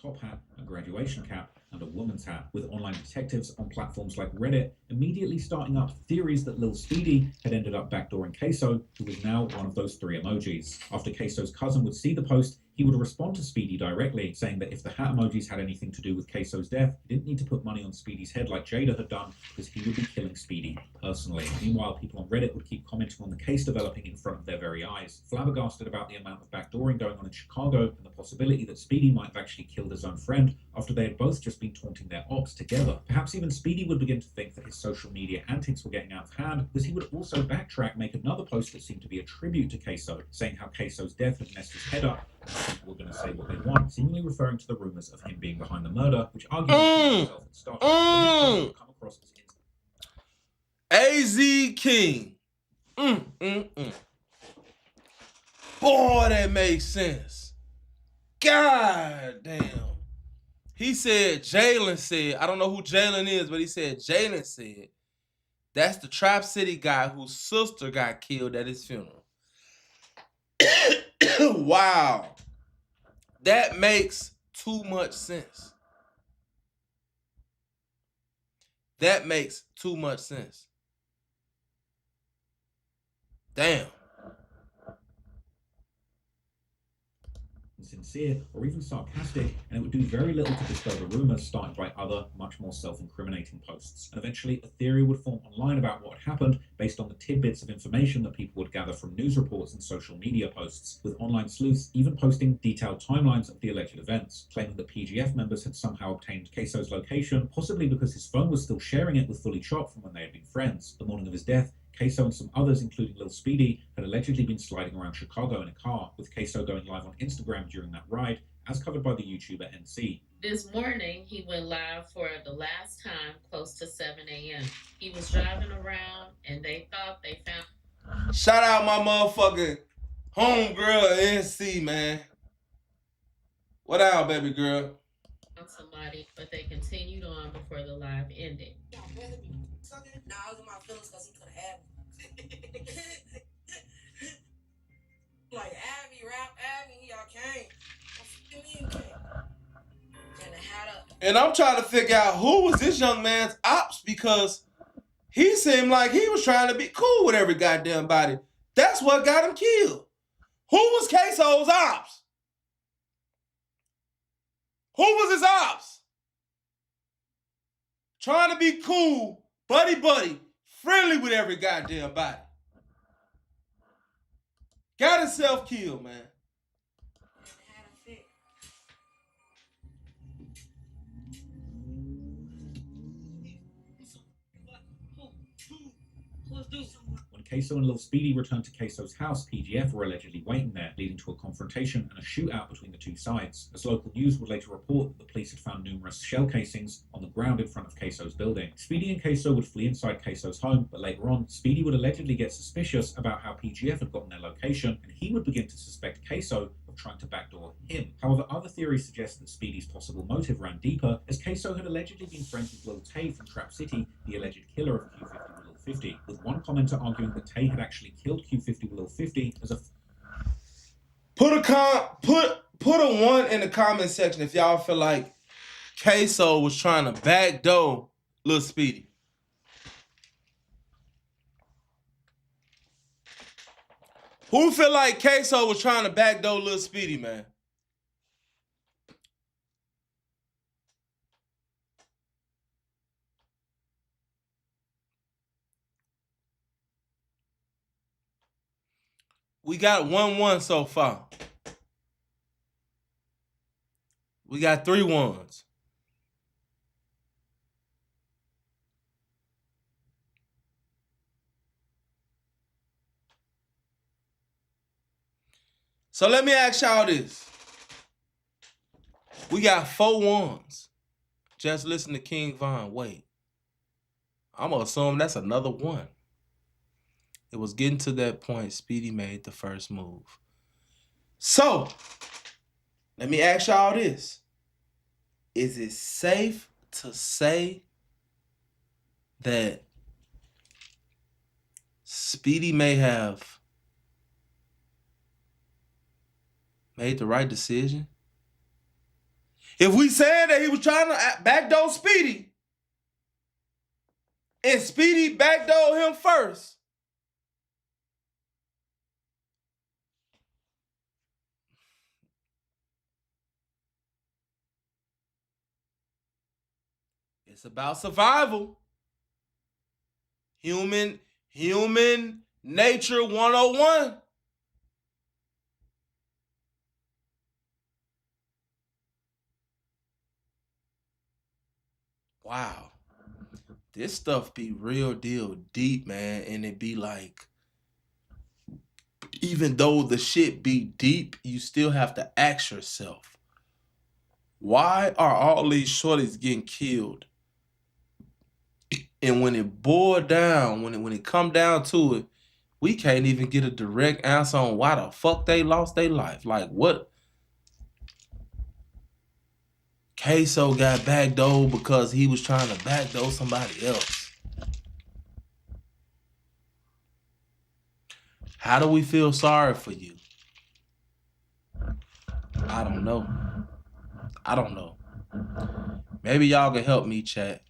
Top hat, a graduation cap, and a woman's hat, with online detectives on platforms like Reddit immediately starting up theories that Lil Speedy had ended up backdooring Queso, who was now one of those 3 emojis. After Queso's cousin would see the post, he would respond to Speedy directly, saying that if the hat emojis had anything to do with Queso's death, he didn't need to put money on Speedy's head like Jada had done, because he would be killing Speedy personally. Meanwhile, people on Reddit would keep commenting on the case developing in front of their very eyes, flabbergasted about the amount of backdooring going on in Chicago and the possibility that Speedy might have actually killed his own friend after they had both just been taunting their ops together. Perhaps even Speedy would begin to think that his social media antics were getting out of hand, because he would also backtrack, make another post that seemed to be a tribute to Queso, saying how Queso's death had messed his head up. People were going to say what they want, seemingly referring to the rumors of him being behind the murder, which arguably himself had stopped. Come across as AZ King. Boy, that makes sense. God damn. He said, Jalen said, I don't know who Jalen is, but he said, Jalen said, that's the Trap City guy whose sister got killed at his funeral. Wow. That makes too much sense. That makes too much sense. Damn. sincere or even sarcastic, and it would do very little to dispel the rumors started by other, much more self-incriminating posts. And eventually, a theory would form online about what happened based on the tidbits of information that people would gather from news reports and social media posts, with online sleuths even posting detailed timelines of the alleged events, claiming that PGF members had somehow obtained Queso's location, possibly because his phone was still sharing it with Fully Chop from when they had been friends. The morning of his death, Queso and some others, including Lil Speedy, had allegedly been sliding around Chicago in a car, with Queso going live on Instagram during that ride, as covered by the YouTuber NC. This morning, he went live for the last time close to 7 a.m. He was driving around, and they thought they found... Shout out my motherfucking homegirl NC, man. What out, baby girl? Somebody, but they continued on before the live ended. Nah, I was in my feelings because he could have had me. Like, add me, rap, add me, y'all can't. What do you mean, can't? And I'm trying to figure out who was this young man's ops, because he seemed like he was trying to be cool with every goddamn body. That's what got him killed. Who was Queso's ops? Who was his ops? Trying to be cool, buddy, friendly with every goddamn body. Got himself killed, man. When Queso and Lil Speedy returned to Queso's house, PGF were allegedly waiting there, leading to a confrontation and a shootout between the two sides, as local news would later report that the police had found numerous shell casings on the ground in front of Queso's building. Speedy and Queso would flee inside Queso's home, but later on, Speedy would allegedly get suspicious about how PGF had gotten their location, and he would begin to suspect Queso of trying to backdoor him. However, other theories suggest that Speedy's possible motive ran deeper, as Queso had allegedly been friends with Lil Tay from Trap City, the alleged killer of Q50 with Lil 50, with one commenter arguing that Tay had actually killed Q50 with Lil 50 as a... Put a 1 in the comment section if y'all feel like Queso was trying to backdoor Lil Speedy. Who feel like Queso was trying to backdoor Lil Speedy, man? We got 1-1 so far. We got 3 1s. So let me ask y'all this. We got 4 1s. Just listen to King Von. Wait. I'm going to assume that's another 1. It was getting to that point. Speedy made the first move. So, let me ask y'all this. Is it safe to say that Speedy may have made the right decision? If we said that he was trying to backdoor Speedy, and Speedy backdoored him first, it's about survival. Human nature 101. Wow. This stuff be real deal deep, man. And it be like, even though the shit be deep, you still have to ask yourself, why are all these shorties getting killed? And when it boiled down, when it come down to it, we can't even get a direct answer on why the fuck they lost their life. Like, what? Queso got backdoored because he was trying to backdoor somebody else. How do we feel sorry for you? I don't know. Maybe y'all can help me, chat.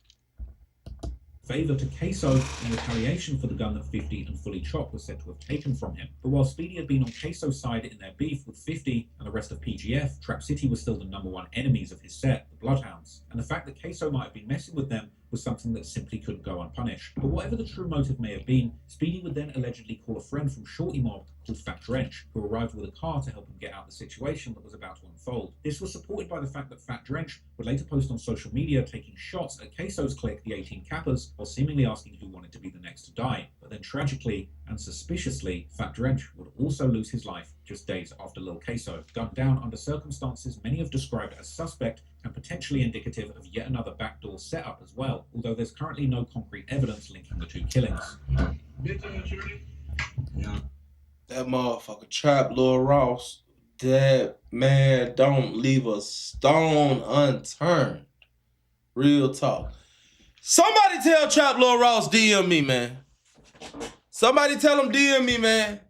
Favor to Queso in retaliation for the gun that 50 and Fully Chop was said to have taken from him. But while Speedy had been on Queso's side in their beef with 50 and the rest of PGF, Trap City was still the #1 enemies of his set, the Bloodhounds. And the fact that Queso might have been messing with them was something that simply couldn't go unpunished. But whatever the true motive may have been, Speedy would then allegedly call a friend from Shorty Mob called Fat Drench, who arrived with a car to help him get out the situation that was about to unfold. This was supported by the fact that Fat Drench would later post on social media taking shots at Queso's clique, the 18 Kappas, while seemingly asking who wanted to be the next to die. But then tragically and suspiciously, Fat Drench would also lose his life just days after Lil Queso, gunned down under circumstances many have described as suspect and potentially indicative of yet another backdoor setup as well, although there's currently no concrete evidence linking the two killings. Yeah. That motherfucker Trap Lil Ross, that man don't leave a stone unturned. Real talk. Somebody tell Trap Lil Ross DM me, man. Somebody tell him DM me, man.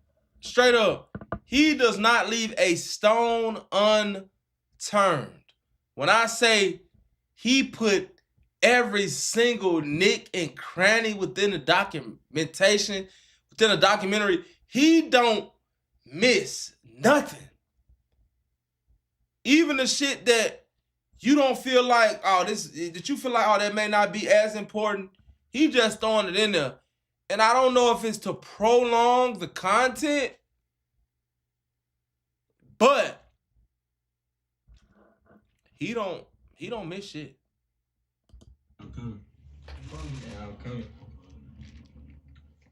Straight up. He does not leave a stone unturned. When I say he put every single nick and cranny within the documentation, within a documentary, he don't miss nothing. Even the shit that you don't feel like, did you feel like, that may not be as important? He just throwing it in there. And I don't know if it's to prolong the content, but he don't miss shit. I'm coming. Yeah, I'm coming.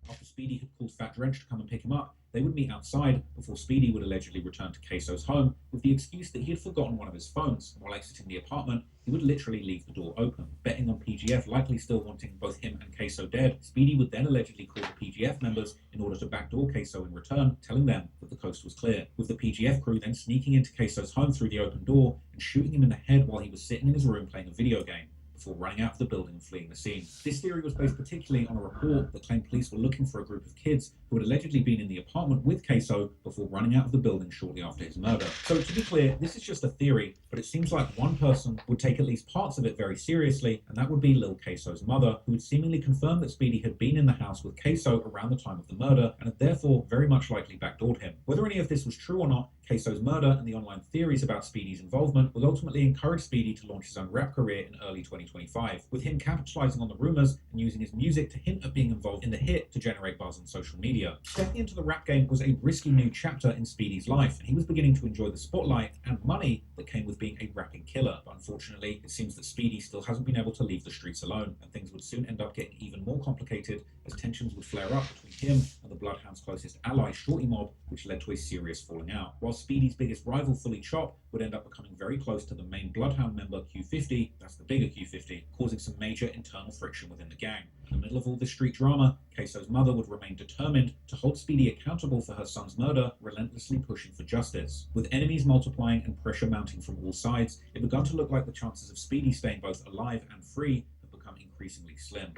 After Speedy had called Fat Drench to come and pick him up, they would meet outside before Speedy would allegedly return to Queso's home with the excuse that he had forgotten one of his phones. And while exiting the apartment, he would literally leave the door open. Betting on PGF likely still wanting both him and Queso dead, Speedy would then allegedly call the PGF members in order to backdoor Queso in return, telling them that the coast was clear, with the PGF crew then sneaking into Queso's home through the open door and shooting him in the head while he was sitting in his room playing a video game, before running out of the building and fleeing the scene. This theory was based particularly on a report that claimed police were looking for a group of kids who had allegedly been in the apartment with Queso before running out of the building shortly after his murder. So to be clear, this is just a theory, but it seems like one person would take at least parts of it very seriously, and that would be Lil Queso's mother, who had seemingly confirmed that Speedy had been in the house with Queso around the time of the murder, and had therefore very much likely backdoored him. Whether any of this was true or not, Queso's murder and the online theories about Speedy's involvement would ultimately encourage Speedy to launch his own rap career in early 2025, with him capitalizing on the rumors and using his music to hint at being involved in the hit to generate buzz on social media. Stepping into the rap game was a risky new chapter in Speedy's life, and he was beginning to enjoy the spotlight and money that came with being a rapping killer. But unfortunately, it seems that Speedy still hasn't been able to leave the streets alone, and things would soon end up getting even more complicated as tensions would flare up between him and the Bloodhound's closest ally, Shorty Mob, which led to a serious falling out. While Speedy's biggest rival, Fully Chop, would end up becoming very close to the main Bloodhound member, Q50, that's the bigger Q50, causing some major internal friction within the gang. In the middle of all this street drama, Queso's mother would remain determined to hold Speedy accountable for her son's murder, relentlessly pushing for justice. With enemies multiplying and pressure mounting from all sides, it began to look like the chances of Speedy staying both alive and free have become increasingly slim.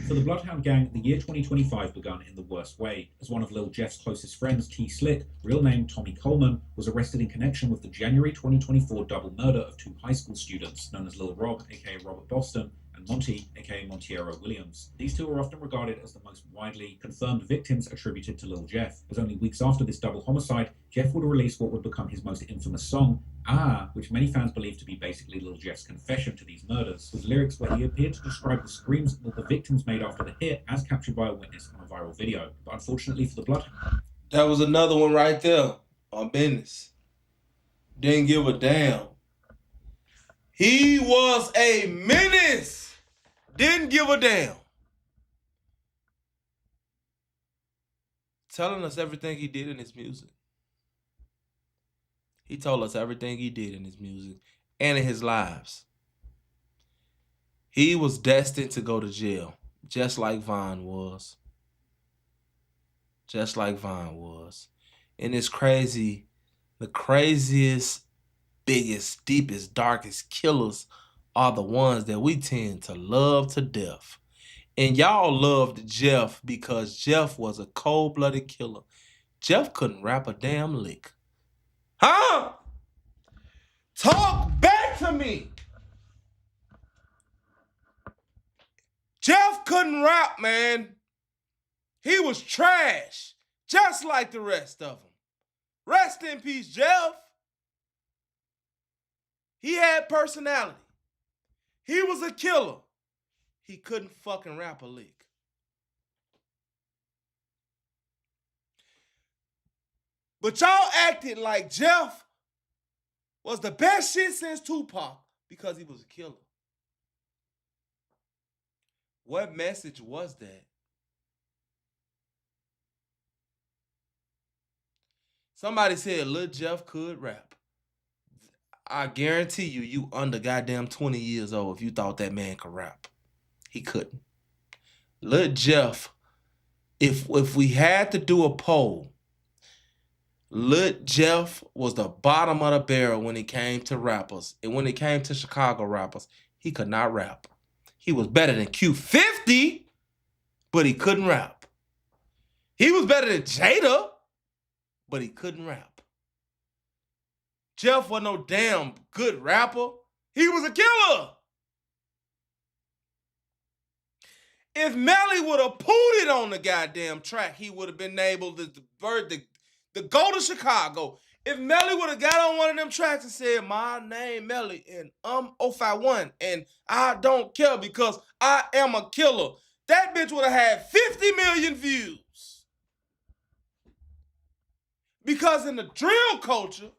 For the Bloodhound gang, the year 2025 began in the worst way, as one of Lil Jeff's closest friends, T Slick, real name Tommy Coleman, was arrested in connection with the January 2024 double murder of two high school students, known as Lil Rob, aka Robert Boston, and Monty, aka Montiero Williams. These two are often regarded as the most widely confirmed victims attributed to Lil Jeff, as only weeks after this double homicide, Jeff would release what would become his most infamous song, Ah, which many fans believe to be basically Lil Jeff's confession to these murders, with lyrics where he appeared to describe the screams that the victims made after the hit as captured by a witness on a viral video. But unfortunately for the Bloodhound, that was another one right there on business. Didn't give a damn. He was a menace. Didn't give a damn. Telling us everything he did in his music. He told us everything he did in his music and in his lives. He was destined to go to jail, just like Vaughn was. Just like Vaughn was. And it's crazy. The craziest, biggest, deepest, darkest killers are the ones that we tend to love to death. And y'all loved Jeff because Jeff was a cold-blooded killer. Jeff couldn't rap a damn lick. Huh? Talk back to me. Jeff couldn't rap, man. He was trash, just like the rest of them. Rest in peace, Jeff. He had personality. He was a killer. He couldn't fucking rap a lick. But y'all acted like Jeff was the best shit since Tupac because he was a killer. What message was that? Somebody said Lil Jeff could rap. I guarantee you, you under goddamn 20 years old if you thought that man could rap. He couldn't. Lil Jeff, if we had to do a poll, Lil Jeff was the bottom of the barrel when it came to rappers. And when it came to Chicago rappers, he could not rap. He was better than Q50, but he couldn't rap. He was better than Jada, but he couldn't rap. Jeff was no damn good rapper. He was a killer. If Melly would have put it on the goddamn track, he would have been able to bird to go to Chicago. If Melly would have got on one of them tracks and said, my name Melly and 051 and I don't care because I am a killer, that bitch would have had 50 million views. Because in the drill culture,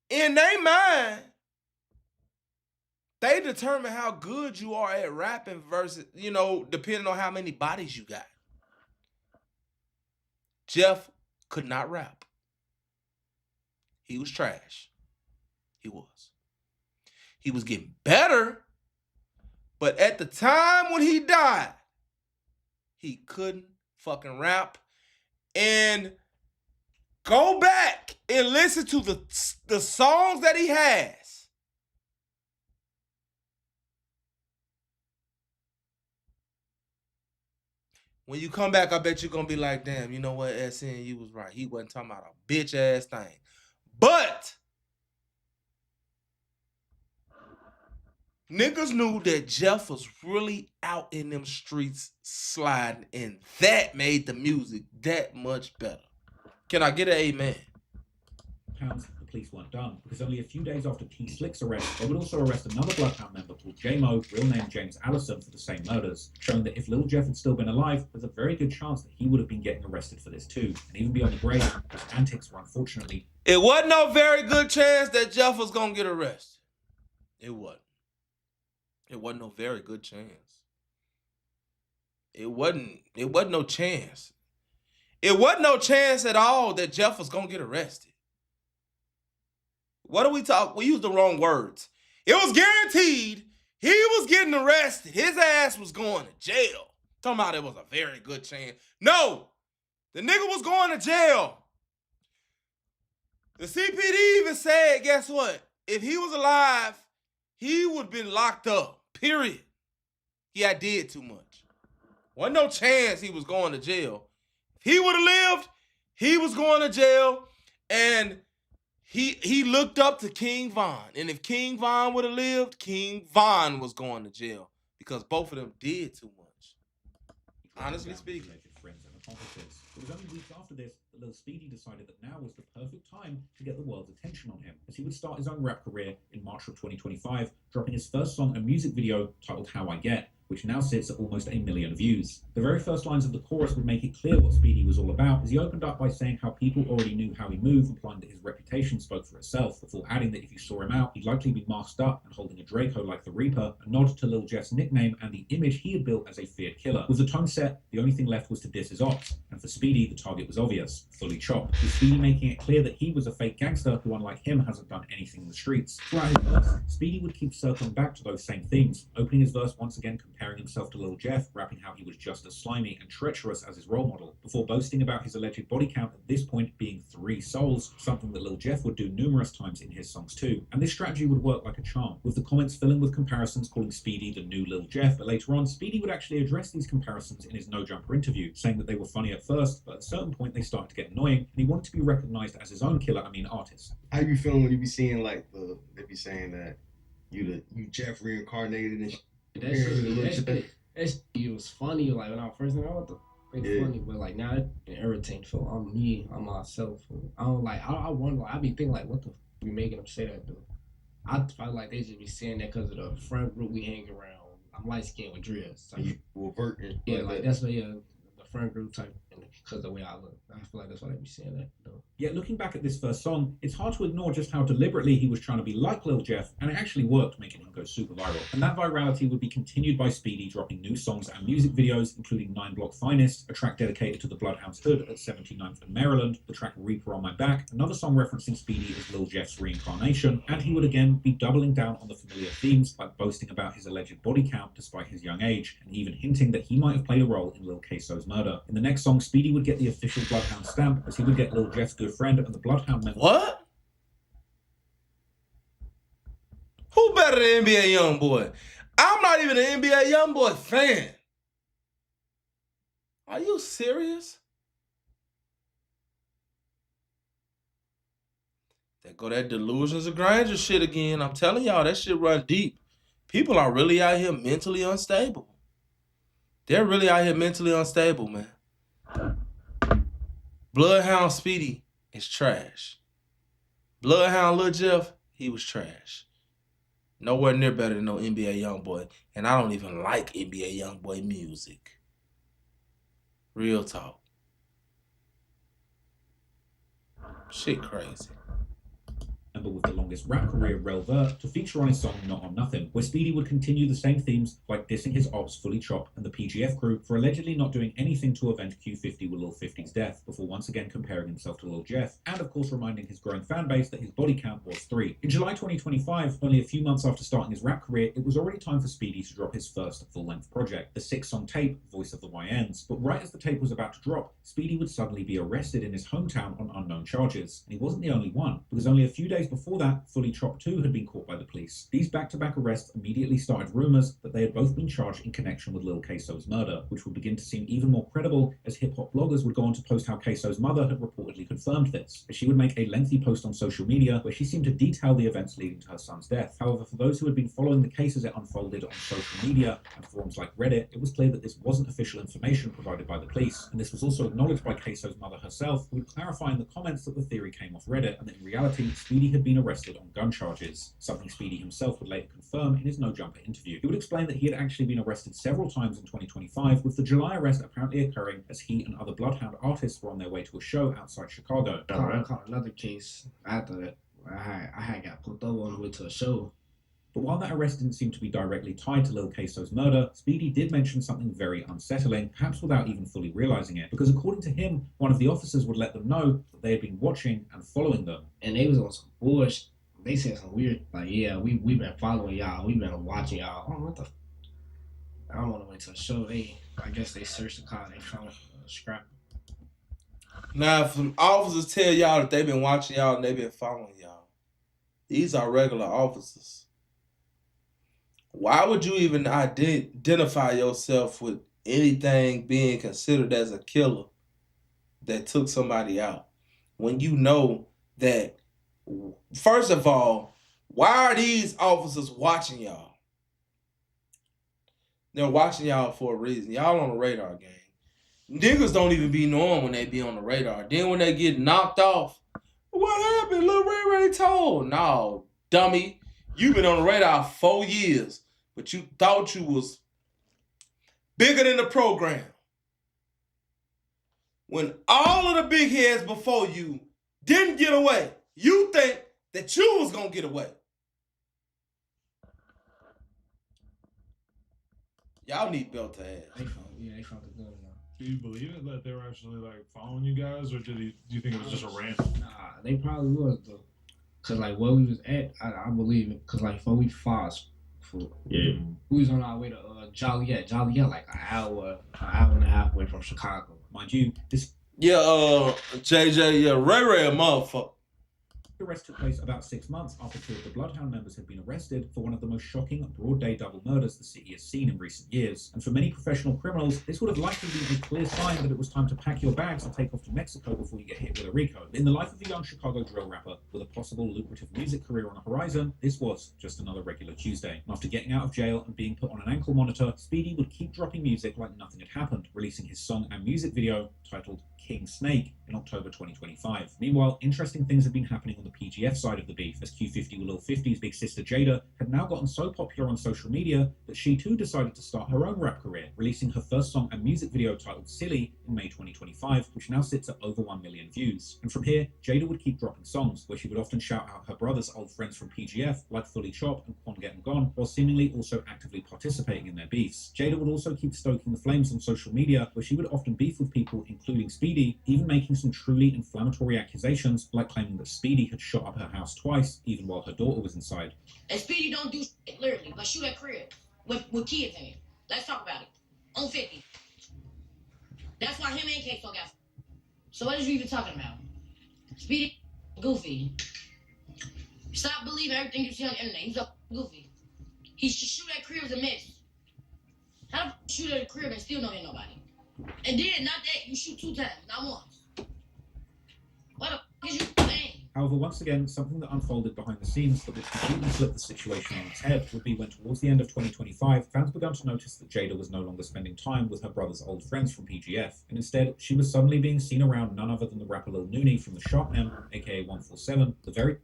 in their mind, they determine how good you are at rapping versus, you know, depending on how many bodies you got. Jeff could not rap. He was trash. He was. He was getting better, but at the time when he died, he couldn't fucking rap. And go back and listen to the songs that he has. When you come back, I bet you're going to be like, damn, you know what, SN, you was right. He wasn't talking about a bitch-ass thing. But niggas knew that Jeff was really out in them streets sliding, and that made the music that much better. Can I get an amen? Hounds, the police weren't done, because only a few days after T Slick's arrest, they would also arrest another Bloodhound member called J-Mo, real name James Allison, for the same murders, showing that if Lil Jeff had still been alive, there's a very good chance that he would have been getting arrested for this too. And even beyond the grave, his antics were unfortunately... It wasn't no very good chance that Jeff was going to get arrested. It wasn't. It wasn't no very good chance. It wasn't no chance. It wasn't no chance at all that Jeff was going to get arrested. What do we talk? We used the wrong words. It was guaranteed he was getting arrested. His ass was going to jail. Talking about it was a very good chance. No, the nigga was going to jail. The CPD even said, guess what? If he was alive, he would have been locked up. Period. He had did too much. Wasn't no chance he was going to jail. If he would have lived, he was going to jail. And he looked up to King Von. And if King Von would have lived, King Von was going to jail. Because both of them did too much. Honestly speaking. Friends and accomplices. It was only weeks after this that Lil Speedy decided that now was the perfect time to get the world's attention on him, as he would start his own rap career in March of 2025, dropping his first song and music video titled How I Get, which now sits at almost 1 million views. The very first lines of the chorus would make it clear what Speedy was all about, as he opened up by saying how people already knew how he moved, implying that his reputation spoke for itself, before adding that if you saw him out, he'd likely be masked up and holding a Draco like the Reaper, a nod to Lil Jeff's nickname and the image he had built as a feared killer. With the tone set, the only thing left was to diss his ops, and for Speedy, the target was obvious, fully chopped, with Speedy making it clear that he was a fake gangster who, unlike him, hasn't done anything in the streets. Throughout his verse, Speedy would keep circling back to those same themes, opening his verse once again comparing himself to Lil Jeff, rapping how he was just as slimy and treacherous as his role model, before boasting about his alleged body count at this point being 3 souls, something that Lil Jeff would do numerous times in his songs too. And this strategy would work like a charm, with the comments filling with comparisons calling Speedy the new Lil Jeff, but later on, Speedy would actually address these comparisons in his No Jumper interview, saying that they were funny at first, but at a certain point they started to get annoying, and he wanted to be recognized as his own artist. How you feeling when you be seeing like they be saying that you Jeff reincarnated and It was funny, like when I first knew what the funny, but like now it irritating. So I'm me, I'm myself. I don't like. I wonder. I be thinking like, what the f we making them say that though? I feel like they just be saying that because of the friend group we hang around. I'm light skinned with dreads. So you will work. Yeah, like that's what the friend group type, because of the way I look. I feel like that's why they be saying that though. Yet looking back at this first song, it's hard to ignore just how deliberately he was trying to be like Lil Jeff, and it actually worked, making him go super viral. And that virality would be continued by Speedy dropping new songs and music videos, including 9 Block Finest, a track dedicated to the Bloodhound's hood at 79th and Maryland, the track Reaper on My Back, another song referencing Speedy as Lil Jeff's reincarnation, and he would again be doubling down on the familiar themes, like boasting about his alleged body count despite his young age, and even hinting that he might have played a role in Lil Queso's murder. In the next song, Speedy would get the official Bloodhound stamp, as he would get Lil Jeff's good friend and the Bloodhound member. What? Who better than NBA Youngboy? I'm not even an NBA Youngboy fan. Are you serious? There go that Delusions of Grandeur shit again. I'm telling y'all, that shit run deep. People are really out here mentally unstable. They're really out here mentally unstable, man. Bloodhound Speedy is trash. Bloodhound Lil Jeff, he was trash. Nowhere near better than no NBA Youngboy. And I don't even like NBA Youngboy music. Real talk. Shit crazy. Member with the longest rap career, Lil Durk, to feature on his song Not On Nothing, where Speedy would continue the same themes like dissing his ops Fully Chop and the PGF crew for allegedly not doing anything to avenge Q50 with Lil 50's death, before once again comparing himself to Lil Jeff, and of course reminding his growing fan base that his body count was 3. In July 2025, only a few months after starting his rap career, it was already time for Speedy to drop his first full-length project, the 6-song tape, Voice of the YNs. But right as the tape was about to drop, Speedy would suddenly be arrested in his hometown on unknown charges. And he wasn't the only one, because only a few days before that, Fully Chop 2 had been caught by the police. These back-to-back arrests immediately started rumors that they had both been charged in connection with Lil Queso's murder, which would begin to seem even more credible as hip-hop bloggers would go on to post how Queso's mother had reportedly confirmed this, as she would make a lengthy post on social media where she seemed to detail the events leading to her son's death. However, for those who had been following the case as it unfolded on social media and forums like Reddit, it was clear that this wasn't official information provided by the police, and this was also acknowledged by Queso's mother herself, who would clarify in the comments that the theory came off Reddit and that in reality, Speedy had been arrested on gun charges, something Speedy himself would later confirm in his No Jumper interview. He would explain that he had actually been arrested several times in 2025, with the July arrest apparently occurring as he and other Bloodhound artists were on their way to a show outside Chicago. I caught another case after that. I had got put over on the way to a show. But while that arrest didn't seem to be directly tied to Lil Queso's murder, Speedy did mention something very unsettling, perhaps without even fully realizing it, because according to him, one of the officers would let them know that they had been watching and following them. And they was on some bullshit. They said some weird, like, yeah, we been following y'all, we been watching y'all. Oh, what the? I'm on the way to a show. I guess they searched the car, they found a scrap. Now, if some officers tell y'all that they've been watching y'all and they've been following y'all, these are regular officers. Why would you even identify yourself with anything being considered as a killer that took somebody out when you know that, first of all, why are these officers watching y'all? They're watching y'all for a reason. Y'all on the radar game. Niggas don't even be knowing when they be on the radar. Then when they get knocked off, what happened? Lil Ray told. No, dummy. You've been on the radar 4 years, but you thought you was bigger than the program. When all of the big heads before you didn't get away, you think that you was going to get away. Y'all need belt to ass. They found the gun now. Do you believe it that they were actually like following you guys, or do you think it was just a random? Nah, they probably was though. Cause like where we was at, I believe it. Cause like before we fast, we was on our way to Joliet, like an hour and a half away from Chicago. Mind you, this JJ, Ray a motherfucker. The arrest took place about 6 months after 2 of the Bloodhound members had been arrested for one of the most shocking broad-day double murders the city has seen in recent years. And for many professional criminals, this would have likely been a clear sign that it was time to pack your bags and take off to Mexico before you get hit with a RICO. In the life of a young Chicago drill rapper with a possible lucrative music career on the horizon, this was just another regular Tuesday. And after getting out of jail and being put on an ankle monitor, Speedy would keep dropping music like nothing had happened, releasing his song and music video titled King Snake in October 2025. Meanwhile, interesting things have been happening on the PGF side of the beef, as Q50 with Lil 50's big sister Jada had now gotten so popular on social media that she too decided to start her own rap career, releasing her first song and music video titled Silly in May 2025, which now sits at over 1 million views. And from here, Jada would keep dropping songs, where she would often shout out her brother's old friends from PGF, like Fully Chop and Quan Getting Gone, while seemingly also actively participating in their beefs. Jada would also keep stoking the flames on social media, where she would often beef with people, including Speedy, even making some truly inflammatory accusations, like claiming that Speedy had shot up her house twice, even while her daughter was inside. And Speedy don't do shit, literally, but shoot at crib with kids in it. Let's talk about it. On 50. That's why him and Queso got. So what is you even talking about? Speedy goofy. Stop believing everything you see on the internet. He's a goofy. He should shoot at cribs and miss. How the shoot at a crib and still don't hit nobody? And then, not that, you shoot 2 times, not once. What the is you saying? However, once again, something that unfolded behind the scenes that would completely flip the situation on its head would be when towards the end of 2025, fans began to notice that Jada was no longer spending time with her brother's old friends from PGF, and instead, she was suddenly being seen around none other than the rapper Lil Nooney from the Shop M, aka 147, the very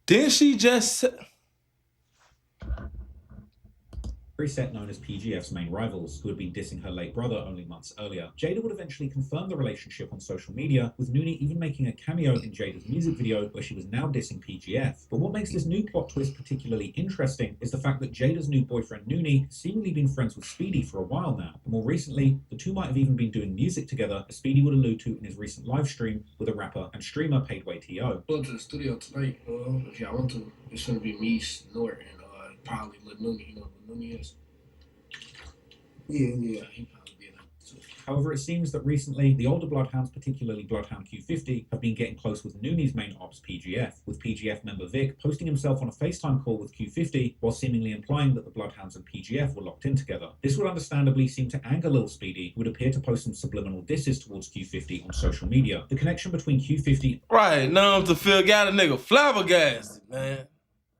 Didn't she just... set known as PGF's main rivals, who had been dissing her late brother only months earlier. Jada would eventually confirm the relationship on social media, with Nooney even making a cameo in Jada's music video where she was now dissing PGF. But what makes this new plot twist particularly interesting is the fact that Jada's new boyfriend Nooney has seemingly been friends with Speedy for a while now. And more recently, the two might have even been doing music together, as Speedy would allude to in his recent live stream with a rapper and streamer Paidway T.O. Go to the studio tonight, if y'all want to. It's gonna be me, Snort, and probably Lil Nooney. You know who Nooney is? Yeah, he probably be enough too. However, it seems that recently, the older Bloodhounds, particularly Bloodhound Q50, have been getting close with Nooney's main ops, PGF, with PGF member Vic posting himself on a FaceTime call with Q50 while seemingly implying that the Bloodhounds and PGF were locked in together. This would understandably seem to anger Lil Speedy, who would appear to post some subliminal disses towards Q50 on social media. The connection between Q50... Right, numb to feel got a nigga flabbergasted, man.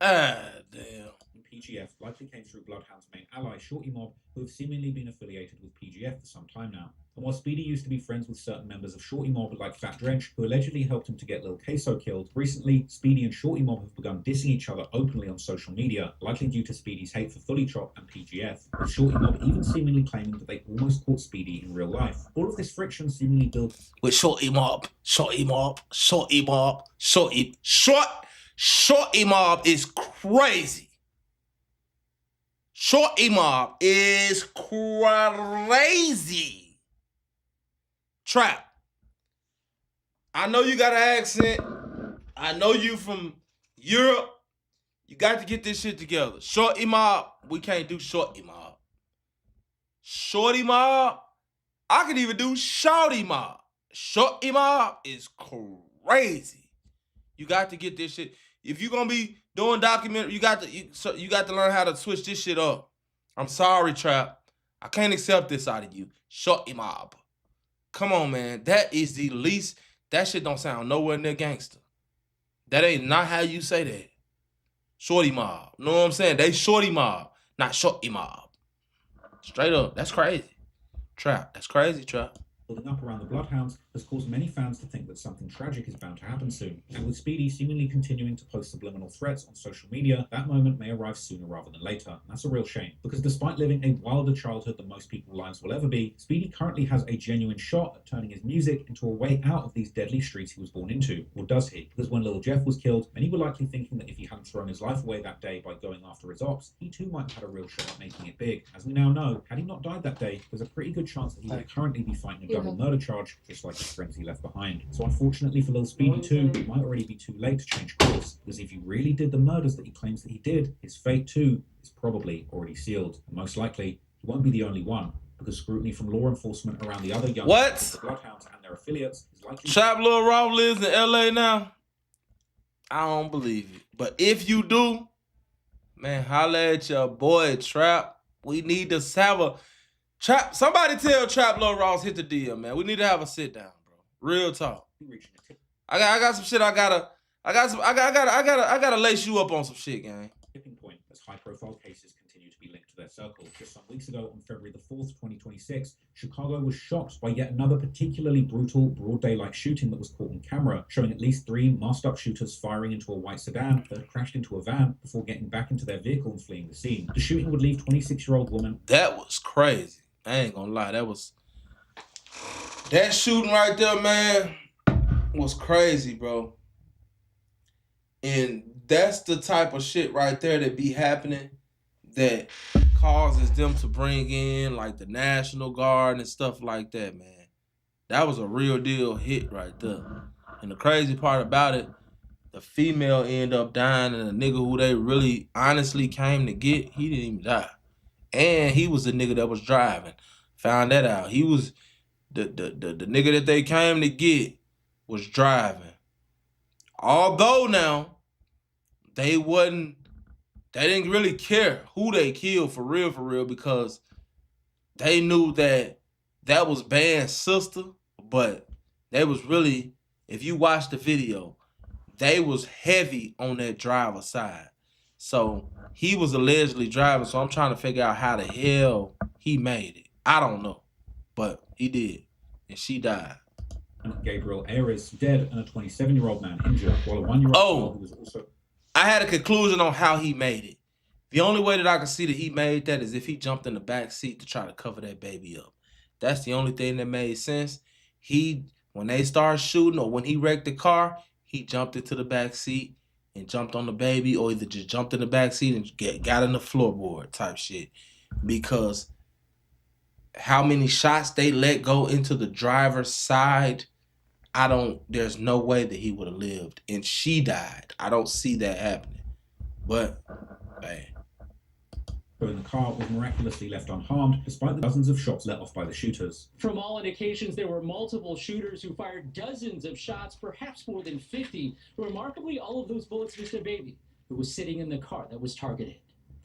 Ah, damn. PGF likely came through Bloodhound's main ally, Shorty Mob, who have seemingly been affiliated with PGF for some time now. And while Speedy used to be friends with certain members of Shorty Mob like Fat Drench, who allegedly helped him to get Lil Queso killed, recently Speedy and Shorty Mob have begun dissing each other openly on social media, likely due to Speedy's hate for Fully Chop and PGF, with Shorty Mob even seemingly claiming that they almost caught Speedy in real life. All of this friction seemingly builds with Shorty Mob is crazy. Shorty Mob is crazy. Trap. I know you got an accent. I know you from Europe. You got to get this shit together. Shorty Mob, we can't do Shorty Mob. Shorty Mob, I can even do Shorty Mob. Shorty Mob is crazy. You got to get this shit. If you're gonna be doing documentary, you got to learn how to switch this shit up. I'm sorry, Trap. I can't accept this out of you. Shorty Mob. Come on, man. That is the least. That shit don't sound nowhere near gangster. That ain't not how you say that. Shorty Mob. Know what I'm saying? They Shorty Mob, not Shorty Mob. Straight up. That's crazy. Trap. That's crazy, Trap. Building up around the Bloodhounds has caused many fans to think that something tragic is bound to happen soon. And with Speedy seemingly continuing to post subliminal threats on social media, that moment may arrive sooner rather than later. And that's a real shame, because despite living a wilder childhood than most people's lives will ever be, Speedy currently has a genuine shot at turning his music into a way out of these deadly streets he was born into. Or does he? Because when Lil Jeff was killed, many were likely thinking that if he hadn't thrown his life away that day by going after his ops, he too might have had a real shot at making it big. As we now know, had he not died that day, there's a pretty good chance that he would currently be fighting a double murder charge, just like his friends he left behind. So unfortunately for Lil Speedy too, it might already be too late to change course, because if he really did the murders that he claims that he did, his fate too is probably already sealed. And most likely, he won't be the only one, because scrutiny from law enforcement around the other young Bloodhounds and their affiliates is likely... Trap Lil Rob lives in LA now? I don't believe it. But if you do, man, holla at your boy Trap. We need to have a... Trap, somebody tell Trap Lil Ross hit the DM, man. We need to have a sit down, bro. Real talk. I got some shit I gotta lace you up on some shit, gang. Tipping point as high-profile cases continue to be linked to their circle. Just some weeks ago, on February the 4th, 2026, Chicago was shocked by yet another particularly brutal, broad daylight shooting that was caught on camera, showing at least 3 masked-up shooters firing into a white sedan that had crashed into a van before getting back into their vehicle and fleeing the scene. The shooting would leave 26-year-old woman... That was crazy. I ain't gonna lie, that shooting right there, man, was crazy, bro. And that's the type of shit right there that be happening that causes them to bring in like the National Guard and stuff like that, man. That was a real deal hit right there. And the crazy part about it, the female ended up dying, and the nigga who they really honestly came to get, he didn't even die. And he was the nigga that was driving. Found that out. He was the nigga that they came to get was driving. Although now, they didn't really care who they killed for real, because they knew that was Band's sister, but they was really, if you watch the video, they was heavy on that driver's side. So he was allegedly driving, so I'm trying to figure out how the hell he made it. I don't know, but he did, and she died. Gabriel Ayres dead and a 27-year-old man injured, while a 1-year-old child who was also... I had a conclusion on how he made it. The only way that I can see that he made that is if he jumped in the back seat to try to cover that baby up. That's the only thing that made sense. When they started shooting or when he wrecked the car, he jumped into the back seat and jumped on the baby, or either just jumped in the back seat and got in the floorboard type shit. Because how many shots they let go into the driver's side, there's no way that he would have lived. And she died. I don't see that happening. But, man. In the car was miraculously left unharmed despite the dozens of shots let off by the shooters. From all indications, there were multiple shooters who fired dozens of shots, perhaps more than 50. Remarkably, all of those bullets missed a baby who was sitting in the car that was targeted.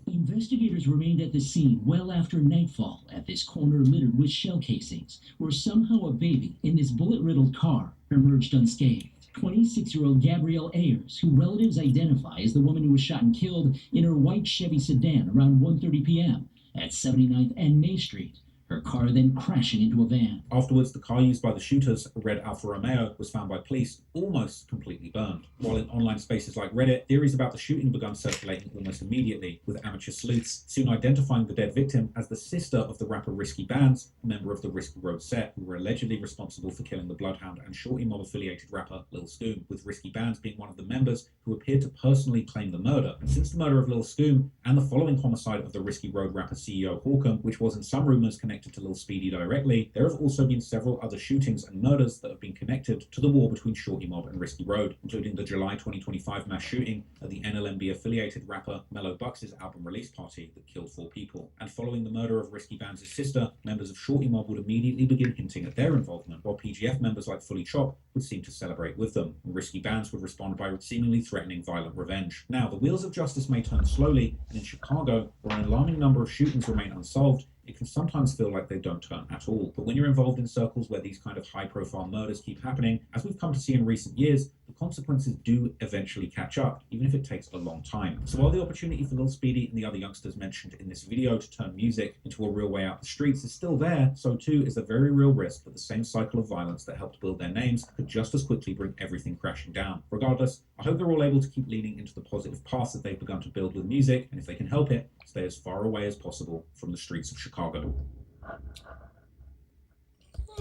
Investigators remained at the scene well after nightfall at this corner littered with shell casings, where somehow a baby in this bullet-riddled car emerged unscathed. 26-year-old Gabrielle Ayres, who relatives identify as the woman who was shot and killed in her white Chevy sedan around 1:30 p.m. at 79th and May Street. Her car then crashing into a van. Afterwards, the car used by the shooters, a red Alfa Romeo, was found by police almost completely burned. While in online spaces like Reddit, theories about the shooting began circulating almost immediately, with amateur sleuths soon identifying the dead victim as the sister of the rapper Risky Bands, a member of the Risky Road set, who were allegedly responsible for killing the Bloodhound and Shorty Mob-affiliated rapper Lil Scoom, with Risky Bands being one of the members who appeared to personally claim the murder. And since the murder of Lil Scoom and the following homicide of the Risky Road rapper CEO Hawkham, which was in some rumors connected to Lil Speedy directly, there have also been several other shootings and murders that have been connected to the war between Shorty Mob and Risky Road, including the July 2025 mass shooting at the NLMB-affiliated rapper Mellow Bucks' album release party that killed 4 people. And following the murder of Risky Bands' sister, members of Shorty Mob would immediately begin hinting at their involvement, while PGF members like Fully Chop would seem to celebrate with them, and Risky Bands would respond by seemingly threatening violent revenge. Now, the wheels of justice may turn slowly, and in Chicago, where an alarming number of shootings remain unsolved, it can sometimes feel like they don't turn at all. But when you're involved in circles where these kind of high-profile murders keep happening, as we've come to see in recent years, the consequences do eventually catch up, even if it takes a long time. So while the opportunity for Lil Speedy and the other youngsters mentioned in this video to turn music into a real way out the streets is still there, so too is the very real risk that the same cycle of violence that helped build their names could just as quickly bring everything crashing down. Regardless, I hope they're all able to keep leaning into the positive path that they've begun to build with music, and if they can help it, stay as far away as possible from the streets of Chicago.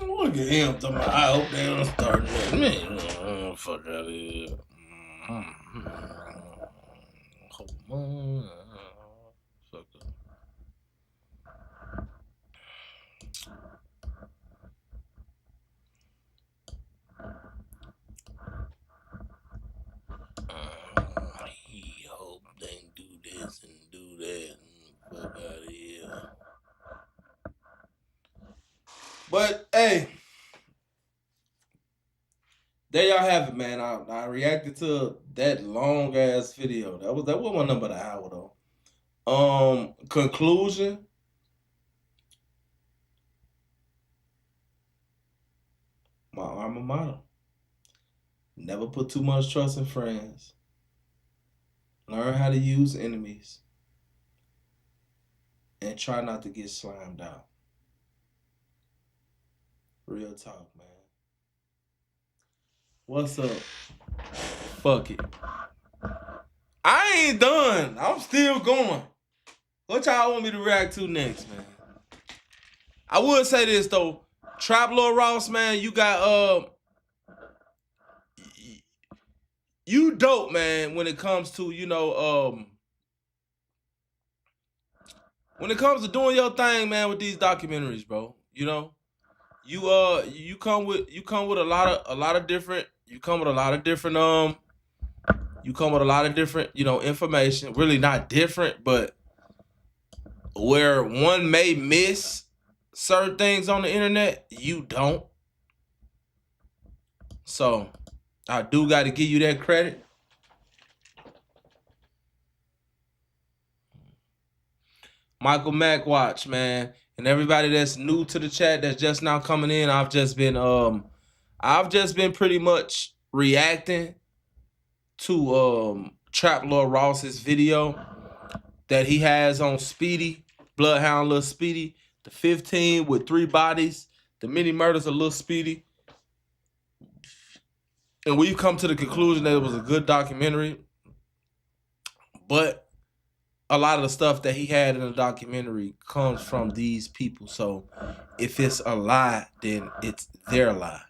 Look at him talking about, I hope they don't start that. Man, fuck out of here. Fuck up. He hope they do this and do that and fuck out of here. But hey, there y'all have it, man. I reacted to that long ass video. That was my number of the hour though. Conclusion. My alma mater. Never put too much trust in friends. Learn how to use enemies. And try not to get slimed out. Real talk, man. What's up? Fuck it. I ain't done. I'm still going. What y'all want me to react to next, man? I would say this though. Trap Lord Ross, man, you got you dope, man, when it comes to, you know, when it comes to doing your thing, man, with these documentaries, bro. You know? You come with a lot of different you know, information. Really not different, but where one may miss certain things on the internet, you don't. So I do got to give you that credit. Michael Mack watch, man. And everybody that's new to the chat that's just now coming in, I've just been pretty much reacting to Trap Lord Ross's video that he has on Speedy, Bloodhound Lil Speedy, the 15 with 3 bodies, the mini murders of Lil Speedy. And we've come to the conclusion that it was a good documentary, but a lot of the stuff that he had in the documentary comes from these people. So if it's a lie, then it's their lie.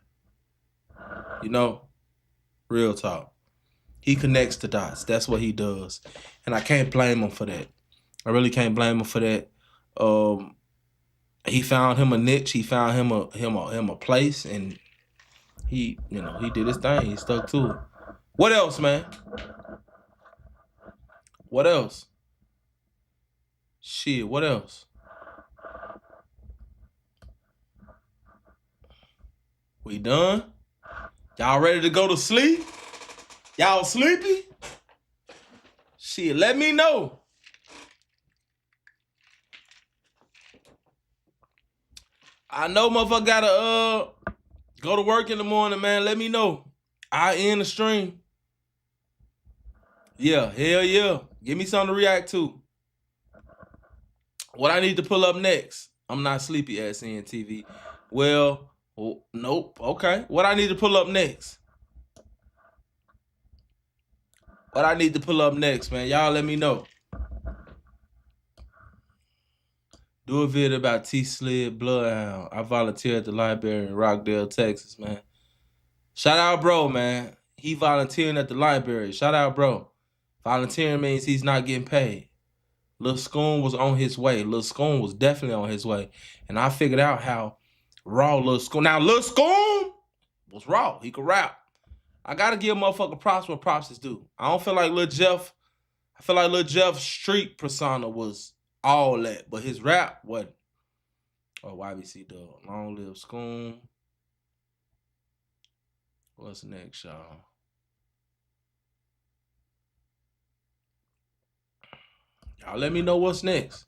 You know? Real talk. He connects the dots. That's what he does. And I can't blame him for that. I really can't blame him for that. He found him a niche. He found him a place, and he did his thing. He stuck to it. What else, man? What else? Shit, what else? We done? Y'all ready to go to sleep? Y'all sleepy? Shit, let me know. I know motherfucker gotta go to work in the morning, man. Let me know. I end the stream. Yeah, hell yeah. Give me something to react to. What I need to pull up next? I'm not sleepy at CNTV. Well, nope. Okay. What I need to pull up next? What I need to pull up next, man? Y'all let me know. Do a video about T-Slid Bloodhound. I volunteer at the library in Rockdale, Texas, man. Shout out, bro, man. He volunteering at the library. Shout out, bro. Volunteering means he's not getting paid. Lil Scoon was on his way. Lil Scoon was definitely on his way. And I figured out how raw Lil Scoon. Now, Lil Scoon was raw. He could rap. I got to give motherfucker props where props is due. I don't feel like Lil Jeff. I feel like Lil Jeff's street persona was all that. But his rap wasn't. Oh, YBC dog. Long live Scoon. What's next, y'all? Y'all let me know what's next.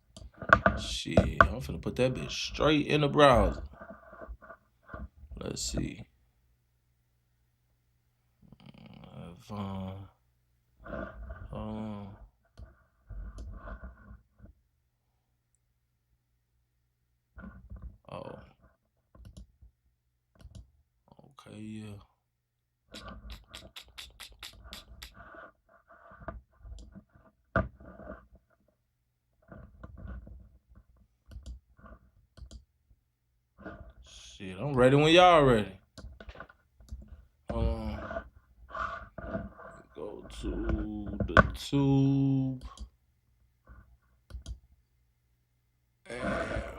Shit, I'm finna put that bitch straight in the browser. Let's see. Oh. Okay, yeah. Shit, I'm ready when y'all ready. Go to the tube. And,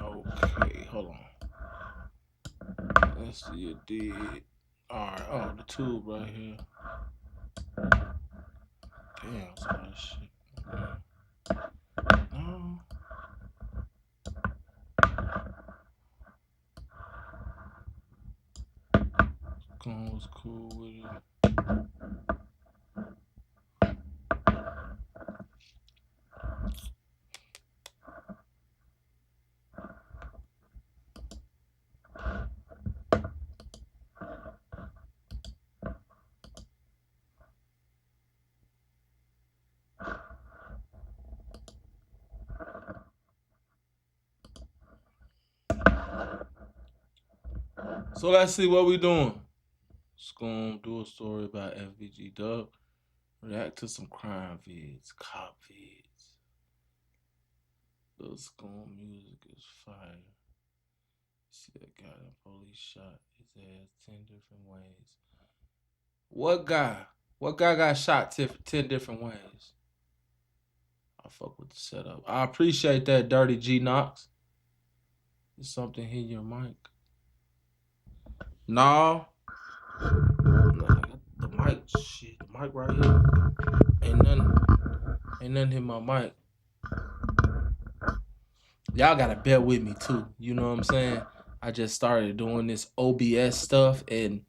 okay, hold on. Let's see, it did. Alright, oh, the tube right here. Damn, some of this shit. No. Scoon was cool with it. So let's see what we doing. Scoon do a story about FBG Dub. React to some crime vids, cop vids. The Scoon music is fire. See that guy that police shot his ass 10 different ways. What guy? What guy got shot 10 different ways? I fuck with the setup. I appreciate that, Dirty G Knox. There's something hitting your mic. No. The mic, shit, the mic right here. Ain't nothing hit my mic. Y'all gotta bear with me too. You know what I'm saying? I just started doing this OBS stuff, and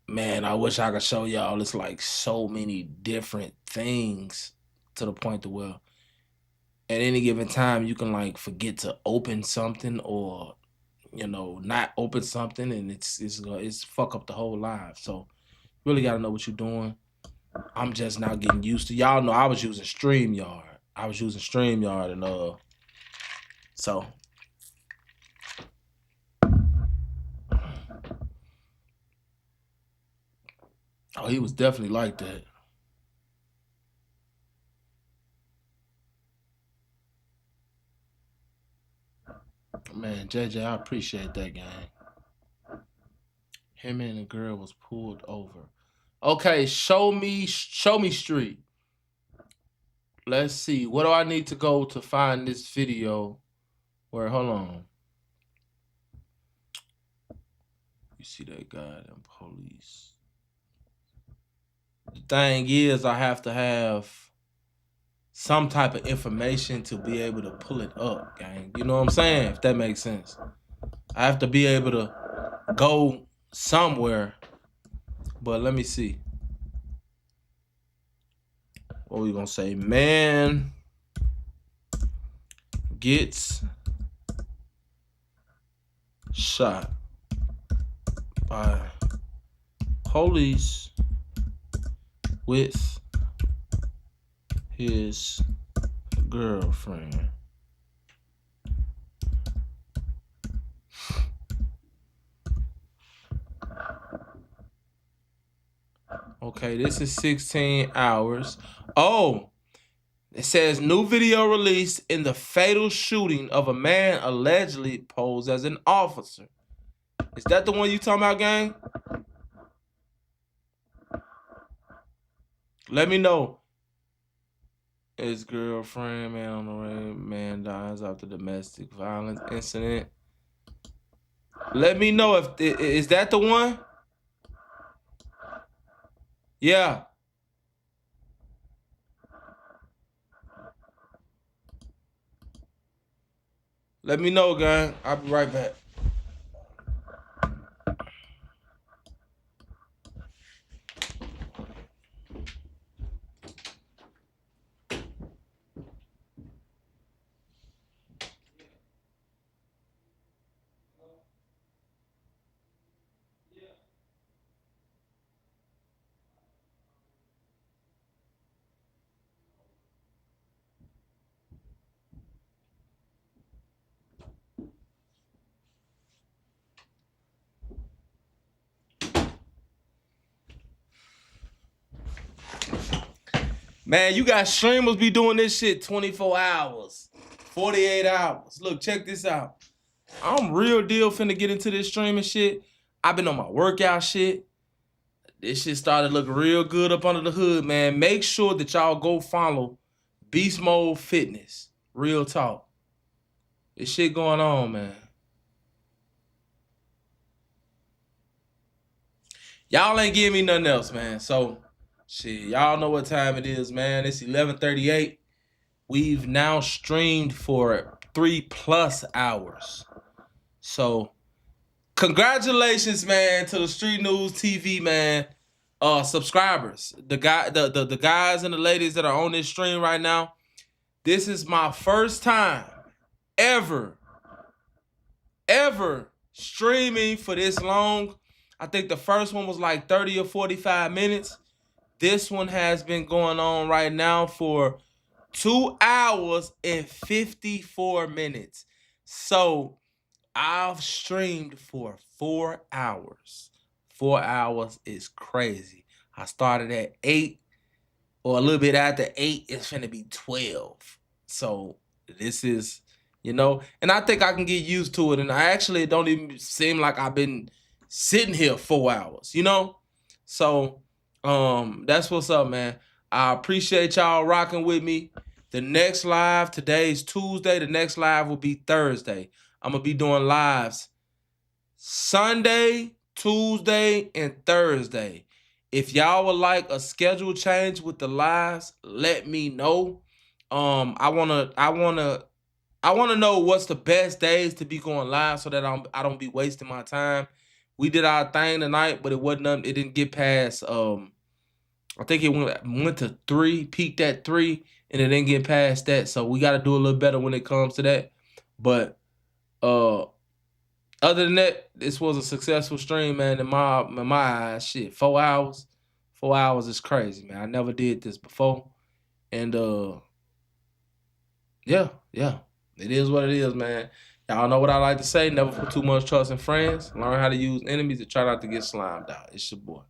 Man, I wish I could show y'all. It's like so many different things to the point to where at any given time you can like forget to open something or not open something, and it's fuck up the whole live. So really got to know what you're doing. I'm just now getting used to. Y'all know I was using StreamYard. And so. Oh, he was definitely like that. Man, JJ, I appreciate that, gang. Him and the girl was pulled over. Okay, show me street. Let's see. What do I need to go to find this video? Hold on. You see that guy and police. The thing is, I have to have some type of information to be able to pull it up, gang. You know what I'm saying? If that makes sense. I have to be able to go somewhere. But let me see. What we gonna say? Man gets shot by police with his girlfriend. Okay, this is 16 hours. Oh, it says new video released in the fatal shooting of a man allegedly posed as an officer. Is that the one you talking about, gang? Let me know. His girlfriend, man on the way, man dies after domestic violence incident. Let me know if is that the one? Yeah. Let me know, gang. I'll be right back. Man, you got streamers be doing this shit 24 hours, 48 hours. Look, check this out. I'm real deal finna get into this streaming shit. I've been on my workout shit. This shit started looking real good up under the hood, man. Make sure that y'all go follow Beast Mode Fitness. Real talk. This shit going on, man. Y'all ain't giving me nothing else, man. So, shit, y'all know what time it is, man. It's 11:38. We've now streamed for 3+ hours. So, congratulations, man, to the Street News TV, man. Subscribers. The guys and the ladies that are on this stream right now. This is my first time ever streaming for this long. I think the first one was like 30 or 45 minutes. This one has been going on right now for 2 hours and 54 minutes. So I've streamed for 4 hours. 4 hours is crazy. I started at 8 or a little bit after 8. It's finna be 12. So this is, and I think I can get used to it. And I actually don't even seem like I've been sitting here 4 hours, So that's what's up, man. I appreciate y'all rocking with me. The next live, today's Tuesday. The next live will be Thursday. I'm going to be doing lives Sunday, Tuesday, and Thursday. If y'all would like a schedule change with the lives, let me know. I wanna know what's the best days to be going live so that I don't be wasting my time. We did our thing tonight, but it wasn't nothing. It didn't get past. I think it went to 3, peaked at 3, and it didn't get past that. So we got to do a little better when it comes to that. But other than that, this was a successful stream, man. In my eyes, shit, 4 hours. 4 hours is crazy, man. I never did this before, and yeah, it is what it is, man. Y'all know what I like to say. Never put too much trust in friends. Learn how to use enemies and try not to get slimed out. It's your boy.